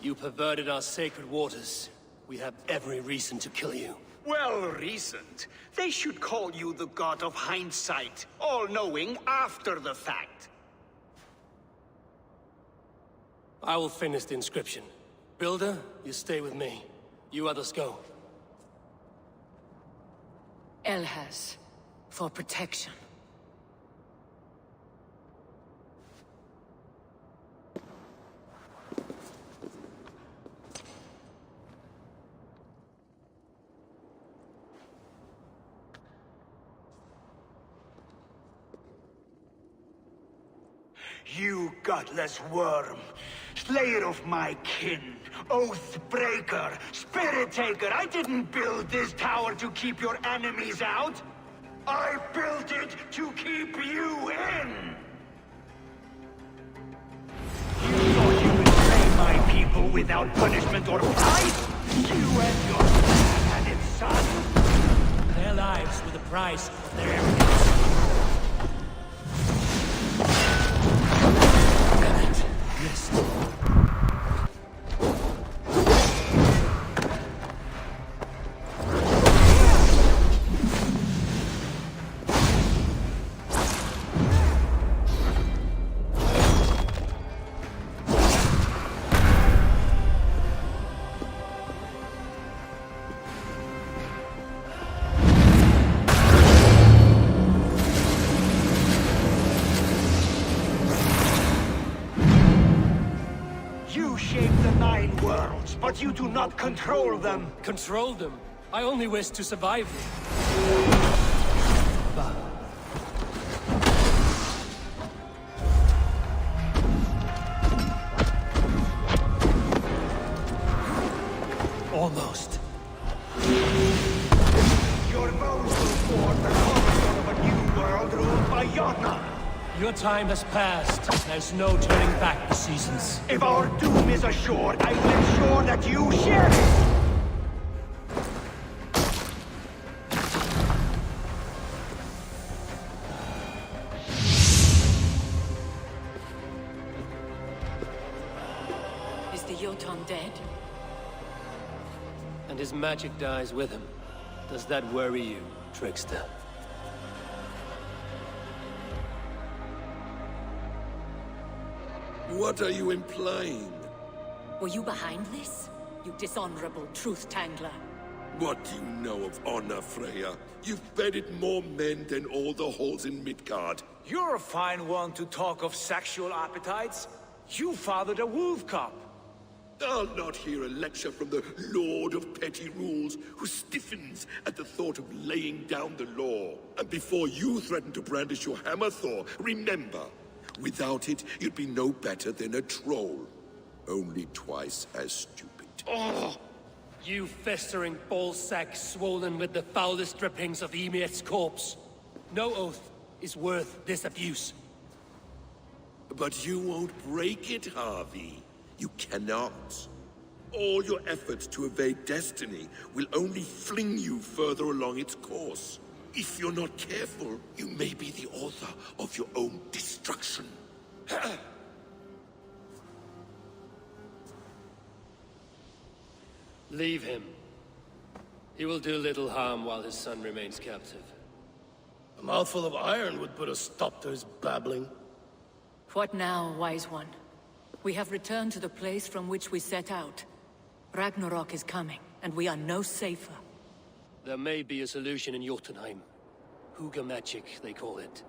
You perverted our sacred waters. We have every reason to kill you. Well reasoned. They should call you the god of hindsight, all-knowing after the fact. I will finish the inscription. Builder, you stay with me. You others go. Elhas, for protection. You godless worm, slayer of my kin, oath breaker, spirit taker, I didn't build this tower to keep your enemies out. I built it to keep you in. You thought you could slay my people without punishment or price? You and your had son. Their lives were the price of their arrogance. But you do not control them. Control them? I only wish to survive them. Ragnar! Your time has passed. There's no turning back the seasons. If our doom is assured, I will ensure that you share it! Is the Jotun dead? And his magic dies with him. Does that worry you, trickster? What are you implying? Were you behind this? You dishonorable truth-tangler. What do you know of honor, Freya? You've bedded more men than all the halls in Midgard. You're a fine one to talk of sexual appetites. You fathered a wolf cub. I'll not hear a lecture from the Lord of Petty Rules, who stiffens at the thought of laying down the law. And before you threaten to brandish your hammer, Thor, remember, without it, you'd be no better than a troll. Only twice as stupid. Oh! You festering ballsack swollen with the foulest drippings of Ymir's corpse. No oath is worth this abuse. But you won't break it, Harvey. You cannot. All your efforts to evade destiny will only fling you further along its course. If you're not careful, you may be the author of your own destruction. Leave him. He will do little harm while his son remains captive. A mouthful of iron would put a stop to his babbling. What now, wise one? We have returned to the place from which we set out. Ragnarok is coming, and we are no safer. There may be a solution in Jotunheim. Huga magic, they call it.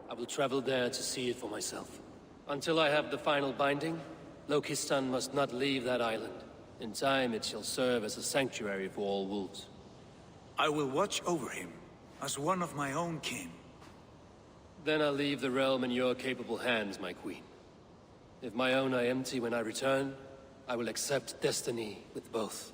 I will travel there to see it for myself. Until I have the final binding, Loki's son must not leave that island. In time, it shall serve as a sanctuary for all wolves. I will watch over him, as one of my own kin. Then I'll leave the realm in your capable hands, my queen. If my own are empty when I return, I will accept destiny with both.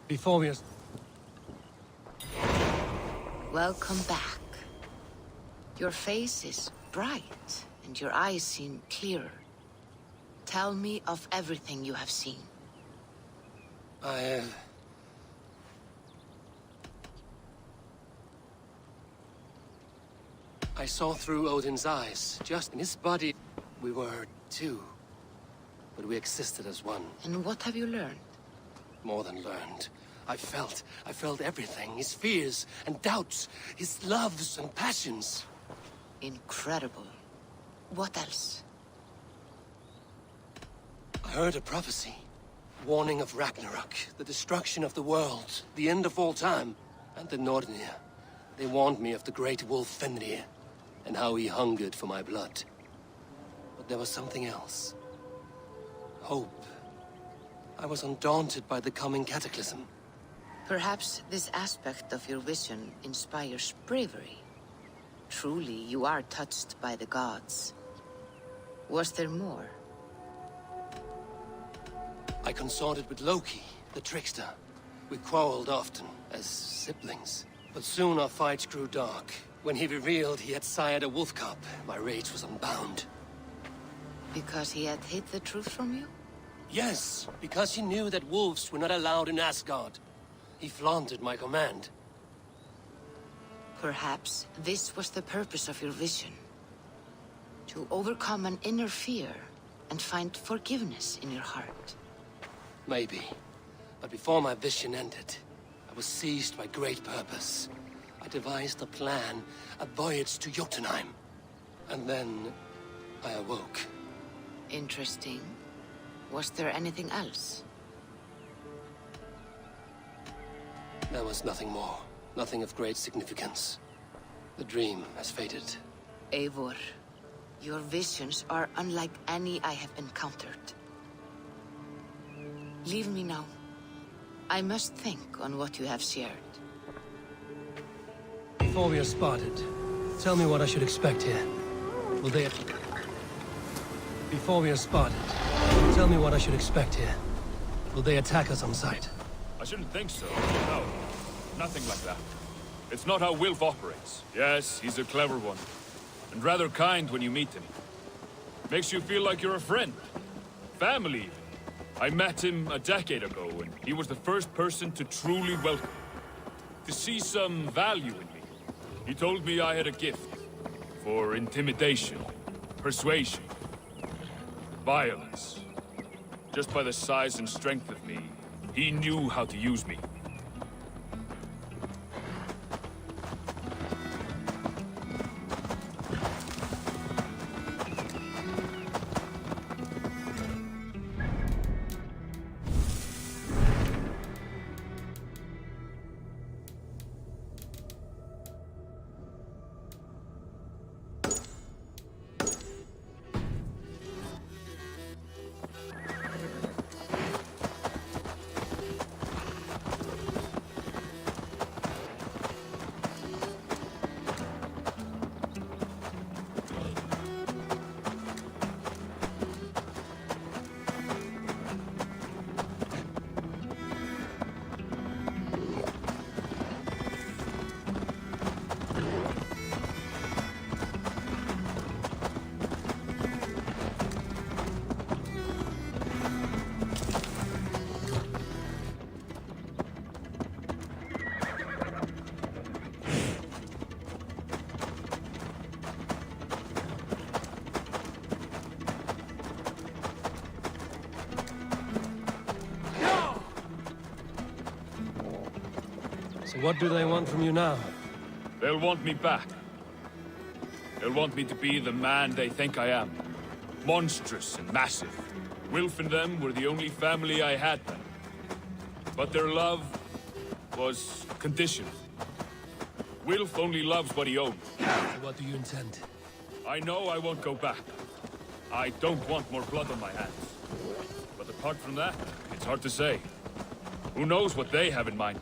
Before we... Welcome back. Your face is bright, and your eyes seem clearer. Tell me of everything you have seen. I saw through Odin's eyes. Just in his body, we were two. But we existed as one. And what have you learned? More than learned. I felt everything. His fears and doubts. His loves and passions. Incredible. What else? I heard a prophecy. Warning of Ragnarok. The destruction of the world. The end of all time. And the Nornir. They warned me of the great wolf Fenrir. And how he hungered for my blood. But there was something else. Hope. I was undaunted by the coming cataclysm. Perhaps this aspect of your vision inspires bravery. Truly, you are touched by the gods. Was there more? I consorted with Loki, the trickster. We quarreled often, as siblings. But soon our fights grew dark. When he revealed he had sired a wolf cub, my rage was unbound. Because he had hid the truth from you? Yes, because he knew that wolves were not allowed in Asgard. He flaunted my command. Perhaps this was the purpose of your vision. To overcome an inner fear and find forgiveness in your heart. Maybe. But before my vision ended, I was seized by great purpose. I devised a plan, a voyage to Jotunheim. And then I awoke. Interesting. Was there anything else? There was nothing more. Nothing of great significance. The dream has faded. Eivor, your visions are unlike any I have encountered. Leave me now. I must think on what you have shared. Before we are spotted, tell me what I should expect here. Will they... Before we are spotted, tell me what I should expect here. Will they attack us on sight? I shouldn't think so. No. Nothing like that. It's not how Wilf operates. Yes, he's a clever one. And rather kind when you meet him. Makes you feel like you're a friend. Family even. I met him a decade ago, and he was the first person to truly welcome me. To see some value in me. He told me I had a gift. For intimidation. Persuasion. Violence. Just by the size and strength of me, he knew how to use me. What do they want from you now? They'll want me back. They'll want me to be the man they think I am. Monstrous and massive. Wilf and them were the only family I had then. But their love was conditional. Wilf only loves what he owns. So what do you intend? I know I won't go back. I don't want more blood on my hands. But apart from that, it's hard to say. Who knows what they have in mind?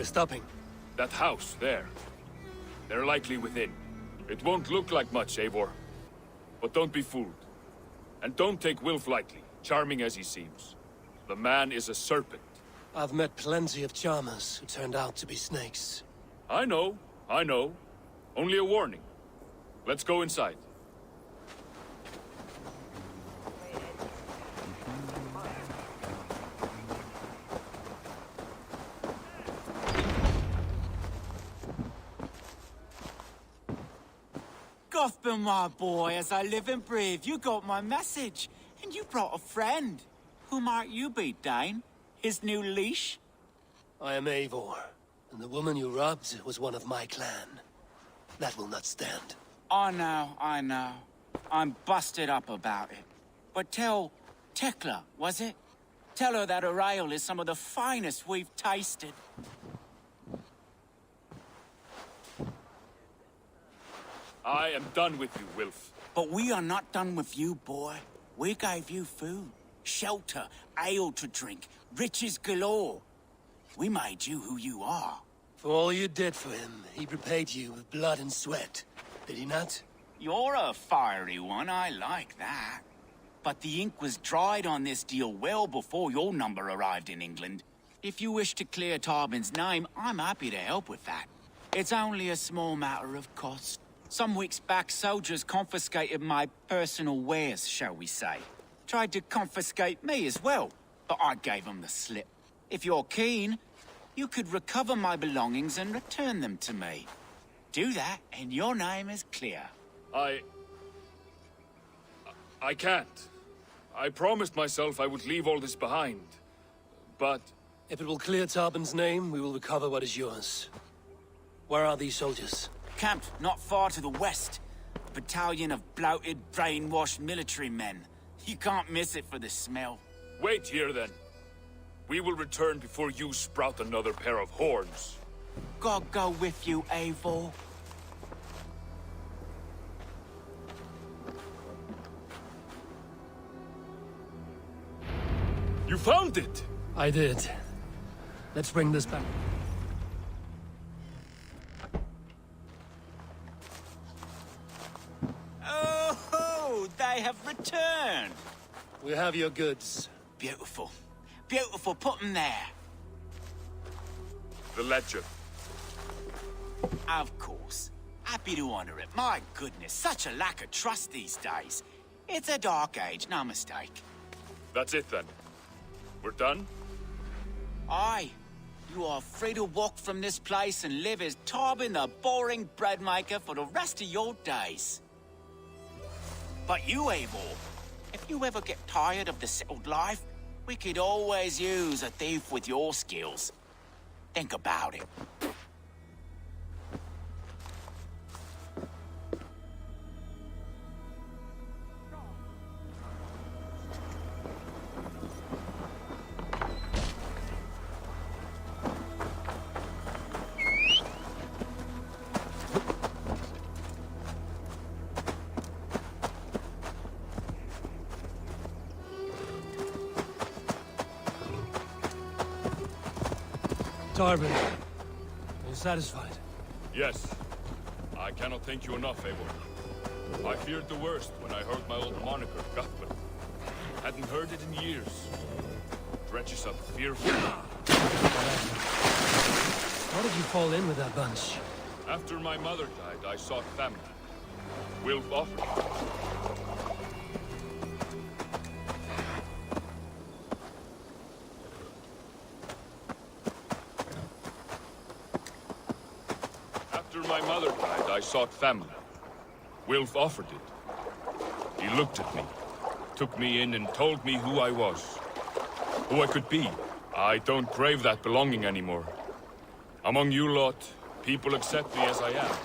we're stopping? That house, there. They're likely within. It won't look like much, Eivor. But don't be fooled. And don't take Wilf lightly, charming as he seems. The man is a serpent. I've met plenty of charmers who turned out to be snakes. I know. Only a warning. Let's go inside. Gothman, my boy, as I live and breathe, you got my message. And you brought a friend. Who might you be, Dane? His new leash? I am Eivor, and the woman you robbed was one of my clan. That will not stand. I know. I'm busted up about it. But tell Tekla, was it? Tell her that her ale is some of the finest we've tasted. I am done with you, Wilf. But we are not done with you, boy. We gave you food, shelter, ale to drink, riches galore. We made you who you are. For all you did for him, he repaid you with blood and sweat. Did he not? You're a fiery one, I like that. But the ink was dried on this deal well before your number arrived in England. If you wish to clear Tarbin's name, I'm happy to help with that. It's only a small matter of cost. Some weeks back, soldiers confiscated my personal wares, shall we say. Tried to confiscate me as well, but I gave them the slip. If you're keen, you could recover my belongings and return them to me. Do that, and your name is clear. I can't. I promised myself I would leave all this behind. But... If it will clear Tarbin's name, we will recover what is yours. Where are these soldiers? Camped not far to the west. A battalion of bloated, brainwashed military men. You can't miss it for the smell. Wait here, then. We will return before you sprout another pair of horns. God go with you, Eivor. You found it! I did. Let's bring this back. Oh, they have returned! We have your goods. Beautiful. Beautiful, put them there. The ledger. Of course. Happy to honor it. My goodness, such a lack of trust these days. It's a dark age, no mistake. That's it, then. We're done? Aye. You are free to walk from this place and live as Tarbin the boring bread maker for the rest of your days. But you, Eivor, if you ever get tired of the settled life, we could always use a thief with your skills. Think about it. Tarbin, are you satisfied? Yes. I cannot thank you enough, Eivor. I feared the worst when I heard my old moniker, Guthman. Hadn't heard it in years. Drenches up fearful. How did you fall in with that bunch? After my mother died, I sought family. Wilf offered it. My mother died, I sought family. Wilf offered it. He looked at me, took me in and told me who I was. Who I could be. I don't crave that belonging anymore. Among you lot, people accept me as I am.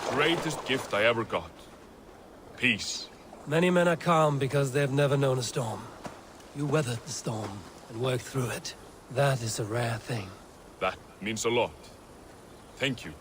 The greatest gift I ever got. Peace. Many men are calm because they've never known a storm. You weathered the storm and worked through it. That is a rare thing. That means a lot. Thank you.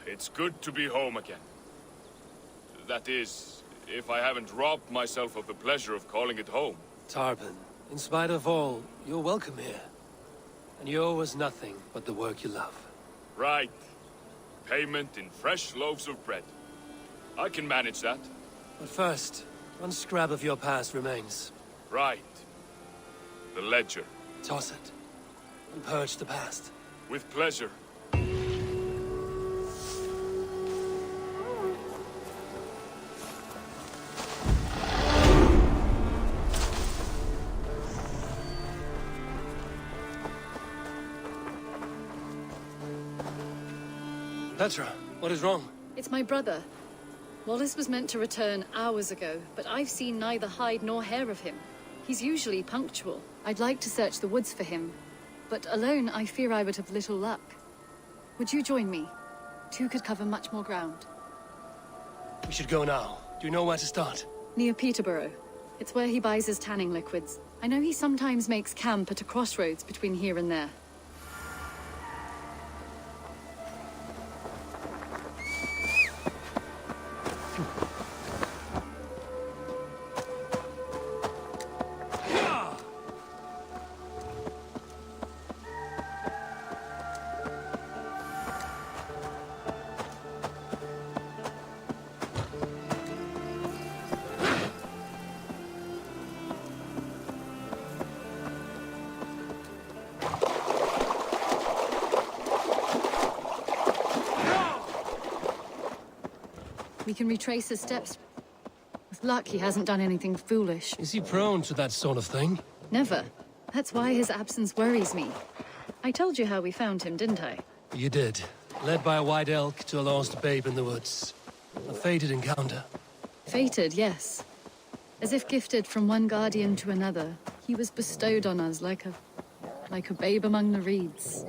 It's good to be home again. That is, if I haven't robbed myself of the pleasure of calling it home. Tarban, in spite of all, you're welcome here. And you owe us nothing but the work you love. Right. Payment in fresh loaves of bread. I can manage that. But first, one scrap of your past remains. Right. The ledger. Toss it. And purge the past. With pleasure. Petra, what is wrong? It's my brother. Wallace was meant to return hours ago, but I've seen neither hide nor hair of him. He's usually punctual. I'd like to search the woods for him, but alone I fear I would have little luck. Would you join me? Two could cover much more ground. We should go now. Do you know where to start? Near Peterborough. It's where he buys his tanning liquids. I know he sometimes makes camp at a crossroads between here and there. We can retrace his steps. With luck, he hasn't done anything foolish. Is he prone to that sort of thing? Never. That's why his absence worries me. I told you how we found him, didn't I? You did. Led by a white elk to a lost babe in the woods. A fated encounter. Fated, yes. As if gifted from one guardian to another, he was bestowed on us like a babe among the reeds.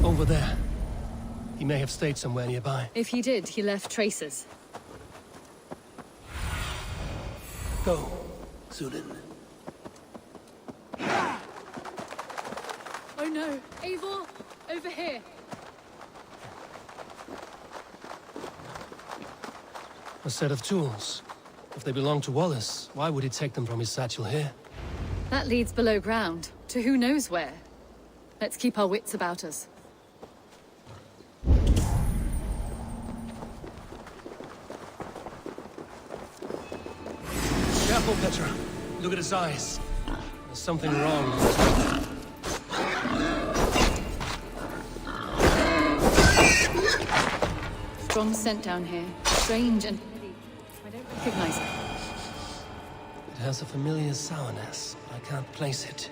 Over there. He may have stayed somewhere nearby. If he did, he left traces. Go, Sunan. Oh no! Eivor! Over here! A set of tools. If they belong to Wallace, why would he take them from his satchel here? That leads below ground, to who knows where. Let's keep our wits about us. Careful, Petra. Look at his eyes. There's something wrong. Strong scent down here. Strange and heavy. I don't recognize it. It has a familiar sourness, but I can't place it.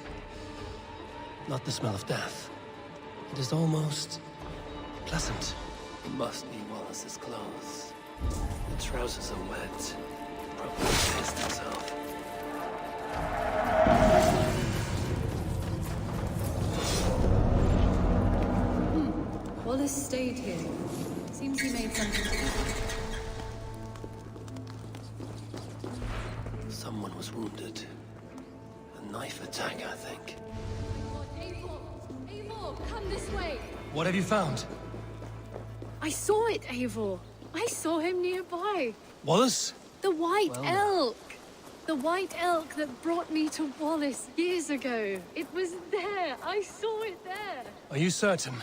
Not the smell of death. It is almost pleasant. It must be Wallace's clothes. The trousers are wet. Probably pissed himself. Wallace stayed here. Seems he made something to eat. Someone was wounded. A knife attack, I think. Eivor, come this way! What have you found? I saw it, Eivor. I saw him nearby. Wallace? The white Well, elk! The white elk that brought me to Wallace years ago. It was there. I saw it there. Are you certain?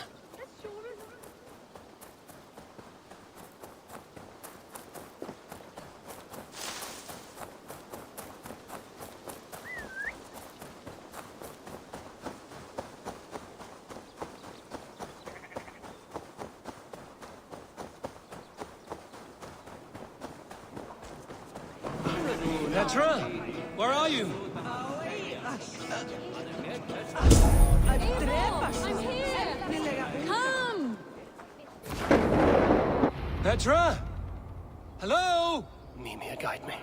Petra? Where are you? I'm here! Come! Petra? Hello? Mimir, guide me.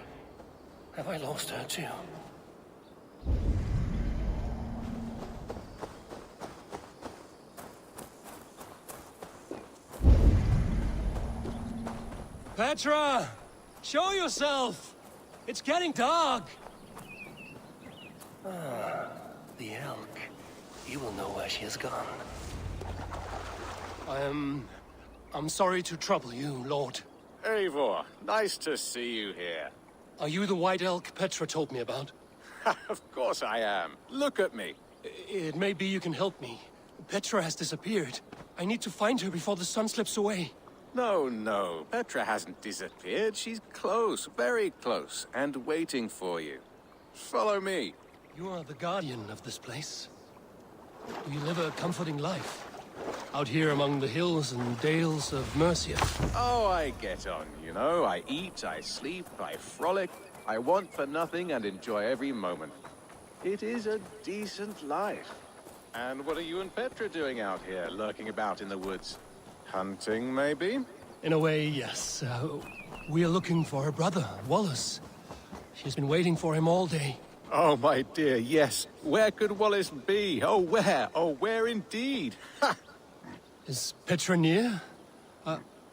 Have I lost her too? Petra! Show yourself! It's getting dark! Ah, the elk. He will know where she has gone. I'm sorry to trouble you, Lord. Eivor, nice to see you here. Are you the white elk Petra told me about? Of course I am. Look at me. It may be you can help me. Petra has disappeared. I need to find her before the sun slips away. No. Petra hasn't disappeared. She's close, very close, and waiting for you. Follow me. You are the guardian of this place. You live a comforting life. Out here among the hills and dales of Mercia. Oh, I get on, you know. I eat, I sleep, I frolic. I want for nothing and enjoy every moment. It is a decent life. And what are you and Petra doing out here, lurking about in the woods? Hunting, maybe? In a way, yes. We are looking for her brother, Wallace. She's been waiting for him all day. Oh, my dear, yes. Where could Wallace be? Oh, where? Oh, where indeed? Ha! Is Petra near?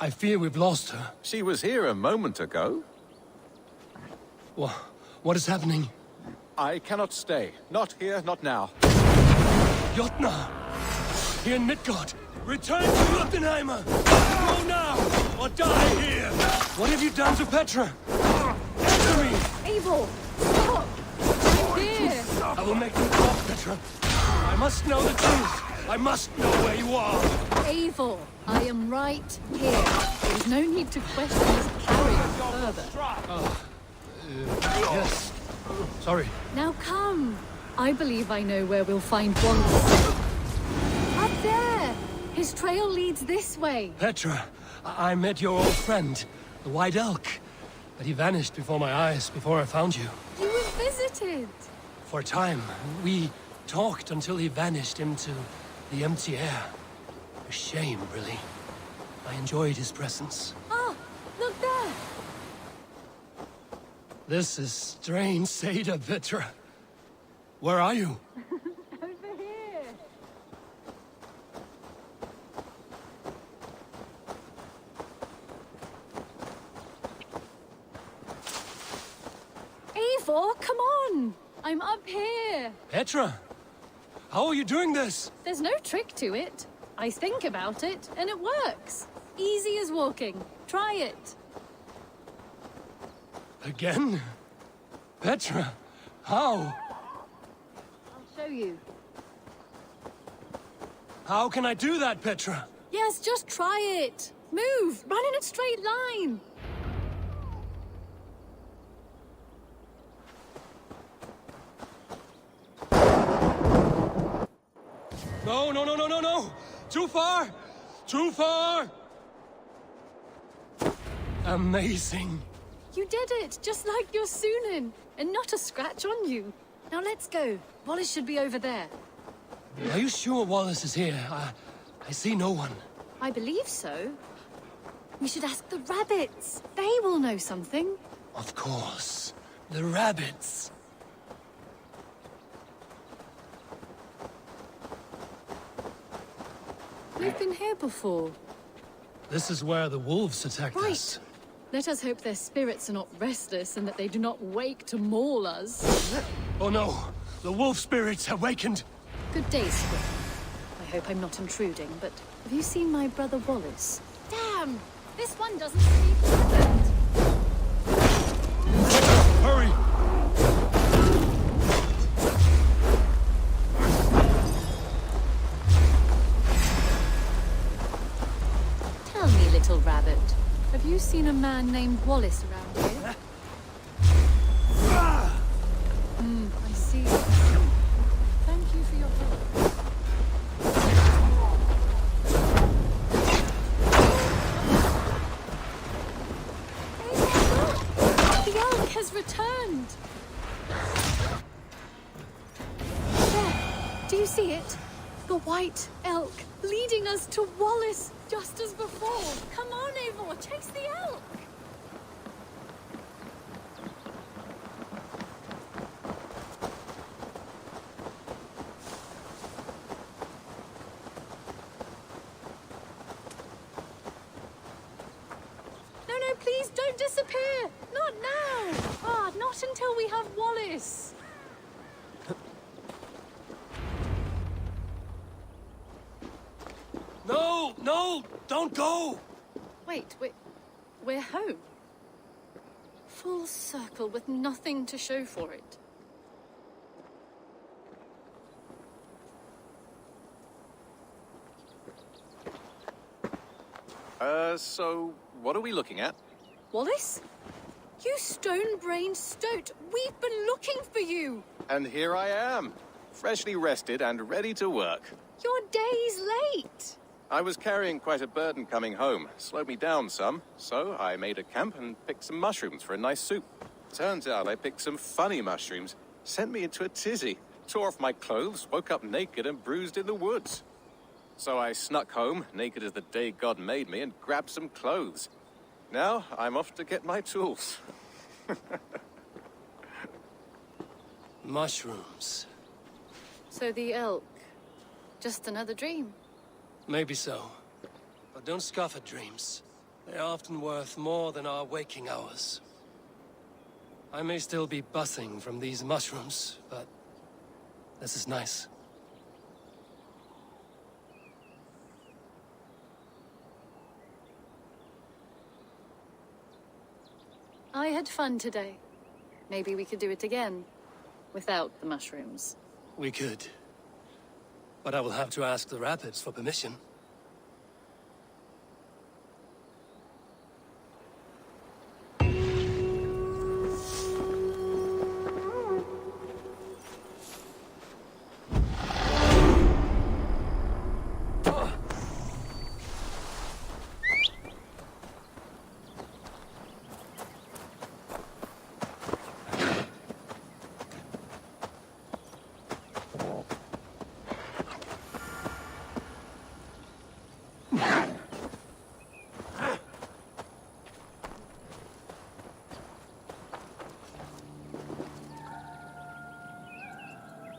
I fear we've lost her. She was here a moment ago. What is happening? I cannot stay. Not here, not now. Jotnar! Here in Midgard! Return to Jotunheimer! Go now, or die here! What have you done to Petra? Answer me! Eivor! Stop! I'm here! I will make you talk, Petra. I must know the truth. I must know where you are. Eivor, I am right here. There is no need to question this carriage further. Yes. Sorry. Now come. I believe I know where we'll find Wallace. Up there! His trail leads this way. Petra, I met your old friend, the White Elk. But he vanished before my eyes, before I found you. You were visited. For a time, we talked until he vanished into the empty air. A shame, really. I enjoyed his presence. Ah, look there! This is strange, Seda, Petra. Where are you? Over here. Eivor, come on! I'm up here. Petra, how are you doing this? There's no trick to it. I think about it, and it works. Easy as walking. Try it. Again? Petra, how? I'll show you. How can I do that, Petra? Yes, just try it. Move! Run in a straight line! No! Too far! Too far! Amazing. You did it, just like your Sunan, and not a scratch on you. Now let's go. Wallace should be over there. Are you sure Wallace is here? I see no one. I believe so. We should ask the rabbits. They will know something. Of course. The rabbits. We've been here before. This is where the wolves attacked us. Let us hope their spirits are not restless and that they do not wake to maul us. Oh no! The wolf spirits have wakened! Good day, Squid. I hope I'm not intruding, but have you seen my brother Wallace? Damn! This one doesn't speak perfect! Hurry! Tell me, little rabbit, have you seen a man named Wallace around here? I see. Thank you for your help. The elk has returned! There! Do you see it? The white elk leading us to Wallace, just as before. Come on, Eivor, chase the elk! Don't disappear! Not now! Ah, not until we have Wallace! No! No! Don't go! Wait, we're home. Full circle with nothing to show for it. So what are we looking at? Wallace? You stone-brained stoat! We've been looking for you! And here I am, freshly rested and ready to work. You're days late! I was carrying quite a burden coming home. Slowed me down some, so I made a camp and picked some mushrooms for a nice soup. Turns out I picked some funny mushrooms. Sent me into a tizzy. Tore off my clothes, woke up naked and bruised in the woods. So I snuck home, naked as the day God made me, and grabbed some clothes. Now I'm off to get my tools. Mushrooms. So the elk, just another dream? Maybe so. But don't scoff at dreams. They're often worth more than our waking hours. I may still be buzzing from these mushrooms, but this is nice. I had fun today. Maybe we could do it again. Without the mushrooms. We could. But I will have to ask the rapids for permission.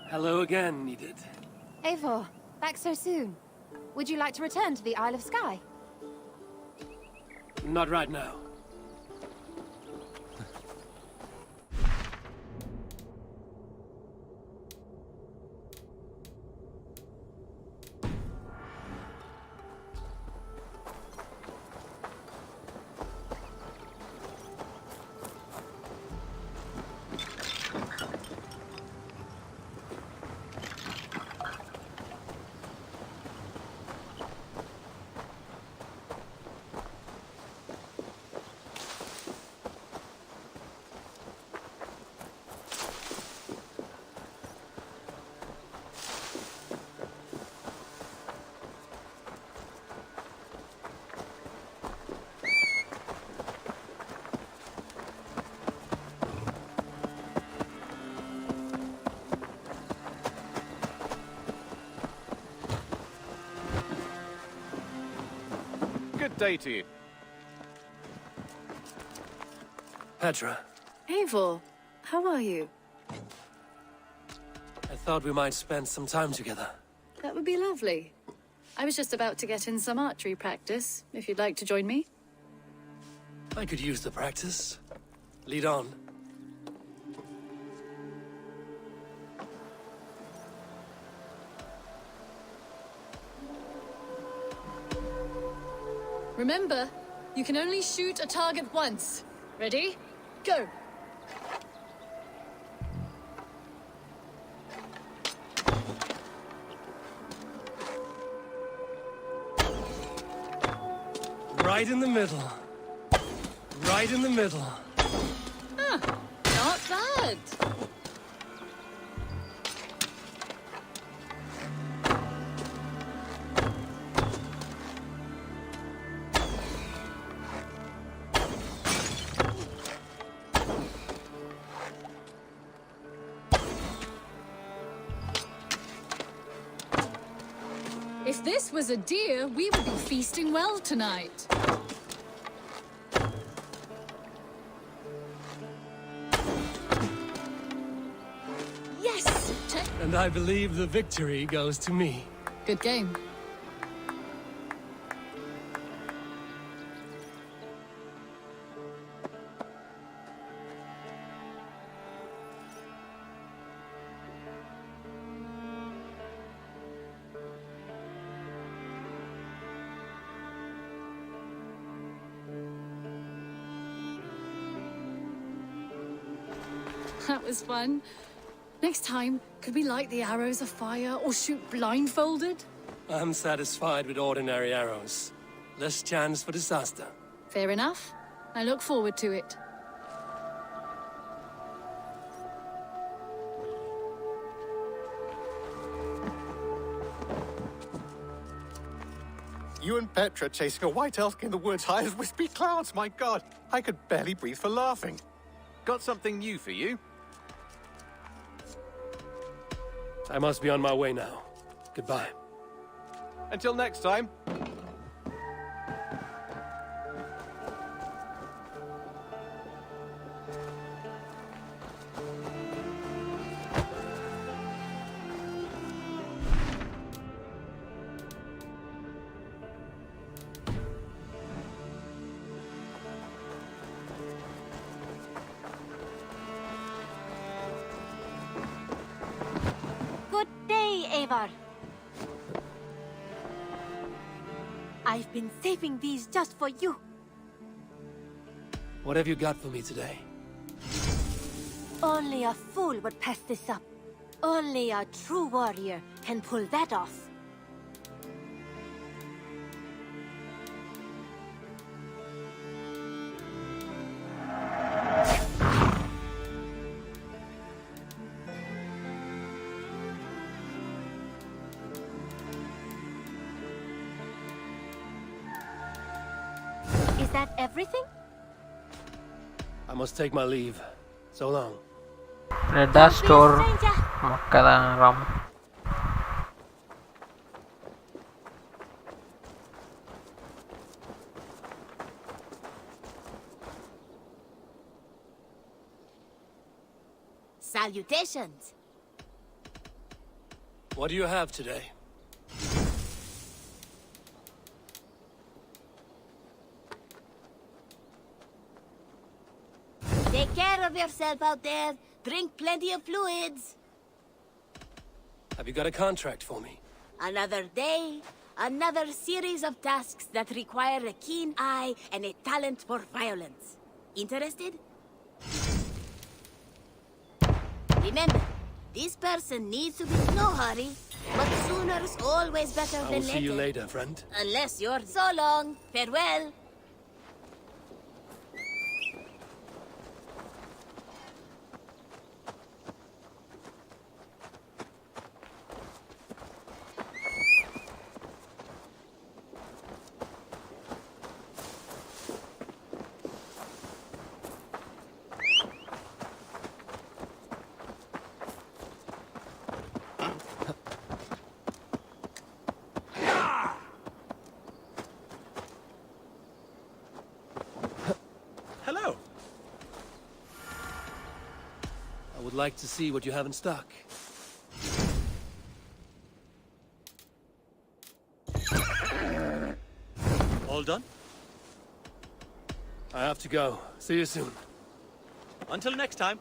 Hello again, Edith. Eivor, back so soon. Would you like to return to the Isle of Skye? Not right now. Good day to you. Petra, Eivor, how are you? I thought we might spend some time together. That would be lovely. I was just about to get in some archery practice, if you'd like to join me. I could use the practice. Lead on. Remember, you can only shoot a target once. Ready? Go! Right in the middle. Right in the middle. Huh, not bad. If this was a deer, we would be feasting well tonight. Yes! And I believe the victory goes to me. Good game. That was fun. Next time, could we light the arrows afire or shoot blindfolded? I'm satisfied with ordinary arrows. Less chance for disaster. Fair enough. I look forward to it. You and Petra chasing a white elk in the woods high as wispy clouds, my god! I could barely breathe for laughing. Got something new for you? I must be on my way now. Goodbye. Until next time. Eivor. I've been saving these just for you. What have you got for me today? Only a fool would pass this up. Only a true warrior can pull that off. Is that everything? I must take my leave. So long. Reda store makadan ram. Salutations. What do you have today? Take care of yourself out there. Drink plenty of fluids. Have you got a contract for me? Another day, another series of tasks that require a keen eye and a talent for violence. Interested? Remember, this person needs to be in no hurry, but sooner's always better I than will later. see you later, friend. Unless you're so long. Farewell. Hello. I would like to see what you have in stock. All done? I have to go. See you soon. Until next time.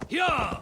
Yeah!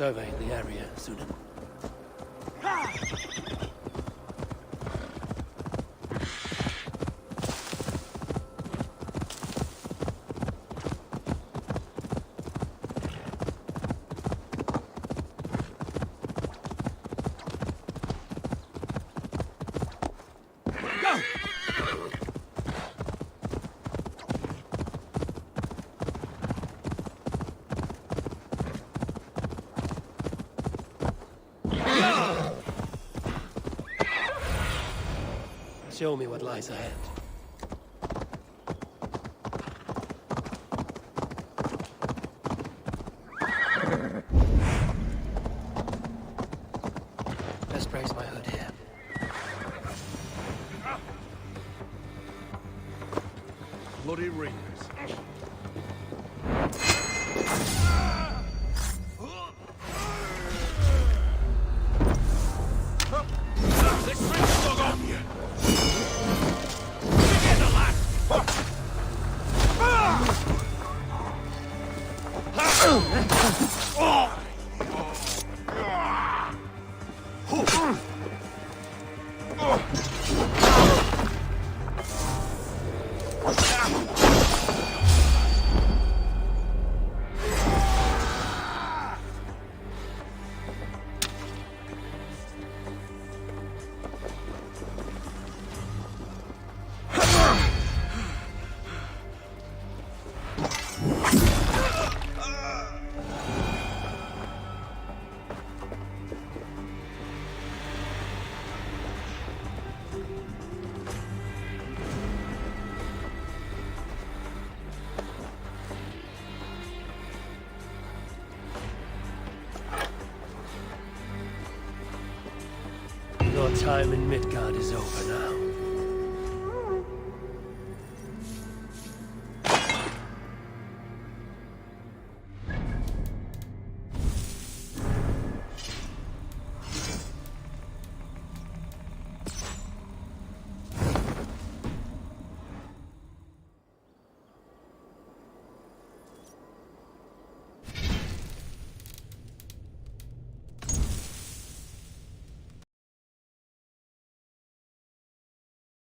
survey the area, Sunan. Show me what lies ahead. Best brace my hood here. Bloody rings. Your time in Midgard is over now.